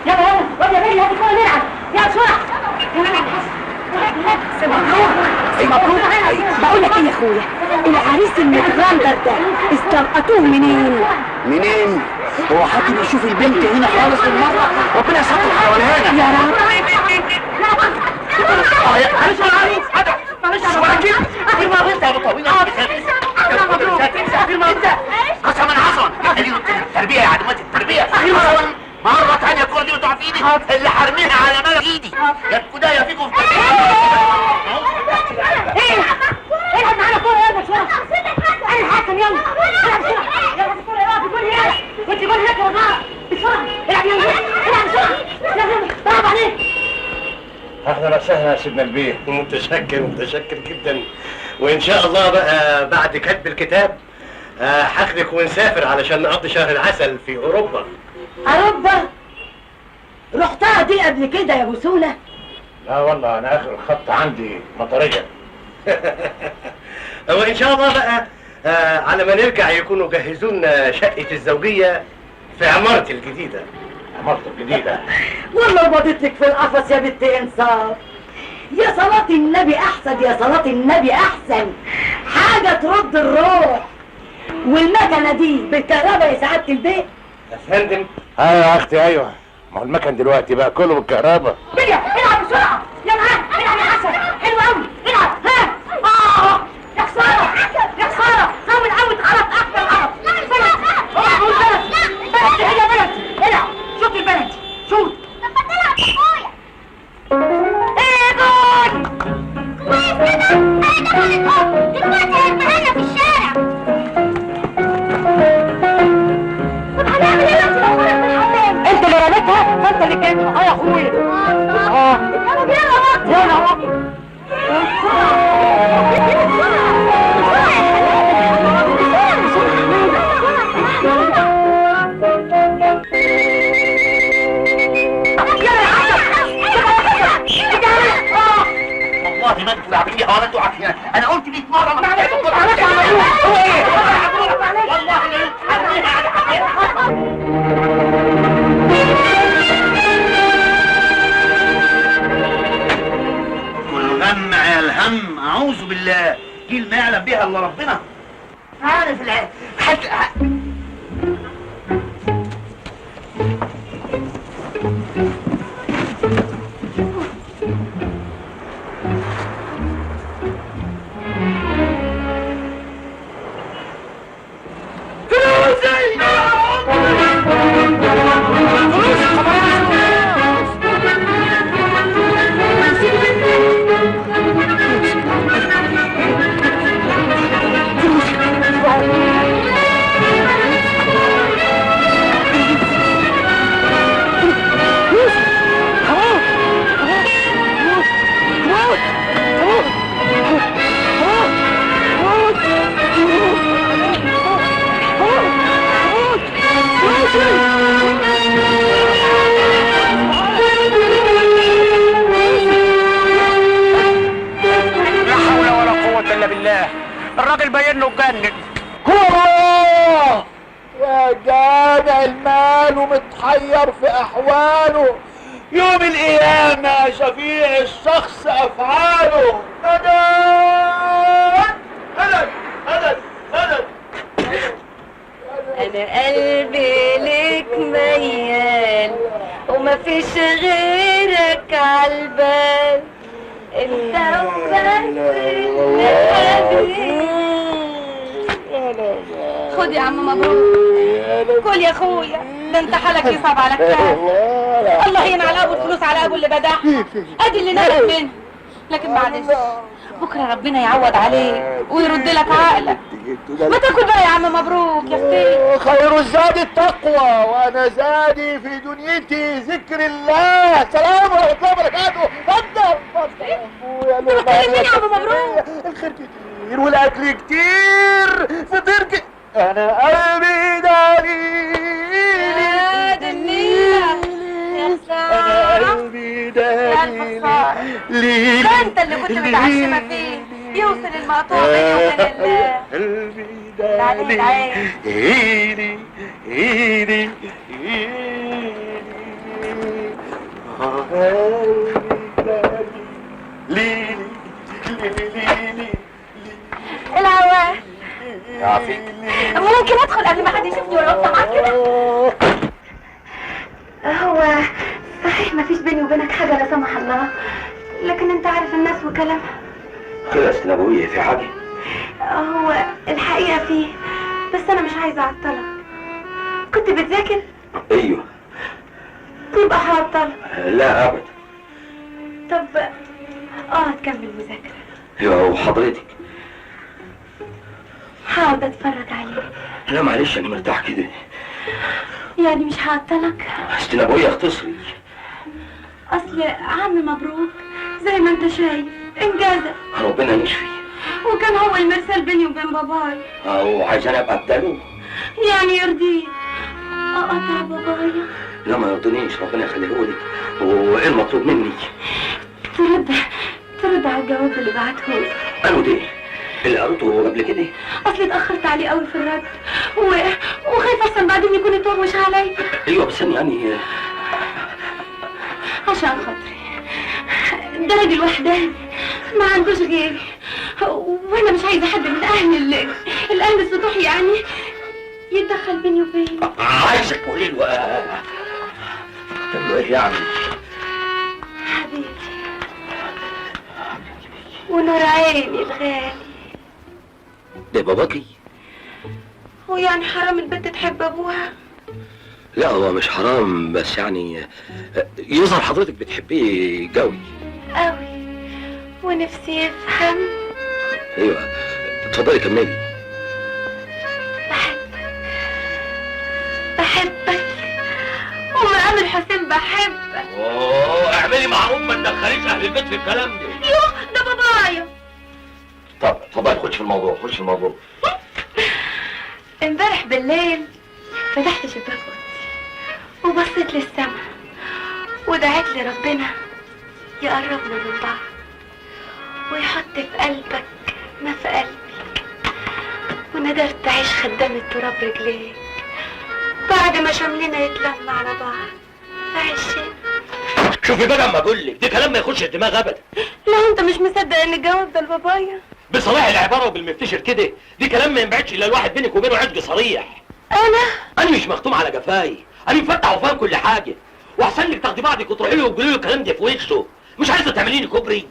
يلا يا بنت هاتي كوره نلعب. يلا بسرعه. مبروك بقول لك ايه يا اخويا، العريس المتغندر ده استلقطوه منين؟ منين؟ هو حد بيشوف البنت هنا خالص المره؟ ربنا يستر حوالينا. يا رب. معلش يا عريس معلش يا راجل. اخي ما انت يا طويل. اللي حرميها على ملأ ايدي يا الكدايه فيكم في ايه العب معانا كوره يلا بسرعه. انا الحكم يلا العب بسرعه. يلا الكوره يلا في الجول يلا وانت جول هناك يا جماعه بسرعه. العب يلا العب بسرعه. يلا برافو عليك. اهلا وسهلا يا سيدنا البيه. متشكر جدا. وان شاء الله بقى بعد كتب الكتاب هاخدك ونسافر علشان نقضي شهر العسل في اوروبا. اوروبا؟ رحتها دي قبل كده يا بسوله؟ لا والله انا اخر الخط عندي مطريه. وان شاء الله بقى على ما نرجع يكونوا جهزوا لنا شقه الزوجيه في عمارتي الجديده. عمارتي الجديده والله مضيت لك في القفص يا بنت انصاف. يا صلاة النبي احسن، يا صلاة النبي احسن. حاجة ترد الروح. والمكنة دي بالكهرباء يا سعادة البيت؟ يا فندم. ايوه يا اختي ايوه، ما هو المكن دلوقتي بقى كله بالكهرباء. بيا العب بسرعة. يلا ها العب يا حسن. حلو قوي العب. ها يا خسارة يا خسارة. حاول تعرف اكتر غلط. بلد هي بلد. العب شوط البلد شوط. طب ما تلعب يا اخويا. ايه جول. كويس كده. انا دخلت الام دلوقتي هيرميها في الشارع. طب هنعمل ايه لو خرج من الحمام؟ انت اللي رميتها فانت اللي جبتها. يا اخويا يلا والله ما انتوا لاعبينها ولا انتوا عارفين. انا قلت 100 مره ما معلش كل هم على الهم. اعوذ بالله. دي ما يعلم بها الا ربنا. عارف حتى الراجل باين له اتجنن. كوره يا جامع المال ومتحير في احواله. يوم القيامة يا شفيع الشخص افعاله. هدد انا قلبي لك ميال ومفيش غيرك عالبال. انت خد يا عم مبروك. كل يا اخويا. ده انت حالك يصعب على كتاب. الله ينعل ابو الفلوس على ابو اللي بدعها. ادي اللي نالك منه. لكن معلش بكره ربنا يعوض عليك ويرد لك عقلك. ما تاكل بقى يا عم مبروك يا اختي. خير الزاد التقوى وانا زادي في دنيتي ذكر الله. سلام ورحمه الله وبركاته. اتفضل يا بتكلمني يا عم مبروك. الخير كتير والاكل كتير فطير انا قلبي دليل يا دنيا يا انا قلبي دليل ليه ده انت اللي كنت متعشمه فيه يوصل المقطوع بيني وبين الله. قلبي بعدين دليل العين. ايدي العواه عافيك. ممكن ادخل قبل ما حد يشوفني ولا اطلع معاك كده؟ هو صحيح مفيش بيني وبينك حاجه لا سمح الله، لكن انت عارف الناس وكلامها. خلاص نبوية في حاجة؟ هو الحقيقه فيه، بس انا مش عايزه اعطلك. كنت بتذاكر؟ ايوه يبقى هعطلك. لا ابدا. طب اقعد كمل مذاكرة. ايوه وحضرتك؟ هقعد اتفرج عليك. لا معلش انا مرتاح كده. يعني مش هعطلك؟ استنبوية اختصري. اصل عم مبروك زي ما انت شايف انجازك، ربنا يشفي. وكان هو المرسال بيني وبين باباي. وعايزاني ابقى ابدله؟ يعني يرضيك اقطع بابايا؟ لا ما يرضينيش، ربنا يخليهولك. وايه المطلوب مني؟ ترد على الجواب اللي بعتهولي. قالوا ده اللي قريته قبل كده؟ اصل اتاخرت عليه قوي في الرد وخايفه اصلا بعدين يكون اتوهمش عليا. ايوه بس انا يعني عشان خاطري ده راجل وحداني ما عندوش غيري، وانا مش عايزه حد من الاهل السطوح يعني يتدخل بيني وبينه. عايزك تقولي له تعملوا ايه يعني؟ حبيبي ونور عيني الغالي. ده باباكي؟ هو يعني حرام البنت تحب ابوها؟ لا هو مش حرام، بس يعني يظهر حضرتك بتحبيه قوي قوي ونفسي يفهم. ايوه اتفضلي كملي. بحبك ومقام الحسين بحبك. اعملي معروف ما تدخليش اهل البيت في الكلام ده. يوه ده بابايا. طب اتفضلي خش في الموضوع، خش في الموضوع. امبارح بالليل فتحت شباك اوضتي وبصيت للسما ودعيت لربنا يقربنا من بعض ويحط في قلبك ما في قلبي، وندرت اعيش خدام التراب رجليك بعد ما شملنا يتلم على بعض فعشنا. شوفي بقى اما اقول لك ده كلام ما يخش الدماغ ابدا. لا انت مش مصدق ان الجواب ده لبابايا؟ بصلاح العباره وبالمفتشر كده دي كلام ما ينبعدش الا الواحد بينك وبينه عشق صريح. انا مش مختوم على جفاي، انا مفتح وفاهم كل حاجه، واحسن لك تاخدي بعضك وتروحي له وتقولي له الكلام ده في وشه، مش عايزه تعمليني كوبري.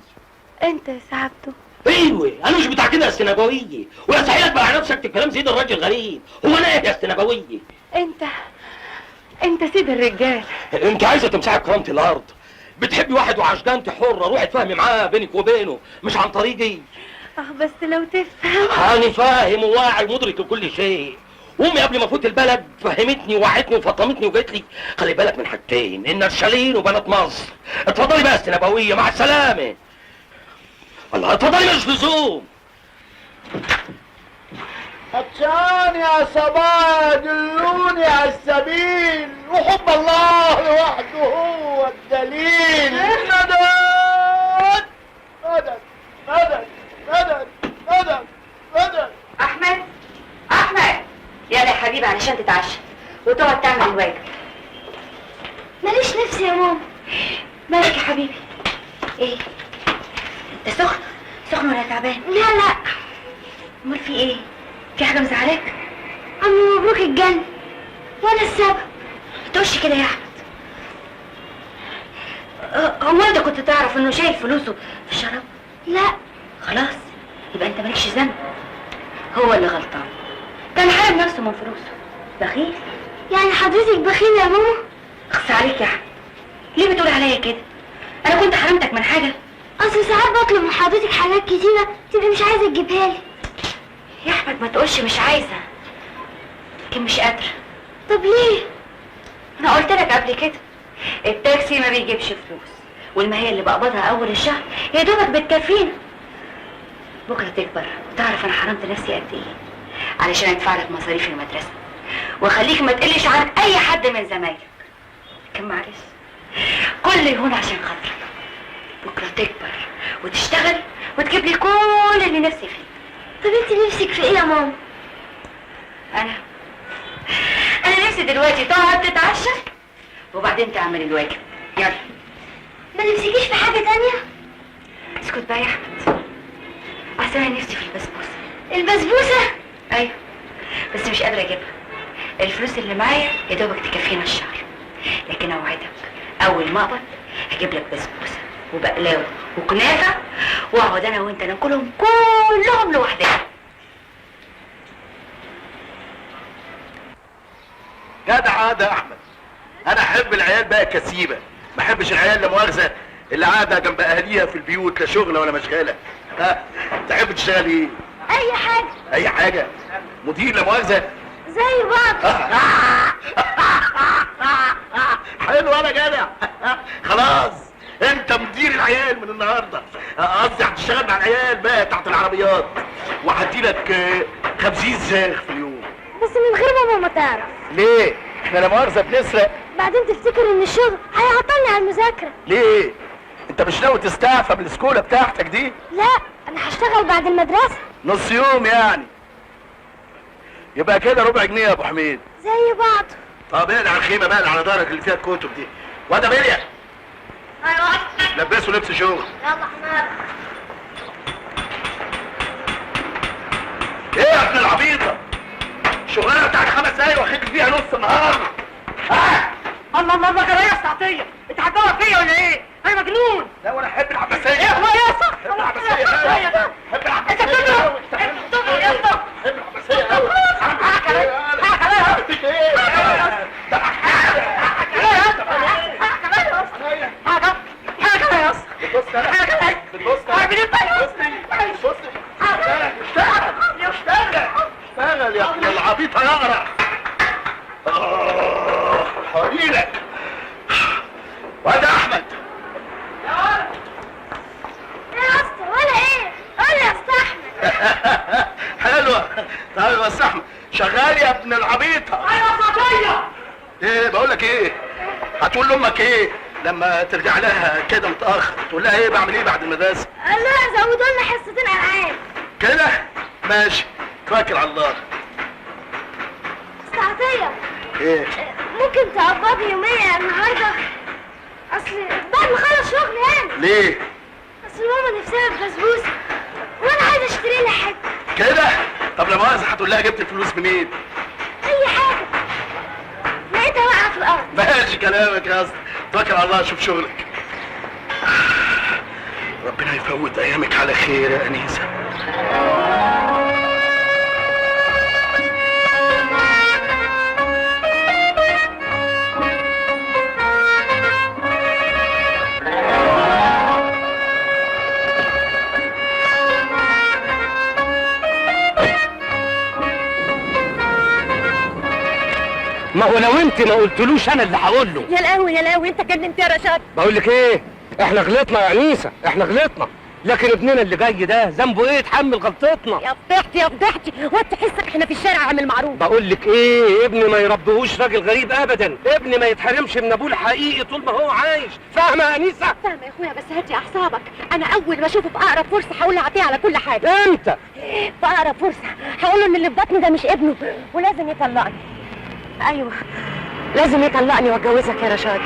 انت يا سعادته؟ ايوه انا مش بتاع كده يا استنبويه، ويا سعيدك بقى على نفسك الكلام زي ده الراجل غريب. هو انا ايه يا استنبويه؟ انت سيد الرجال. انت عايزه تمسحي كرامه الارض، بتحبي واحد وعشقانتي حره، روحي تفهمي معاه بينك وبينه مش عن طريقي. بس لو تفهم. انا فاهم وواعي ومدرك لكل شيء. امي قبل ما افوت البلد فهمتني ووعتني وفطمتني وقالت لي خلي بالك من حاجتين، النرشالين وبنات مصر. اتفضلي بقى يا استنبويه مع السلامه. الله اتفضلي مش لزوم. عطشان يا صبايا دلوني على السبيل، وحب الله لوحده هو الدليل. مدد مدد مدد مدد مدد مدد. احمد يلا يا حبيبي علشان تتعشى وتقعد تعمل الواجب. ماليش نفسي يا ماما. مالك يا حبيبي؟ ايه انت سخن ولا تعبان؟ لا امال في ايه؟ في حاجه مزعلاك؟ عم مبروك اتجنن وانا السبب. ما تقولش كده يا احمد. هو انت كنت تعرف انه شايل فلوسه في الشراب؟ لا. خلاص يبقى انت مالكش ذنب، هو اللي غلطان، كان حارم نفسه من فلوسه. بخيل. يعني حضرتك بخيل يا ماما؟ اخص عليك يا احمد، ليه بتقول عليا كده؟ انا كنت حرمتك من حاجه؟ اصل ساعات بطلب من حضرتك حاجات كتيره تبقي مش عايزه تجيبها لي. يا احمد ما تقولش مش عايزه، لكن مش قادره. طب ليه؟ انا قلت لك قبل كده التاكسي ما بيجيبش فلوس، والمهية اللي بقبضها اول الشهر يا دوبك بتكفينا. بكره تكبر وتعرف انا حرمت نفسي قد ايه علشان ادفع لك مصاريف المدرسه واخليك ما تقلش عنك اي حد من زمايلك. لكن معلش كل يهون عشان خاطرك. بكره تكبر وتشتغل وتجيب لي كل اللي نفسي فيه. طب انت نفسك في ايه يا ماما؟ انا نفسي دلوقتي تقعد تتعشى وبعدين تعمل الواجب. يلا. ما نفسكيش في حاجه تانية؟ اسكت بقى يا احمد، اصل انا نفسي في البسبوسه. البسبوسه؟ ايوه بس مش قادره اجيبها، الفلوس اللي معايا يا دوبك تكفينا الشهر، لكن اوعدك اول ما اقبض هجيب لك بسبوسه وبقلاوه وكنافه واقعد انا وانت ناكلهم كلهم لوحدنا. جدع ده احمد. انا احب العيال بقى كسيبه، ما احبش العيال لا مؤاخذه اللي قاعده جنب اهاليها في البيوت لا شغله ولا مشغاله. ها تحب تشتغل ايه؟ اي حاجه. اي حاجه؟ مدير لا مؤاخذه؟ زي بعض. حلو انا جدع. خلاص انت مدير العيال من النهارده. قصدي هتشتغل مع العيال بقى تحت العربيات، وهديلك 50 زاغ في اليوم. بس من غير ماما ما تعرف. ليه؟ احنا لا مؤاخذه بنسرق؟ بعدين تفتكر ان الشغل هيعطلني على المذاكره. ليه؟ انت مش ناوي تستعفى من السكوله بتاعتك دي؟ لا انا هشتغل بعد المدرسه. نص يوم يعني؟ يبقى كده ربع جنيه يا ابو حميد. زي بعض. طب اقلع الخيمه بقى على ظهرك اللي فيها الكتب دي. وده بليا ايوه لبسه لبس شغل. يلا حمار. ايه يا ابن العبيطه؟ الشغلانه بتاعت 5 دقايق واخد فيها نص النهار. ها؟ الله الله الله جرايه ساعتيه، انت هتدور فيا ولا ايه؟ انا مجنون. لا وانا احب العباسيه. ايه هو يا اسطى؟ احب العباسيه قوي. احب العباسيه. انت بتضرب بتضرب يا اسطى. احب العباسيه قوي. حقك عليا حقك عليا اشتغل يا ابن العبيطه يقرا. هقولك واد احمد. يا اسطى ولا ايه؟ قول يا اسطى احمد. حلوه. طيب يا استاذ احمد شغال يا ابن العبيطه. ايوه صوتيه. ايه بقول لك ايه؟ هتقول لامك ايه لما ترجع لها كده متاخر؟ تقول لها ايه بعمل ايه بعد المدرسه؟ قال لها زودوا لنا حصتين العاب. كده ماشي توكل على الله. استعطيه ايه؟ ممكن تقبضني يومية النهارده؟ اصل بعد ما اخلص شغل يعني. ليه؟ اصل ماما نفسها في بسبوسه وانا عايزه اشتري لها حاجه. كده؟ طب لا مؤاخذه هتقول لها جبت الفلوس منين؟ اي حاجه لقيتها واقعه في الارض. ماشي كلامك يا اسطى، توكل على الله شوف شغلك. ربنا يفوت ايامك على خير يا انيسه. ما هو لو انت ما قلتلوش انا اللي هقول له. يا لهوي يا لهوي انت جننت يا رشاد. بقول لك ايه، احنا غلطنا يا انيسه، احنا غلطنا، لكن ابننا اللي جاي ده ذنبه ايه يتحمل غلطتنا؟ يا فضحتي يا فضحتي، وانت تحسك احنا في الشارع عامل معروف. بقول لك ايه، ابني ما يربيهوش راجل غريب ابدا، ابني ما يتحرمش من ابوه الحقيقي طول ما هو عايش، فاهمه يا انيسه؟ فاهمه يا اخويا بس هدي اعصابك، انا اول ما اشوفه في اقرب فرصه هقول له اعطيه على كل حاجه. امتى؟ في اقرب فرصه هقول له ان اللي في بطني ده مش ابنه ولازم يطلقني. ايوه لازم يطلقني واتجوزك يا رشاد.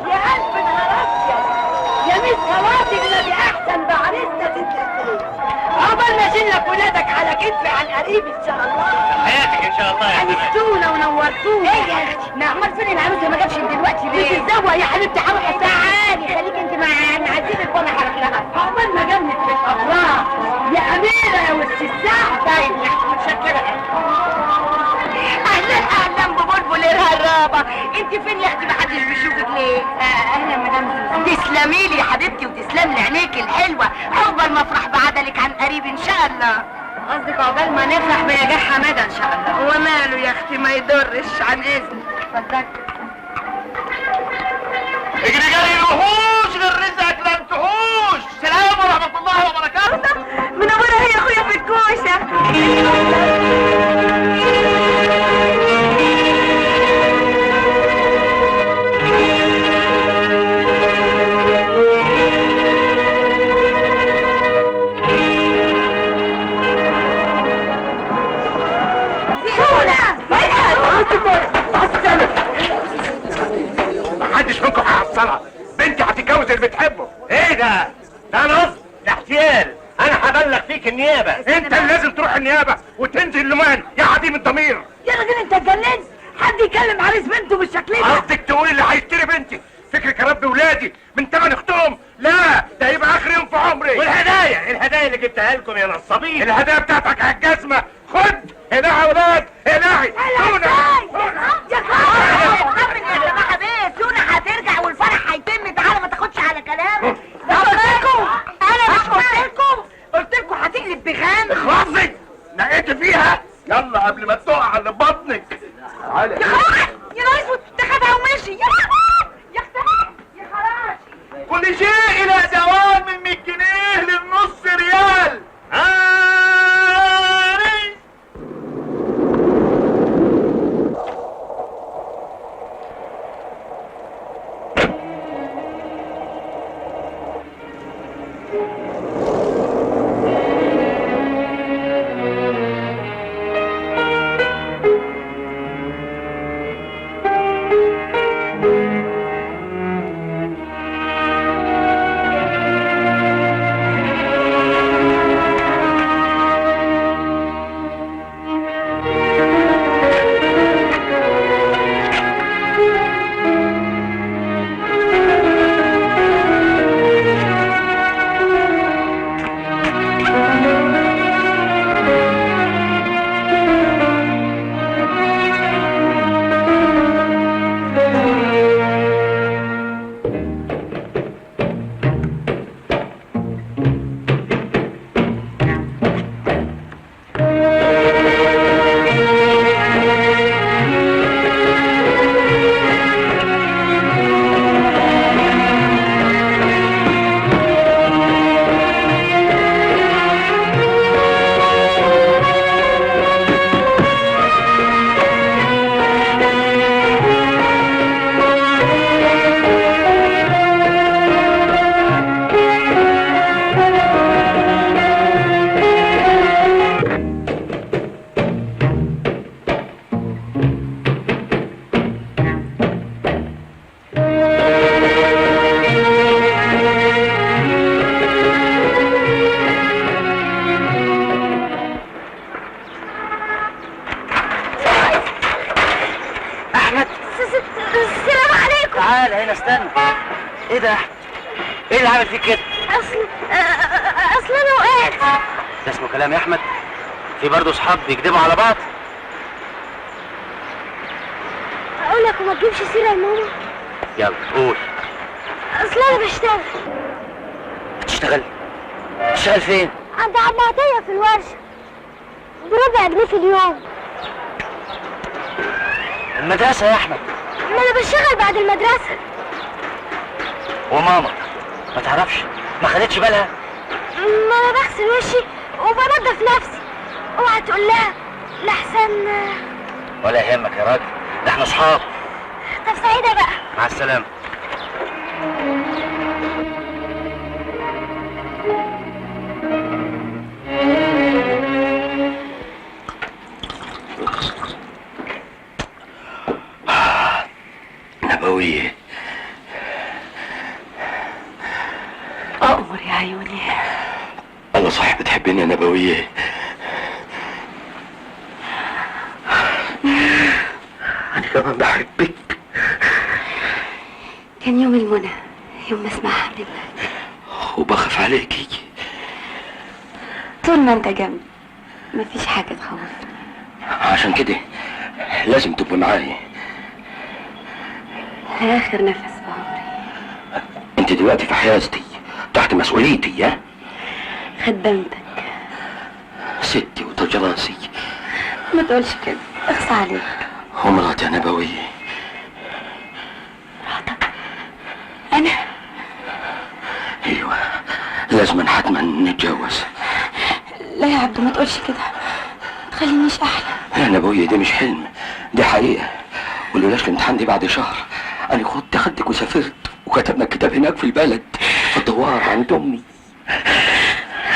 يا ألف نهار أبيض يا ميس خواطر الذي أحسن بعريسنا تتلقيه. عقبال ما أشيل لك ولادك على كتفي عن قريب إن شاء الله. حياتك ان شاء الله يا أنستونا ونورتونا. إيه يا أختي؟ نعمل فين العروسة ما جابش دلوقتي ليه؟ بتتزوق يا حبيبتي هروح تعالي خليك أنت معانا عايزينك وأنا هروح لها. عقبال ما جابنك في الأفراح يا أميرة يا وسط الساعة. طيب يا أختي متشكرة. اهلا اهلا ببلبل الهرابه، انت فين يا اختي محدش بيشوفك ليه؟ اهلا مدام زوزو. تسلمي لي يا حبيبتي وتسلم لي عينيك الحلوه، عقبال ما افرح بعدلك عن قريب ان شاء الله. قصدك عقبال ما نفرح بنجاح حماده ان شاء الله. وماله يا اختي ما يضرش، عن اذنك. اتفضلي. اجري جري الوحوش غير رزقك لا انتهوش. سلام ورحمه الله وبركاته. منوره هي اخويا في الكوشه. محدش منكم هيحصلها، بنتي هتتجوز اللي بتحبه. ايه ده؟ ده نصب، ده احتيال، انا هبلغ فيك النيابه. انت اللي لازم تروح النيابه وتنزل لمان يا عديم الضمير. يا راجل انت اتجننت؟ حد يكلم عريس بنته بالشكل ده؟ قصدك تقول اللي هيشتري بنتي فكرك اربي ولادي من تمن اختهم؟ لا ده يبقى اخر يوم في عمري. والهدايا، الهدايا اللي جبتها لكم يا نصابين، الهدايا بتاعتك على الجزمه، خد هنا يا ولاد، هنا سونا. يا خالد اطمن يا سماحه بيه، سونا هترجع والفرح هيتم. تعالى ما تاخدش على كلامي. انا مش قلت لكم هتقلب بغام. اخلصي، نقيت فيها. يلا قبل ما تقع على بطنك. تعالى يا خلاص يا نهار اسود، ده خدها ومشي. يا خلاص يا خلاص يا خلاص. كل شيء الى زوال من 100 جنيه للنص ريال. تعال هنا استنى. ايه ده؟ ايه اللي عامل فيك كده؟ اصل انا وقعت. ده اسمه كلام يا احمد؟ في برضه اصحاب بيكدبوا على بعض؟ اقول لك وما تجيبش سيره لماما. يلا قول. اصل انا بشتغل. بتشتغل؟ بتشتغل فين؟ عند عم عطيه في الورشه بربع جنيه في اليوم. المدرسه يا احمد. ما انا بشتغل بعد المدرسه. وماما ما تعرفش؟ ما خدتش بالها؟ ما انا بغسل وشي وبنضف نفسي. اوعى تقول لها لحسن. ولا يهمك يا راجل، ده احنا اصحاب. طب سعيده بقى. مع السلامه. نبوية. أأمر يا عيوني. الله صحيح بتحبيني يا نبوية. أنا كمان بحبك. كان يوم المنى، يوم ما اسمعها منك. وبخاف عليكي. طول ما انت جنبي مفيش حاجة تخوفني. عشان كده لازم تبقي معايا لآخر نفس في عمري. انت دلوقتي في حياتي تحت مسؤوليتي. يا خدمتك ستي وتاج راسي. ما تقولش كده، اخصى عليك. ومراتي يا نبوية. مراتك؟ انا؟ ايوه لازم حتما نتجوز. لا يا عبدو ما تقولش كده، ما تخلينيش احلم. يا نبوية دي مش حلم، دي حقيقة. ولولاش الامتحان دي بعد شهر انا خدت خدك وسافرت وكتبنا الكتاب هناك في البلد في الدوار عند امي.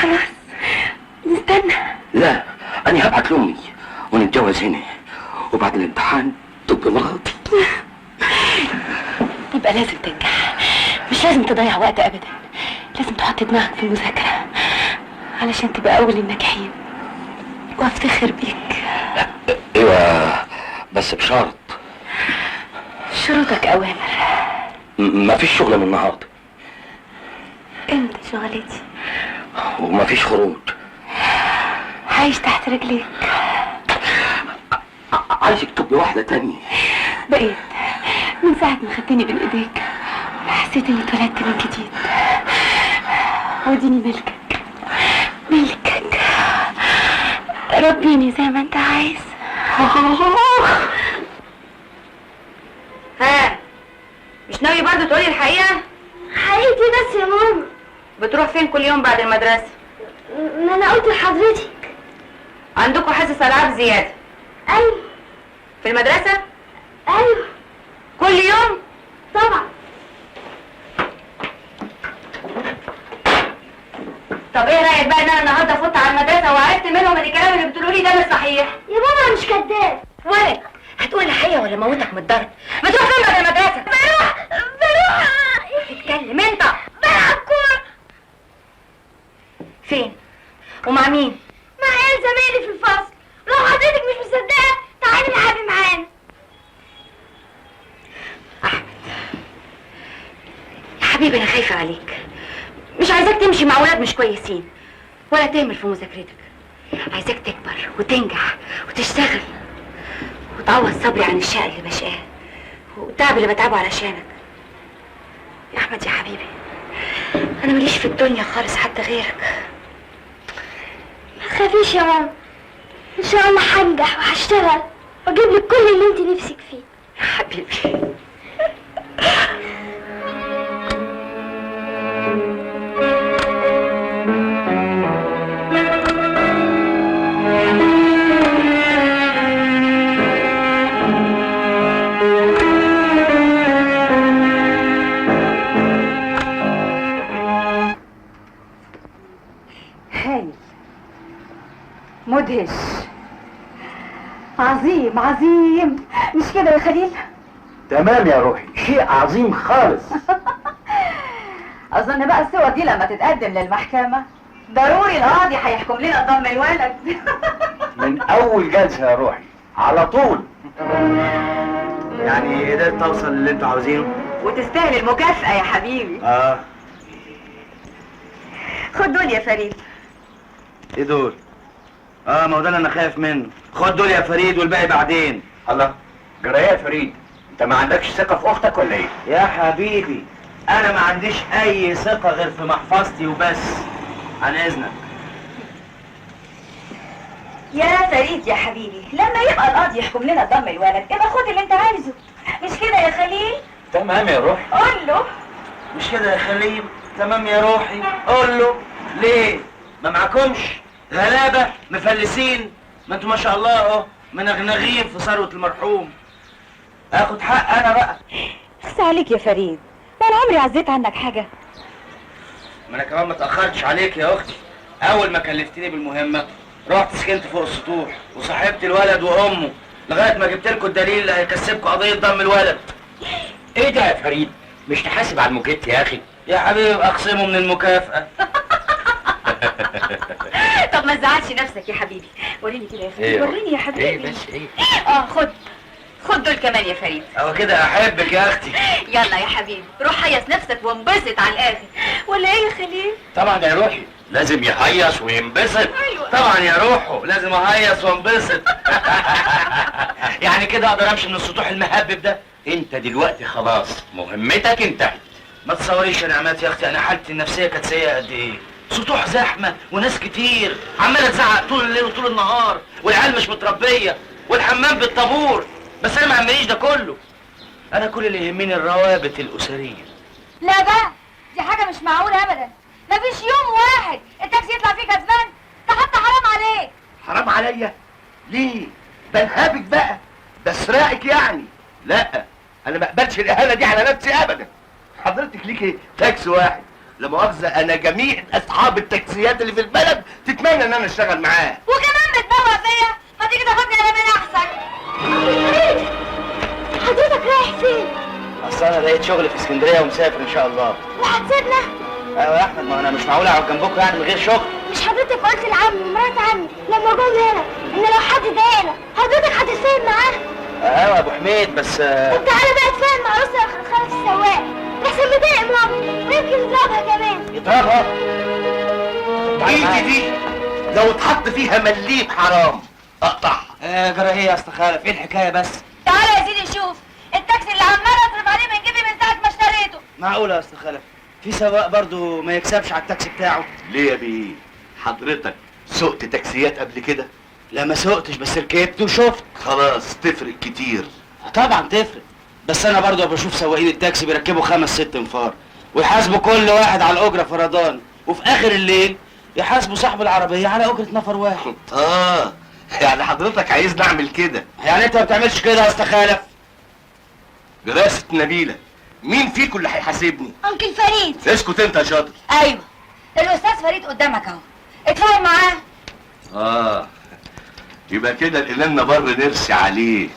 خلاص نستنى. لا انا هبعت لامي ونتجوز هنا وبعد الامتحان تبقى مراتي. يبقى لازم تنجح، مش لازم تضيع وقت ابدا. لازم تحط دماغك في المذاكرة علشان تبقى اول الناجحين وافتخر بيك. ايوه بس بشرط. شروطك اوامر. مفيش شغل من النهارده. امتى شغلتي؟ ومفيش خروج. عايش تحت رجليك. عايزك تبقي واحدة تانية. بقيت من ساعة ما خدتني بين ايديك حسيت اني اتولدت من جديد، وديني ملكك ملكك، ربيني زي ما انت عايز. ها مش ناوي برضه تقولي الحقيقة؟ حقيقتي بس يا ماما. بتروح فين كل يوم بعد المدرسة؟ ما انا قلت لحضرتك. عندكم حصص ألعاب زيادة؟ ايوه. في المدرسة؟ ايوه كل يوم؟ طبعا. طب ايه رأيك بقى ان انا النهارده فوت على المدرسة وعرفت منهم ان الكلام اللي بتقولوا لي ده مش صحيح؟ يا ماما أنا مش كداب. ولد هتقول الحقيقة ولا موتك من الضرب؟ بتروح فين بعد المدرسة؟ بروح اتكلم انت. بلعب كورة. فين؟ ومع مين؟ مع عيال زمايلي في الفصل. لو حضرتك مش مصدقة تعالي العبي معانا. يا حبيبي انا خايفة عليك، مش عايزاك تمشي مع ولاد مش كويسين ولا تهمل في مذاكرتك، عايزاك تكبر وتنجح وتشتغل وتعوض صبري عن الشقة اللي بشقاه والتعب اللي بتعبه علشانك. يا احمد يا حبيبي انا ماليش في الدنيا خالص حتى غيرك. ما تخافيش يا ماما، ان شاء الله هنجح وهشتغل واجيب لك كل اللي انت نفسك فيه. يا حبيبي هايل، مدهش، عظيم عظيم، مش كده يا خليل؟ تمام يا روحي، شيء عظيم خالص. اظن بقى الصور دي لما تتقدم للمحكمة ضروري القاضي هيحكم لنا ضم الولد. من اول جلسة يا روحي على طول. يعني قدرت توصل اللي انتوا عاوزينه؟ وتستاهل المكافأة يا حبيبي. خد دول يا فريد. ايه دول؟ ما هو ده اللي انا خايف منه. خد دول يا فريد والباقي بعدين. الله، جرايه يا فريد، انت ما عندكش ثقه في اختك ولا ايه؟ يا حبيبي انا ما عنديش اي ثقة غير في محفظتي وبس. عن اذنك. يا فريد يا حبيبي، لما يبقى القاضي يحكم لنا ضم الولد يبقى خد اللي انت عايزه، مش كده يا خليل؟ تمام يا روحي. قول له. مش كده يا خليل؟ تمام يا روحي. قول له. ليه؟ ما معكمش غلابة مفلسين؟ ما انتوا ما شاء الله اهو منغنغين في ثروة المرحوم. اخد حق انا بقى. بس عليك يا فريد، وانا عمري عزيت عنك حاجة. ما انا كمان ما اتأخرتش عليك يا اختي. اول ما كلفتني بالمهمة رحت سكنت فوق السطوح وصاحبت الولد وامه لغاية ما جبت لكم الدليل اللي هيكسبكم قضية ضم الولد. ايه ده يا فريد؟ مش تحاسب على الموكيت يا اخي؟ يا حبيبي اقسمه من المكافأة. طب ما تزعلش نفسك يا حبيبي، وريني كده يا فريد. وريني يا حبيبي. ايه بس ايه؟ خد دول كمان يا فريد. اهو كده احبك يا اختي. يلا يا حبيبي روح هيص نفسك وانبسط على الاخر، ولا ايه يا خليل؟ طبعا يا روحي لازم يهيص وينبسط. طبعا يا روحه لازم اهيص وانبسط. يعني كده اقدر امشي من السطوح المهبب ده؟ انت دلوقتي خلاص مهمتك انتهت. ما تصوريش يا نعمات يا اختي انا حالتي النفسيه كانت سيئه قد ايه. سطوح زحمه وناس كتير عماله تزعق طول الليل وطول النهار، والعيال مش متربيه، والحمام بالطابور. بس انا ما عمليش ده كله. انا كل اللي يهمني الروابط الاسريه. لا بقى دي حاجة مش معقولة ابدا. مفيش يوم واحد التاكسي يطلع فيه كسبان، ده حتى حرام عليك. حرام عليا؟ ليه؟ بنهابك بقى، ده سراقك يعني. لا انا ما اقبلش الاهانه دي على نفسي ابدا. حضرتك ليكي تاكسي واحد، لا مؤاخذه انا جميع اصحاب التاكسيات اللي في البلد تتمنى ان انا اشتغل معاه. وكمان بتدور فيا، ما تيجي تاخدني انا من احسن. حضرتك رايح فين؟ اصل انا لقيت شغل في اسكندريه ومسافر ان شاء الله. وهتسيبنا؟ ايوه يا احمد، ما انا مش معقول اقعد جنبكم يعني من غير شغل. مش حضرتك قلت لعمي ومرات عمي لما جم هنا ان لو حد ضايقنا حضرتك هتتفاهم معاه؟ ايوه يا ابو حميد بس طب تعالى بقى اتفاهم مع رسل خلف السواق، لحسن مضايق ماما ويمكن يضربها كمان. يضربها؟ ايدي دي لو اتحط فيها مليم حرام اقطعها. جرى ايه يا اسطى خالف؟ ايه الحكايه بس؟ تعالى يا سيدي شوف التاكسي اللي عمال اصرف عليه من جيبي من ساعه ما اشتريته. معقوله يا اسطى خالف؟ في سواق برضه ما يكسبش على التاكسي بتاعه؟ ليه يا بيه؟ حضرتك سوقت تاكسيات قبل كده؟ لا ما سوقتش بس ركبت وشفت. خلاص تفرق كتير. طبعا تفرق، بس انا برضه بشوف سواقين التاكسي بيركبوا 5 6 انفار ويحاسبوا كل واحد على الاجره فرضان، وفي اخر الليل يحاسبوا صاحب العربيه على اجره نفر واحد. يعني حضرتك عايز نعمل كده؟ يعني انت ما بتعملش كده يا اسطى خالف؟ دراسة نبيلة، مين فيكم اللي هيحاسبني؟ انكل فريد. اسكت انت يا شاطر. ايوه الاستاذ فريد قدامك اهو، اتفاهم معاه. يبقى كده القلنا بر نرسي عليه.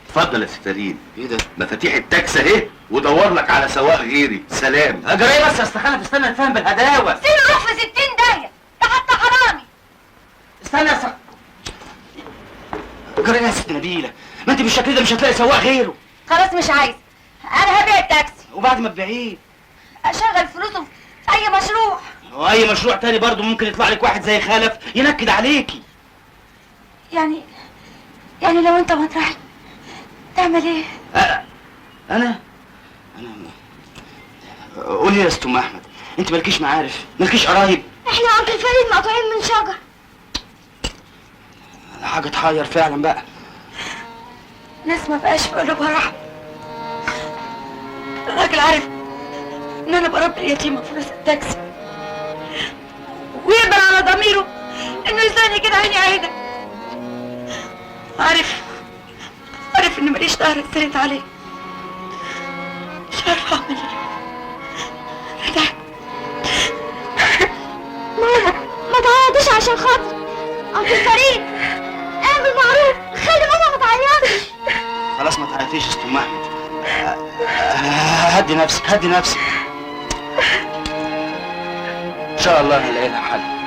اتفضل يا سي فريد. ايه ده؟ مفاتيح التاكسي اهي، ودور لك على سواق غيري. سلام. اجري ايه بس يا اسطى خالف؟ استنى نتفاهم بالهداوه. سيبه روح في 60 داهيه، ده حتى حرامي. استنى يا اسطى. اجري يا ست نبيله، ما انت بالشكل ده مش هتلاقي سواق غيره. خلاص مش عايز، انا هبيع التاكسي وبعد ما تبيعيه اشغل فلوسه في اي مشروع. واي مشروع تاني برضه ممكن يطلع لك واحد زي خلف ينكد عليكي. يعني لو انت مطرحي تعمل ايه؟ انا قولي يا استاذ احمد، انت مالكيش معارف؟ مالكيش قرايب؟ احنا انكل فريد مقطوعين من شجر. حاجه تحير فعلا بقى. ناس ما بقاش في قلوبها رحمة. الراجل عارف ان انا بربي اليتيمة فلوس التاكسي، ويقبل على ضميره انه يسألني كده عيني عيدة. عارف ان ماليش ظهر اتسند عليه. مش عارفة اعمل ايه. رجعت. ماما ما تعيطيش عشان خاطر انكل فريد، اعمل معروف خلي ماما ما تعيطش. خلاص ما تعيطيش يا استاذ احمد. هدي نفسك هدي نفسك، ان شاء الله هنلاقي لها حل.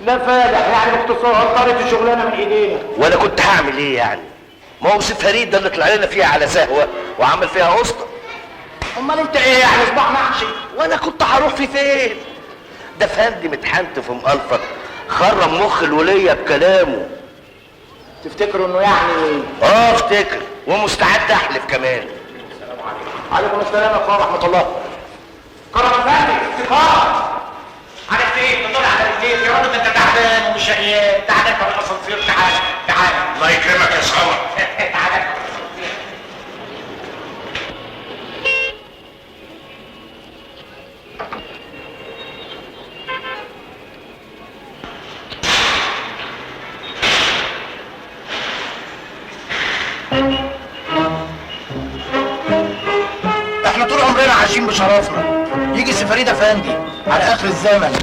لا فالح يعني باختصار طارت الشغلانه من ايدينا. وانا كنت هعمل ايه يعني؟ ما هو سي فريد ده اللي طلع لنا فيها على سهوه وعمل فيها قسطه. امال انت ايه يعني صباح محشي؟ وانا كنت هروح في فين؟ ده فندي متحنت في مقلفك، خرم مخ الوليه بكلامه. تفتكروا انه يعني؟ افتكر ومستعد احلف كمان. عليكم السلام يا اخوان ورحمه الله. كرم فندي افتكار. عارف ايه؟ تدور على رجليك يا راجل، انت تعبان ومش شقيان. تعالى اركب الاسانسير. تعالى. الله يكرمك يا صور. تعالى. احنا طول عمرنا عايشين بشرفنا، يجي سي فريد افندي على اخر الزمن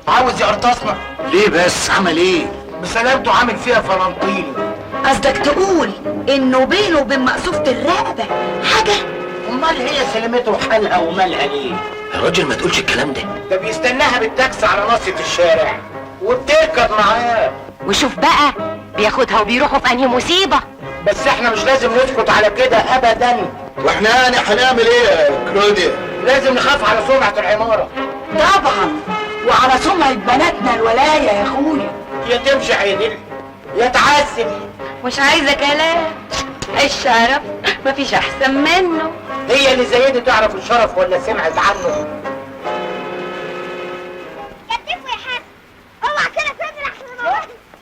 عاوز يقرطصنا. ليه بس؟ عمل ايه؟ بسلامته عامل فيها فرنطيني. قصدك تقول انه بينه وبين مقصوفة الرقبة حاجة؟ امال هي سلمته وحالها ومالها ليه؟ يا راجل ما تقولش الكلام ده. ده بيستناها بالتاكسي على ناصية الشارع وبتركب معاه. وشوف بقى بياخدها وبيروحوا في انهي مصيبة. بس احنا مش لازم نسكت على كده ابدا. واحنا يعني هنعمل ايه يا كلوديا؟ لازم نخاف على سمعة العمارة. طبعا، وعلى سمعة بناتنا الولاية يا اخويا. يا تمشي عيدل يا تعذب. مش عايزة كلام، الشرف مفيش احسن منه. هي اللي زي دي تعرف الشرف ولا سمعت عنه؟ كتفوا يا حسن، اوعى كده تنزل احسن ما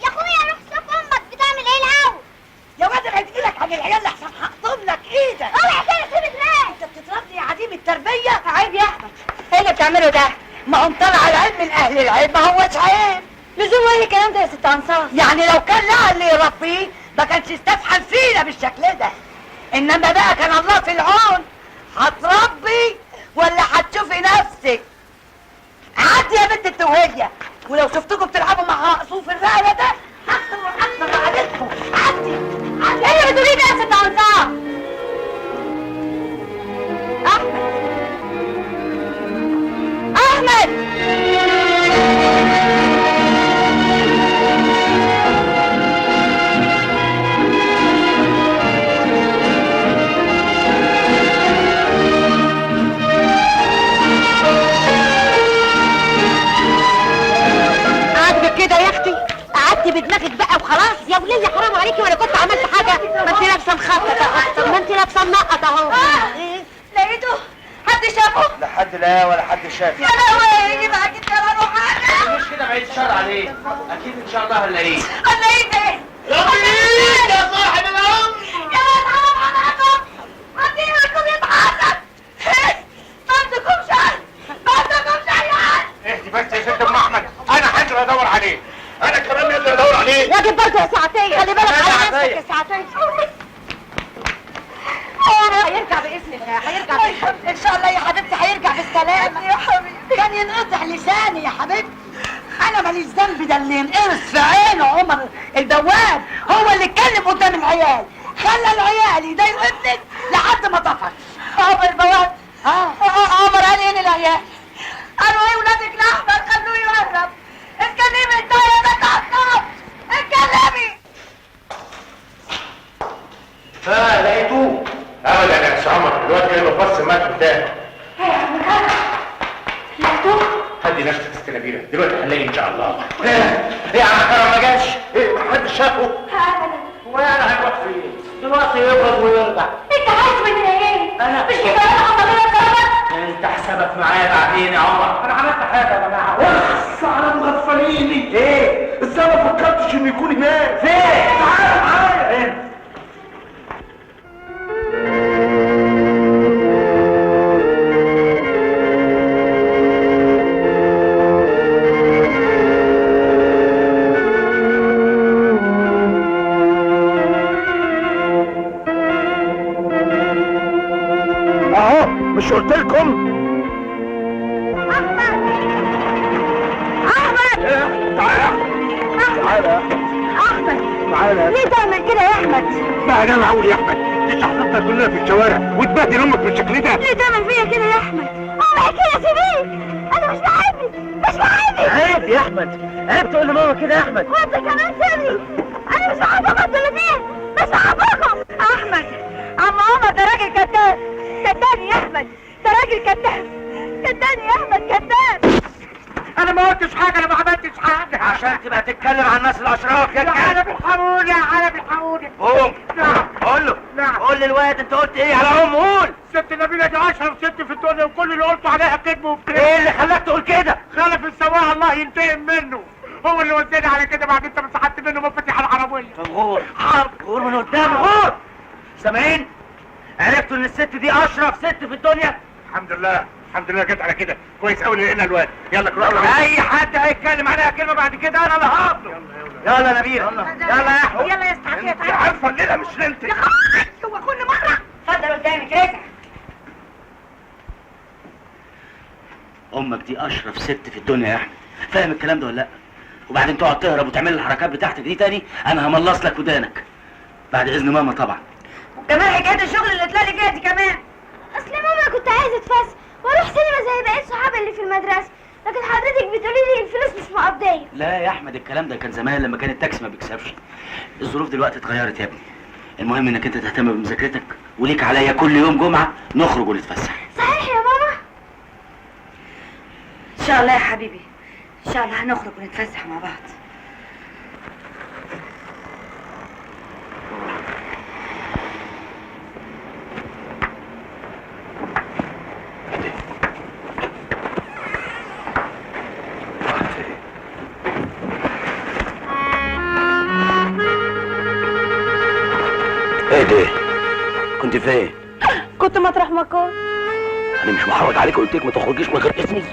يا اخويا روح شوف امك بتعمل ايه الاول. يا واد ابعد ايدك عن العيال لحسن هقطم لك ايدك. اوعى كده سيب دراعي. انت بتضربني يا عديم التربية. عيب يا احمد، ايه اللي بتعمله ده؟ ما هو طلع العيب من اهل العيب، ما هوش عيب. لزوم ايه الكلام ده يا ست انصار؟ يعني لو كان لها اللي يربيه ما كانش استفحل فينا بالشكل ده. انما بقى كان الله في العون، هتربي ولا هتشوفي نفسك؟ عدي يا بنت التوهية، ولو شفتكم بتلعبوا مع مقصوف الرقبة ده هقتل رقبتكم. عدي. ايه اللي بتقوليه ده يا ست انصار؟ احمد عليكي ولا كنت عملت حاجه؟ ما انت لابسه مخطط اهو. ما انت لابسه منقط اهو. لقيته حد شافه؟ لا حد لا ولا حد شاف. يا لهوي يجي معاك انت يا روح مش كده بعيد الشر عليه، اكيد ان شاء الله هنلاقيه. هنلاقيه فين؟ يا مين يا صاحب الامر؟ يا مرحبا بحضراتكم، مدينكم يتحرك. ما عندكمش عقل، ما عندكمش عيال. اهدي بس يا ست ام احمد، انا هنزل ادور عليه. انا كمان نازل ادور عليه. واجب برضه يا ساعتين، خلي بالك على نفسك يا ساعتين. هيرجع باذن الله، هيرجع باذن الله. ان شاء الله يا حبيبتي هيرجع بالسلامه يا حبيبي. كان ينقطع لساني يا حبيبتي. انا ماليش ذنب، ده اللي ينقرص في عينه عمر البواب هو اللي اتكلم قدام العيال، خلى العيال يضايقوا ابنك لحد ما طفش. عمر البواب. عمر قال ايه للعيال؟ قالوا ايه ولادك الاحمر خلوه يهرب. اتكلمي انت يا بنت عطار، اتكلمي. لقيتوه؟ ابدا يا استاذ عمر، الواد جاي له فص مات قدامه. هدي نفسك يا ست نبيله، دلوقتي هنلاقي ان شاء الله. ايه يا عم كرم ما جاش؟ ايه محدش شافه؟ هو يعني هيروح فين؟ دلوقتي يبرد ويرجع. انت عايز مني ايه؟ انا مش كده انا عمليه كرامه؟ انت حسابك معايا بعدين يا عمر. انا عملت حاجه يا جماعه. بص على مغفليني. ايه؟ ازاي ما فكرتش انه يكون هناك؟ فين؟ تعالى معايا. ايه؟ مش قلت لكم؟ احمد تعالى احمد تعالى ليه تعمل كده يا احمد؟ بقى انا معقول يا احمد انت حضرتك كلنا في الشوارع وتبهدل امك بالشكل ده؟ ليه تعمل فيا كده يا احمد؟ امك كده سيبيك، انا مش بحبك مش بحبك. عيب يا احمد، عيب تقول لماما كده يا احمد. وانت كمان سيبني، انا مش بحبكم انتوا الاثنين، مش بحبكم. احمد عم عمر ده راجل كذاب، كذاب يا احمد، ده راجل كذاب، كذاب يا احمد، كذاب. انا ما قلتش حاجه، انا ما عملتش حاجه. عشان تبقى تتكلم عن الناس الاشراف يا يا علب الحمود، يا علب الحمود. قوم نعم. قول له. نعم. قول للواد انت قلت ايه على ام قول. ست نبيله دي اشهر ست في الدنيا وكل اللي قلته عليها كذب وفتن. ايه اللي خلاك تقول كده؟ خلف السواق الله ينتقم منه، هو اللي وداني على كده بعد انت مسحت منه مفاتيح العربيه. طب غور غور من قدام غور. سامعين؟ عرفتوا ان الست دي اشرف ست في الدنيا؟ الحمد لله الحمد لله جت على كده، كويس قوي لقينا الواد. يلا كلنا اي حد هيتكلم عليها كلمه بعد كده انا اللي هقطه. يلا نبيل يلا يا احمد. يلا يا استعفيه انت عارفه الليله مش ليلتك. هو كل مره. اتفضل قدامي كده. امك دي اشرف ست في الدنيا يا احمد، فاهم الكلام ده ولا لا؟ وبعدين تقعد تهرب وتعمل الحركات بتاعتك دي تاني، انا هملص لك ودانك بعد اذن ماما طبعا. كمان حكايه الشغل اللي طلع لي فيها دي كمان. اصل ماما كنت عايزه اتفسح واروح سينما زي بقيه صحابي اللي في المدرسه، لكن حضرتك بتقولي لي الفلوس مش مقضيه. لا يا احمد الكلام ده كان زمان لما كان التاكسي ما بيكسبش. الظروف دلوقتي اتغيرت يا ابني. المهم انك انت تهتم بمذاكرتك، وليك عليا كل يوم جمعه نخرج ونتفسح. صحيح يا ماما؟ ان شاء الله يا حبيبي، ان شاء الله هنخرج ونتفسح مع بعض. ايه ده؟ كنت فين؟ كنت مطرح ما كنت. انا مش محرج عليك قلت لك ما تخرجيش من غير اسمي.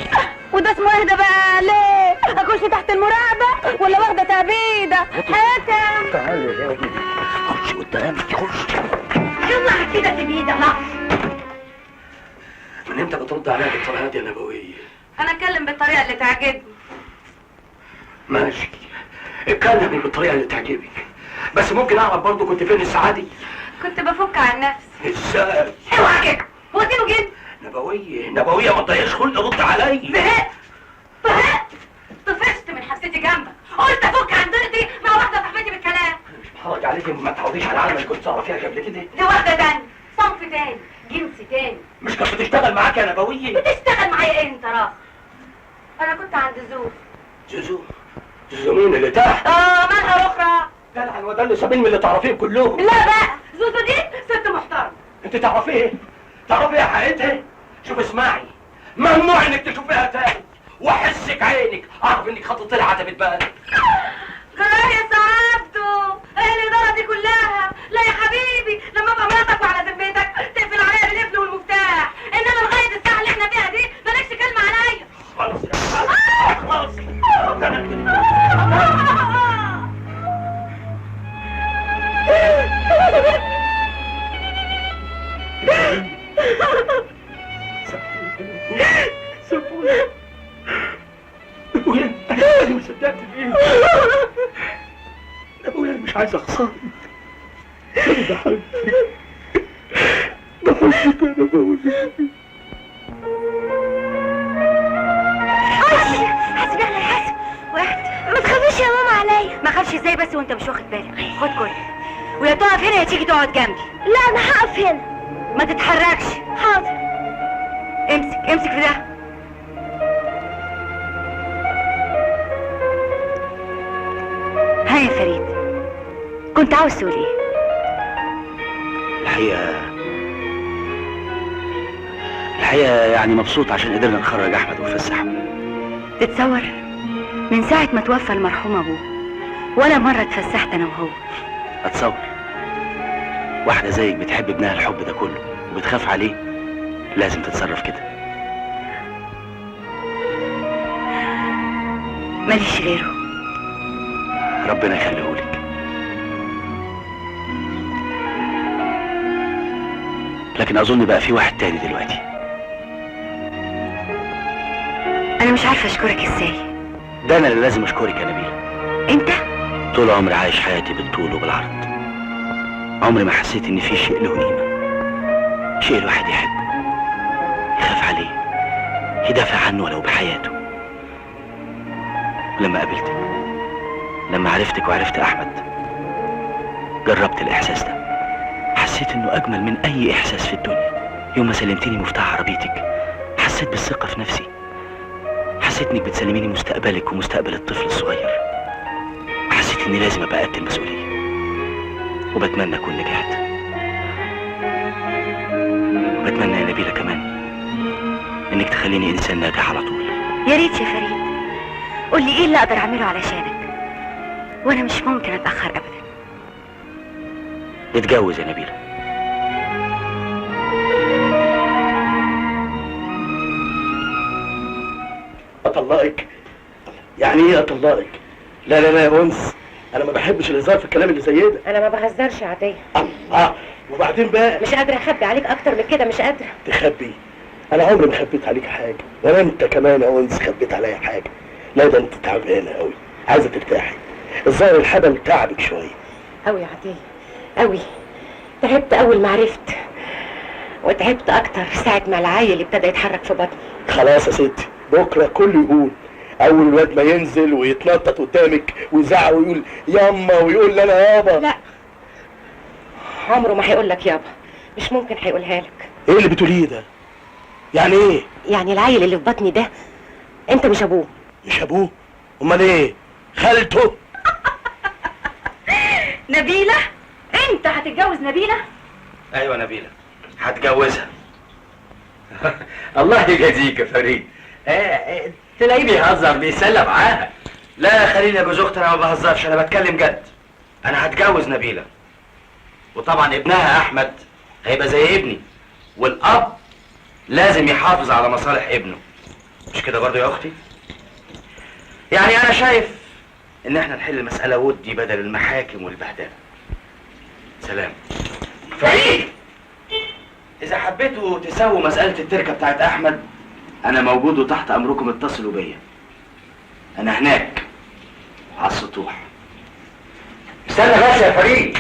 وده اسمه ايه ده بقى؟ ليه؟ اخش تحت المراقبه ولا واخده تعبيده؟ حكم. تعالي يا راجل خش قدامي خش. يلا كده تبيده لا. من امتى بترد عليا بالطريقه دي يا نبويه؟ انا اتكلم بالطريقه اللي تعجبني. ماشي اتكلمي بالطريقه اللي تعجبك، بس ممكن اعرف برضه كنت فين الساعه دي؟ كنت بفك عن نفسي. ازاي؟ اوعى كده، هو اديله جد. نبويه ما تضايقش خلق رد عليا. زهقت طفشت من حبستي جنبك، قلت افك عن دنيتي مع واحده صاحبتي بالكلام. مش محرج عليكي ما تعوديش على العالم اللي كنت تعرف فيها قبل كده. دي واحده تاني، صنف تاني، جنس تاني. مش كانت بتشتغل معاك يا نبويه؟ بتشتغل معايا ايه انت راس؟ انا كنت عند زوز. زوزو مين اللي تحت؟ مالها اخرى؟ جدع الواد اللي سابين من اللي تعرفيهم كلهم. لا بقى زوزو دي ست محترمه. انت تعرفيه؟ تعرفيها حقيقتها؟ شوف اسمعي، ممنوع انك تشوفيها تاني، واحسك عينك اعرف انك خطط لها عتبة بقى. جراح يا سعادته، ايه الاداره دي كلها؟ لا يا حبيبي، لما ابقى مراتك وعلى ذمتك تقفل عليا بالقفل والمفتاح، انما لغايه الساعه اللي احنا فيها دي مالكش كلمه عليا. خلاص يا خلاص. سيبوني ابويا، انا ما صدقت فيه. ابويا انا مش عايز اخسرك. انا بحبك انا بقول حاسب يا حاسب. واحد. ما تخافيش يا ماما عليا. ما خافش ازاي بس وانت مش واخد بالك؟ خد كل ويا تقف هنا يا تيجي تقعد جنبي. لا انا هقف هنا. ما تتحركش. حاضر. امسك في ده. ها يا فريد، كنت عاوز تقول ايه؟ الحقيقة يعني مبسوط عشان قدرنا نخرج احمد ونفسحه. تتصور من ساعة ما توفى المرحوم ابوه ولا مرة اتفسحت انا وهو. اتصور واحدة زيك بتحب ابنها الحب ده كله وبتخاف عليه، لازم تتصرف كده. ماليش غيره. ربنا يخليهولك. لكن اظن بقى في واحد تاني دلوقتي. انا مش عارفة اشكرك ازاي. ده انا اللي لازم اشكرك يا نبيلة. انت؟ طول عمري عايش حياتي بالطول وبالعرض، عمري ما حسيت ان في شيء له قيمة، شيء الواحد يحبه يخاف عليه يدافع عنه ولو بحياته. لما قابلتك، لما عرفتك وعرفت احمد، جربت الاحساس ده، حسيت انه اجمل من اي احساس في الدنيا. يوم ما سلمتيني مفتاح عربيتك حسيت بالثقة في نفسي، حسيت انك بتسلميني مستقبلك ومستقبل الطفل الصغير. حسيت اني لازم ابقى قد المسؤولية، وبتمنى اكون نجحت. وبتمنى يا نبيلة كمان انك تخليني انسان ناجح على طول. يا ريت يا فريد، قولي ايه اللي اقدر اعمله علشانك، وانا مش ممكن اتأخر ابدا. اتجوز يا نبيلة. اطلقك؟ يعني ايه اطلقك؟ لا لا لا يا انس، انا ما بحبش الهزار في الكلام اللي زي ده. انا ما بهزرش يا عطيه. الله، وبعدين بقى مش قادره اخبي عليك اكتر من كده، مش قادره. تخبي؟ انا عمري ما خبيت عليك حاجه، ولا انت كمان يا انس خبيت عليا حاجه. لا ده انت تعبانه قوي، عايزه ترتاحي. الظاهر الحبل تعبك شويه. قوي يا عطيه قوي. تعبت اول ما عرفت، وتعبت اكتر ساعه ما العيل ابتدى يتحرك في بطني. خلاص يا ستي، بكره كله يقول. اول الواد ما ينزل ويتنطط قدامك ويزعق ويقول ياما ويقول لي انا يابا. لا، عمره ما هيقول لك يابا، مش ممكن هيقولها لك. ايه اللي بتقوليه ده؟ يعني ايه؟ يعني العيل اللي في بطني ده انت مش ابوه. مش ابوه؟ امال ايه؟ خالته. نبيلة؟ انت هتتجوز نبيلة؟ ايوه نبيلة هتجوزها. الله يجازيك يا فريد. تلاقيه بيهزر بيسلى معاها. لا خليني يا جوز اختي، انا ما بهزرش، انا بتكلم جد. انا هتجوز نبيلة، وطبعا ابنها احمد هيبقى زي ابني، والاب لازم يحافظ على مصالح ابنه. مش كده برضه يا اختي؟ يعني انا شايف ان احنا نحل المسألة ودي بدل المحاكم والبهدلة. سلام. فريد، اذا حبيتوا تسووا مسألة التركة بتاعت احمد انا موجود وتحت امركم، اتصلوا بيا. انا هناك على السطوح. استنى بس يا فريد.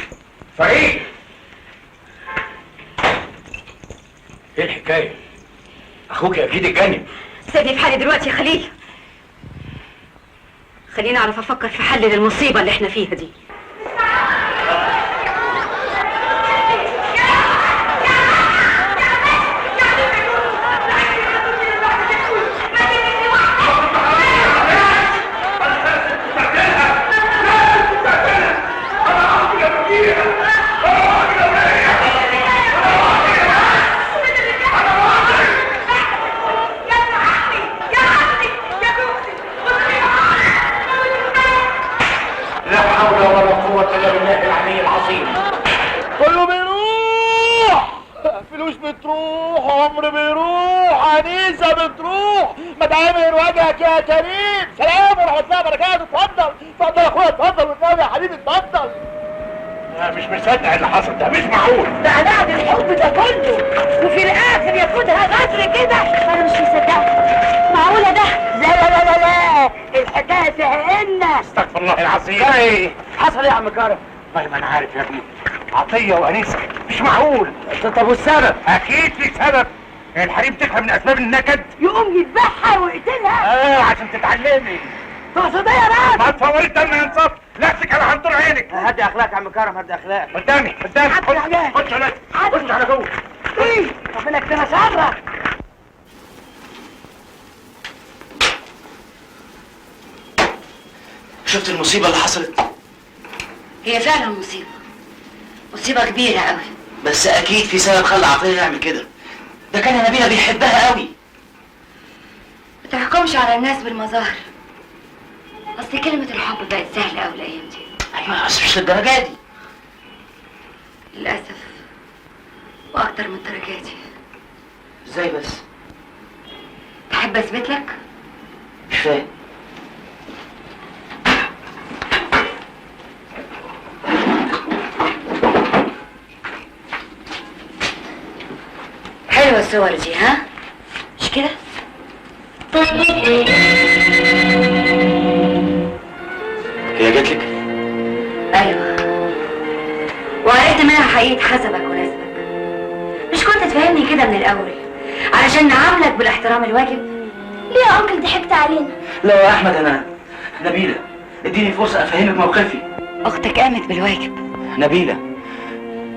فريد، ايه الحكاية؟ اخوك اكيد اتجنن. سيبني في حالي دلوقتي يا خليل، خليني اعرف افكر في حل للمصيبة اللي احنا فيها دي. مفتوح. ما تعمل وجهك يا كريم. سلام ورحمه الله وبركاته. اتفضل اتفضل يا اخويا اتفضل والنبي يا حبيبي اتفضل. انا مش مصدق اللي حصل ده، مش معقول. ده بعد الحب ده كله وفي الاخر ياخدها غدر كده. انا مش مصدقه. معقوله ده؟ لا الحكايه فيها ان استغفر الله العظيم. ايه حصل ايه يا عم كرم؟ والله ما انا عارف يا ابني. عطيه وانيسه مش معقول. طب والسبب؟ اكيد في سبب. الحريم تفهم من اسباب النكد. يقوم يذبحها ويقتلها. عشان تتعلمي. تقصد ايه يا راجل؟ ما تفوريش دم ينصف. لفك انا هنطر عينك. هدي اخلاق يا عم كرم، هدي اخلاق. قدامي خش على جوه. ايه ربنا يكتبها شرك. شفت المصيبة اللي حصلت؟ هي فعلا مصيبة كبيرة قوي. بس اكيد في سبب خلى عطية يعمل كده. ده كان نبيلة بيحبها قوي. ما تحكمش على الناس بالمظاهر. اصل كلمة الحب بقت سهلة قوي الايام دي. ايوه بس مش للدرجة دي. للأسف واكتر من درجاتي. ازاي بس؟ تحب اثبت لك؟ مش فاهم. حلوة الصور دي ها؟ مش كده؟ هي جات لك؟ ايوه وعرفت منها حقيقة حسبك ونسبك. مش كنت تفهمني كده من الاول علشان نعاملك بالاحترام الواجب؟ ليه يا انكل ضحكت علينا؟ لا يا احمد انا نبيلة اديني فرصة افهمك موقفي. اختك قامت بالواجب. نبيلة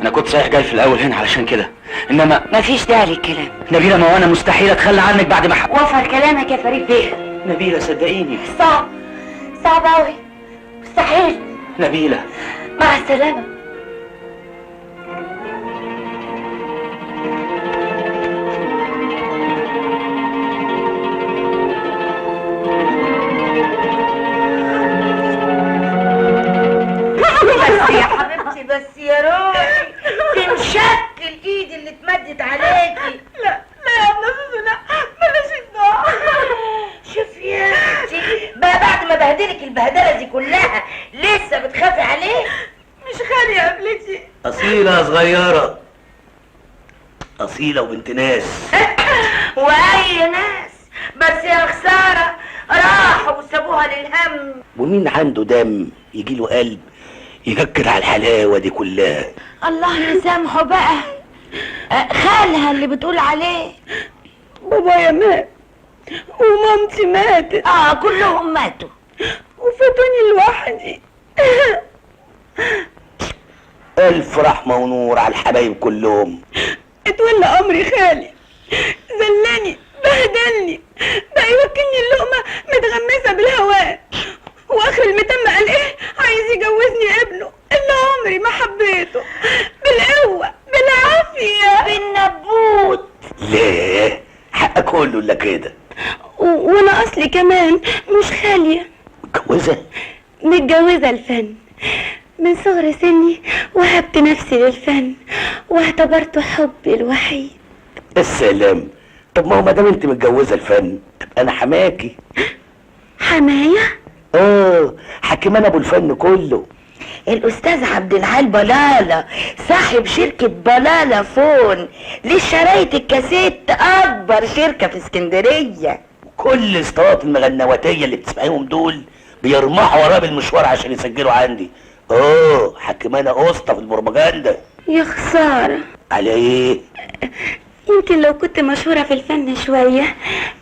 انا كنت صحيح جاي في الاول هنا علشان كده، انما مفيش داعي للكلام. نبيلة ما انا مستحيل اتخلى عنك بعد ما وفر كلامك يا فريد بيه. نبيلة صدقيني. صعب اوي مستحيل. نبيلة مع السلامة. بس يا حبيبتي بس يا روحي تنشك الايد اللي اتمدت عليكي. لا يا ابنة لا بلاش الدعاء. شوف يا بنتي بقى بعد ما بهدلك البهدله دي كلها لسه بتخافي عليه؟ مش خالي يا قبلتي. أصيلة صغيرة، أصيلة وبنت ناس. واي ناس بس يا خساره راحوا وسابوها للهم. ومين عنده دم يجيله قلب يفكر على الحلاوة دي كلها؟ الله يسامحه بقى. خالها اللي بتقول عليه. بابايا مات ومامتي ماتت. كلهم ماتوا وفاتوني لوحدي. ألف رحمة ونور على الحبايب كلهم. اتولى أمري خالي، زلني بهدلني بقى يوكلني اللقمة متغمسة بالهواء، واخر المتم قال ايه عايز يجوزني ابنه اللي عمري ما حبيته بالقوة بالعافية بالنبوت. ليه؟ حقك كله إلا كده. وانا اصلي كمان مش خالية، متجوزة الفن من صغر سني، وهبت نفسي للفن واعتبرته حبي الوحيد. السلام. طب ما هو مادام انت متجوزة الفن تبقى انا حماكي. حماية؟ حكيمان ابو الفن كله. الاستاذ عبد العال بلالة صاحب شركة بلالة فون لشرايط الكاسيت، اكبر شركة في اسكندرية. كل اسطوات المغنواتية اللي بتسمعيهم دول بيرمحوا وراه بالمشوار عشان يسجلوا عندي. حكيمان اسطى في البروباجندا. يا خسارة. على ايه؟ يمكن لو كنت مشهورة في الفن شوية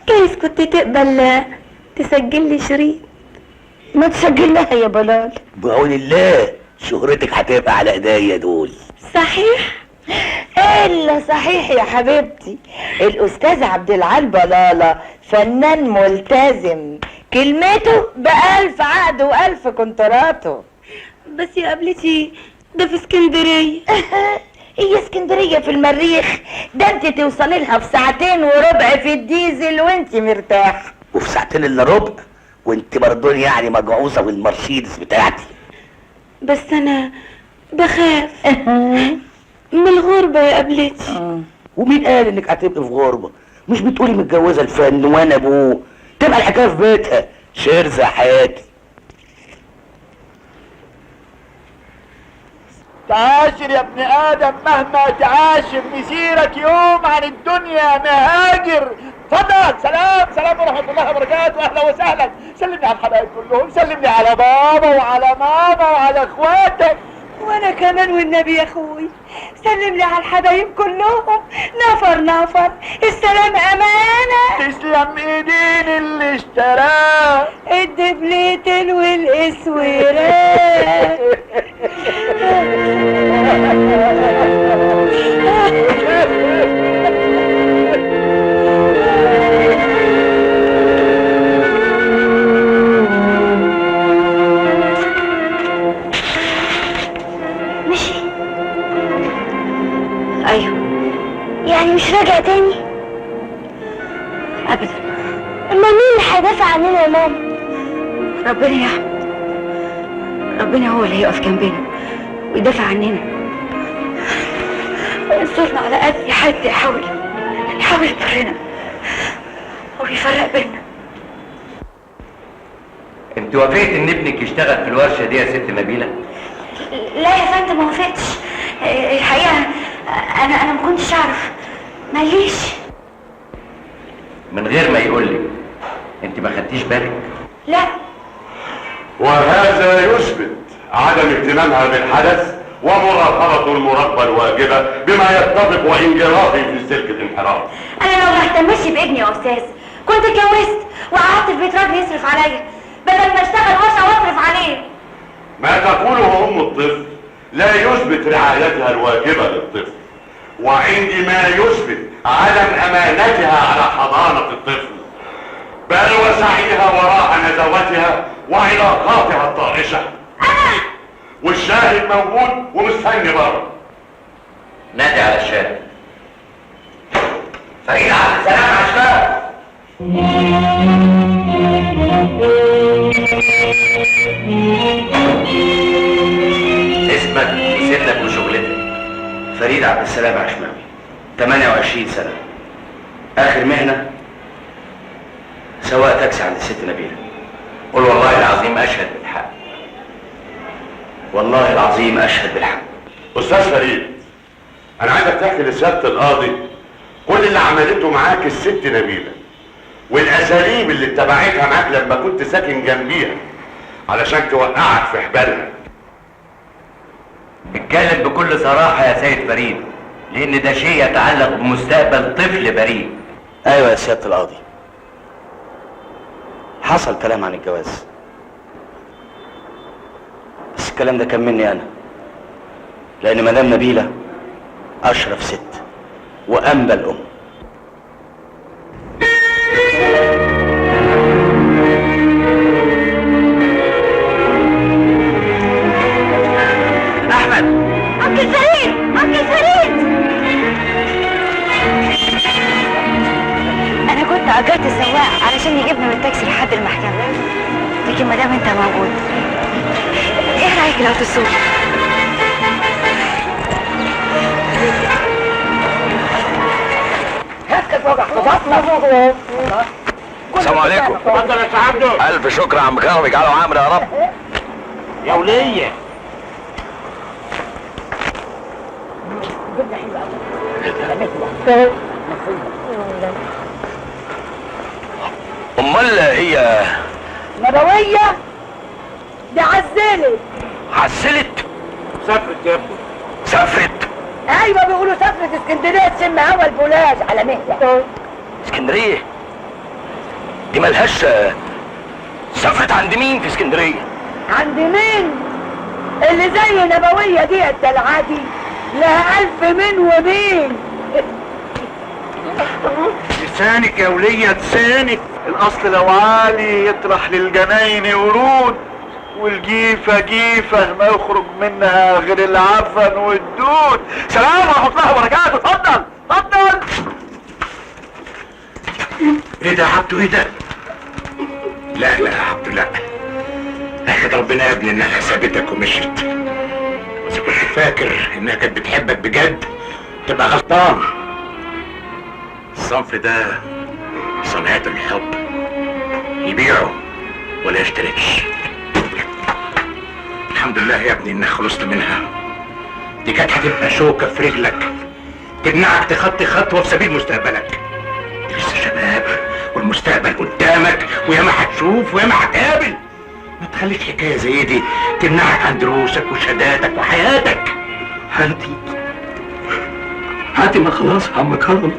جايز كنت تقبل تسجل لي شريط. ما تسجل لها يا بلال. بعون الله شهرتك هتبقى على ايديا دول. صحيح؟ الا صحيح يا حبيبتي. الاستاذ عبد العال بلالة فنان ملتزم، كلمته ب1000 عقد و1000 كونتراته. بس يا قبلتي ده في اسكندرية. هي اسكندرية في المريخ؟ ده انت توصلي لها في 2.25 ساعة في الديزل وانت مرتاح. وفي 2 إلا ربع وانت برضون يعني مجعوصة بالمرسيدس بتاعتي. بس انا بخاف من الغربة يا قبلتي. ومين قال انك هتبقي في غربة؟ مش بتقولي متجوزه الفن وانا ابوه؟ تبقى الحكايه في بيتها. شرزة حياتي. تعاشر يا ابن ادم مهما تعاشر، مسيرك يوم عن الدنيا مهاجر. اتفضل. سلام ورحمه الله وبركاته. اهلا وسهلا. سلمني على الحبايب كلهم، سلمني على بابا وعلى ماما وعلى اخواتك. وانا كمان والنبي يا اخوي سلم لي على الحبايب كلهم. نفر السلام امانه. تسلم ايدين اللي اشتراه الدبلتين والاسويرات. مشي؟ ايوه. يعني مش راجع تاني؟ ابدا. امال مين اللي هيدافع عننا يا ماما؟ ربنا يا احمد، ربنا هو اللي هيقف جنبنا ويدافع عننا وينصرنا على اي حد يحاول يضرنا ويفرق بينا. انت وافقت ان ابنك يشتغل في الورشه دي يا ست نبيله؟ لا يا فندم ما وافقتش. الحقيقه انا ما كنتش اعرف، ماليش. من غير ما يقول لك انت ما خدتيش بالك؟ لا. وهذا يثبت عدم اهتمامها بالحدث ومراقبة المراقبة الواجبة بما يتفق وانجرافه في سلك الانحراف. انا لو ما اهتمتش بابني يا استاذ كنت اتجوزت وقعدت في بيت راجل يصرف عليا بدل ما اشتغل ورشه واصرف عليه. ما تقوله ام الطفل لا يثبت رعايتها الواجبة للطفل، وعندما يثبت عدم امانتها على حضانة الطفل بل وسعيها وراء نزواتها وعلاقاتها الطائشة. والشاهد موجود ومستني بره. نادي على الشاهد. فريد عبد السلام عشان اسمك وسنك وشغلتك؟ فريد عبد السلام عشماوي، 28 سنة. آخر مهنة سواق تاكسي عند الست نبيلة. قل والله العظيم اشهد بالحق. والله العظيم أشهد بالحق. أستاذ فريد، أنا عايزك تحكي لسيادة القاضي كل اللي عملته معاك الست نبيلة والأساليب اللي اتبعتها معاك لما كنت ساكن جنبيها علشان توقعك في حبالها. اتكلم بكل صراحة يا سيد فريد، لأن ده شيء يتعلق بمستقبل طفل بريء. أيوة يا سيادة القاضي، حصل كلام عن الجواز، بس الكلام ده كان مني أنا، لأن مدام نبيلة أشرف ست وأنبل أم. أحمد. أنكل فريد، أنكل فريد. انا كنت اجرت السواق علشان يجيبنا من التاكسي لحد المحكمة، لكن مادام انت موجود ايه رايك لو تسوق؟ السلام عليكم. اتفضل يا عبده. ألف شكر يا عم كرم، اجعله عامر يا رب. يا ولية امال هي نبوية دي عزلت. حسلت؟ سافرت يا ابني. سافرت؟ ايوه بيقولوا سافرت اسكندريه تشم هوا البولاج على مهلة. اسكندرية؟ دي ملهاش. سافرت عند مين في اسكندرية؟ عند مين؟ اللي زي نبوية دي الدلعة دي لها ألف من ومين. لسانك يا ولية لسانك. الأصل لو عالي يطرح للجناين ورود، والجيفة جيفة ما يخرج منها غير العفن والدود. سلام ورحمة الله وبركاته. اتفضل اتفضل. ايه ده يا عبده؟ ايه ده؟ لا يا عبده لا، احمد ربنا يا ابني انها سابتك ومشيت. بس كنت فاكر انها كانت بتحبك بجد تبقى غلطان. الصنف ده صنعة الحب، يبيعه ولا يشتركش. الحمد لله يا ابني انك خلصت منها، دي كانت هتبقى شوكة في رجلك تمنعك تخطي خطوة في سبيل مستقبلك. لسه شباب والمستقبل قدامك، وياما هتشوف وياما هتقابل. ما تخليش حكاية زي دي تمنعك عن دروسك وشهاداتك وحياتك. هاتي ما خلاص يا عم كرم،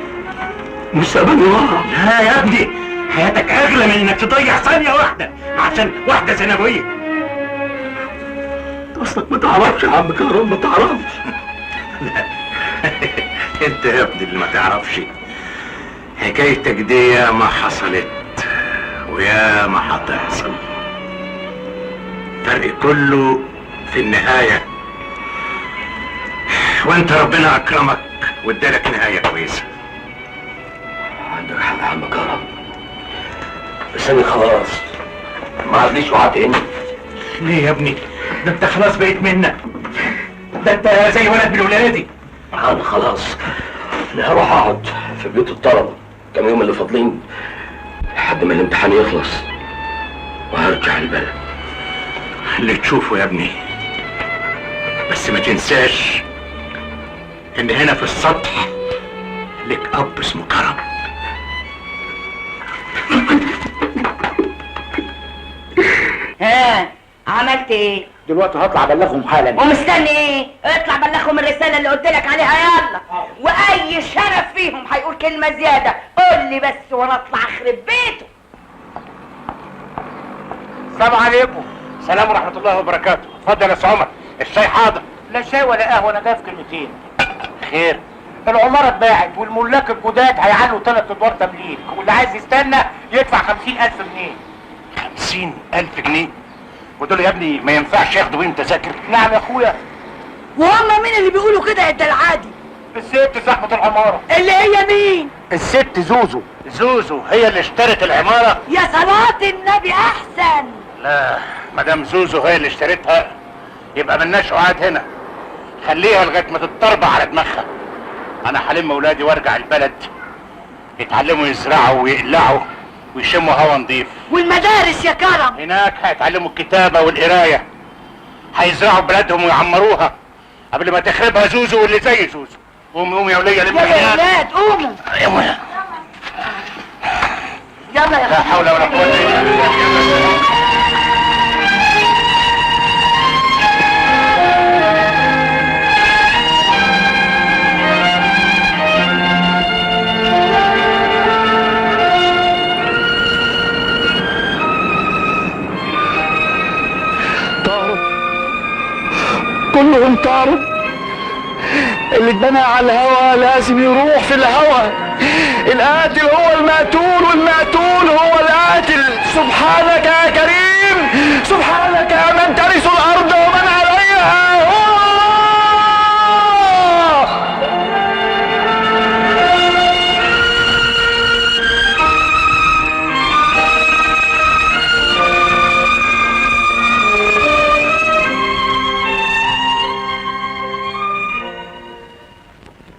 مستقبلي ضاع. لا يا ابني، حياتك اغلى من انك تضيع ثانية واحدة عشان واحدة ثانوية. اصلك ما تعرفش يا عم كرم، ما تعرفش. لا انت يا ابني اللي ما تعرفش. حكايتك دي يا ما حصلت ويا ما هتحصل، الفرق كله في النهاية. وانت ربنا اكرمك وادالك نهاية كويسة. عندك حق يا عم كرم، بس انا خلاص ما عادليش وعد تاني. ليه يا ابني؟ ده انت خلاص بقيت منا، ده انت زي ولد من ولادي. انا خلاص، انا هروح اقعد في بيوت الطلبة كم يوم اللي فاضلين لحد ما الامتحان يخلص وهرجع البلد. اللي تشوفه يا ابني، بس ما تنساش ان هنا في السطح لك اب اسمه كرم. ها عملت ايه؟ دلوقتي هطلع ابلغهم حالا. ومستني ايه؟ اطلع بلغهم الرسالة اللي قلت لك عليها يلا. واي شرف فيهم هيقول كلمة زيادة قول لي بس وانا اطلع اخرب بيته. السلام عليكم. السلام ورحمة الله وبركاته. اتفضل يا سي عمر، الشاي حاضر. لا شاي ولا قهوة، انا جاي في كلمتين. خير؟ العمارة اتباعت والملاك الجداد هيعلوا 3 ادوار تمليك، واللي عايز يستنى يدفع 50,000 جنيه. 50,000 جنيه؟ ودول يا ابني ما ينفعش ياخدوا بيهم تذاكر. نعم يا اخويا. وهم مين اللي بيقولوا كده يا العادي؟ الست صاحبة العمارة. اللي هي مين؟ الست زوزو. زوزو هي اللي اشترت العمارة؟ يا صلاة النبي احسن. لا، مدام زوزو هي اللي اشترتها يبقى ملناش قعاد هنا، خليها لغايه ما تتطربع على دماغها. انا هلم ولادي وارجع البلد يتعلموا يزرعوا ويقلعوا ويشموا هوا نضيف. والمدارس يا كرم؟ هناك هيتعلموا الكتابه والقرايه، هيزرعوا بلادهم ويعمروها قبل ما تخربها زوزو واللي زي زوزو. قوموا يا وليه لم يا ولاد قوموا. يلا يا لا حول ولا قوه الا بالله. كلهم طاروا، اللي اتبنى على الهوى لازم يروح في الهوى. القاتل هو المقتول والمقتول هو القاتل. سبحانك يا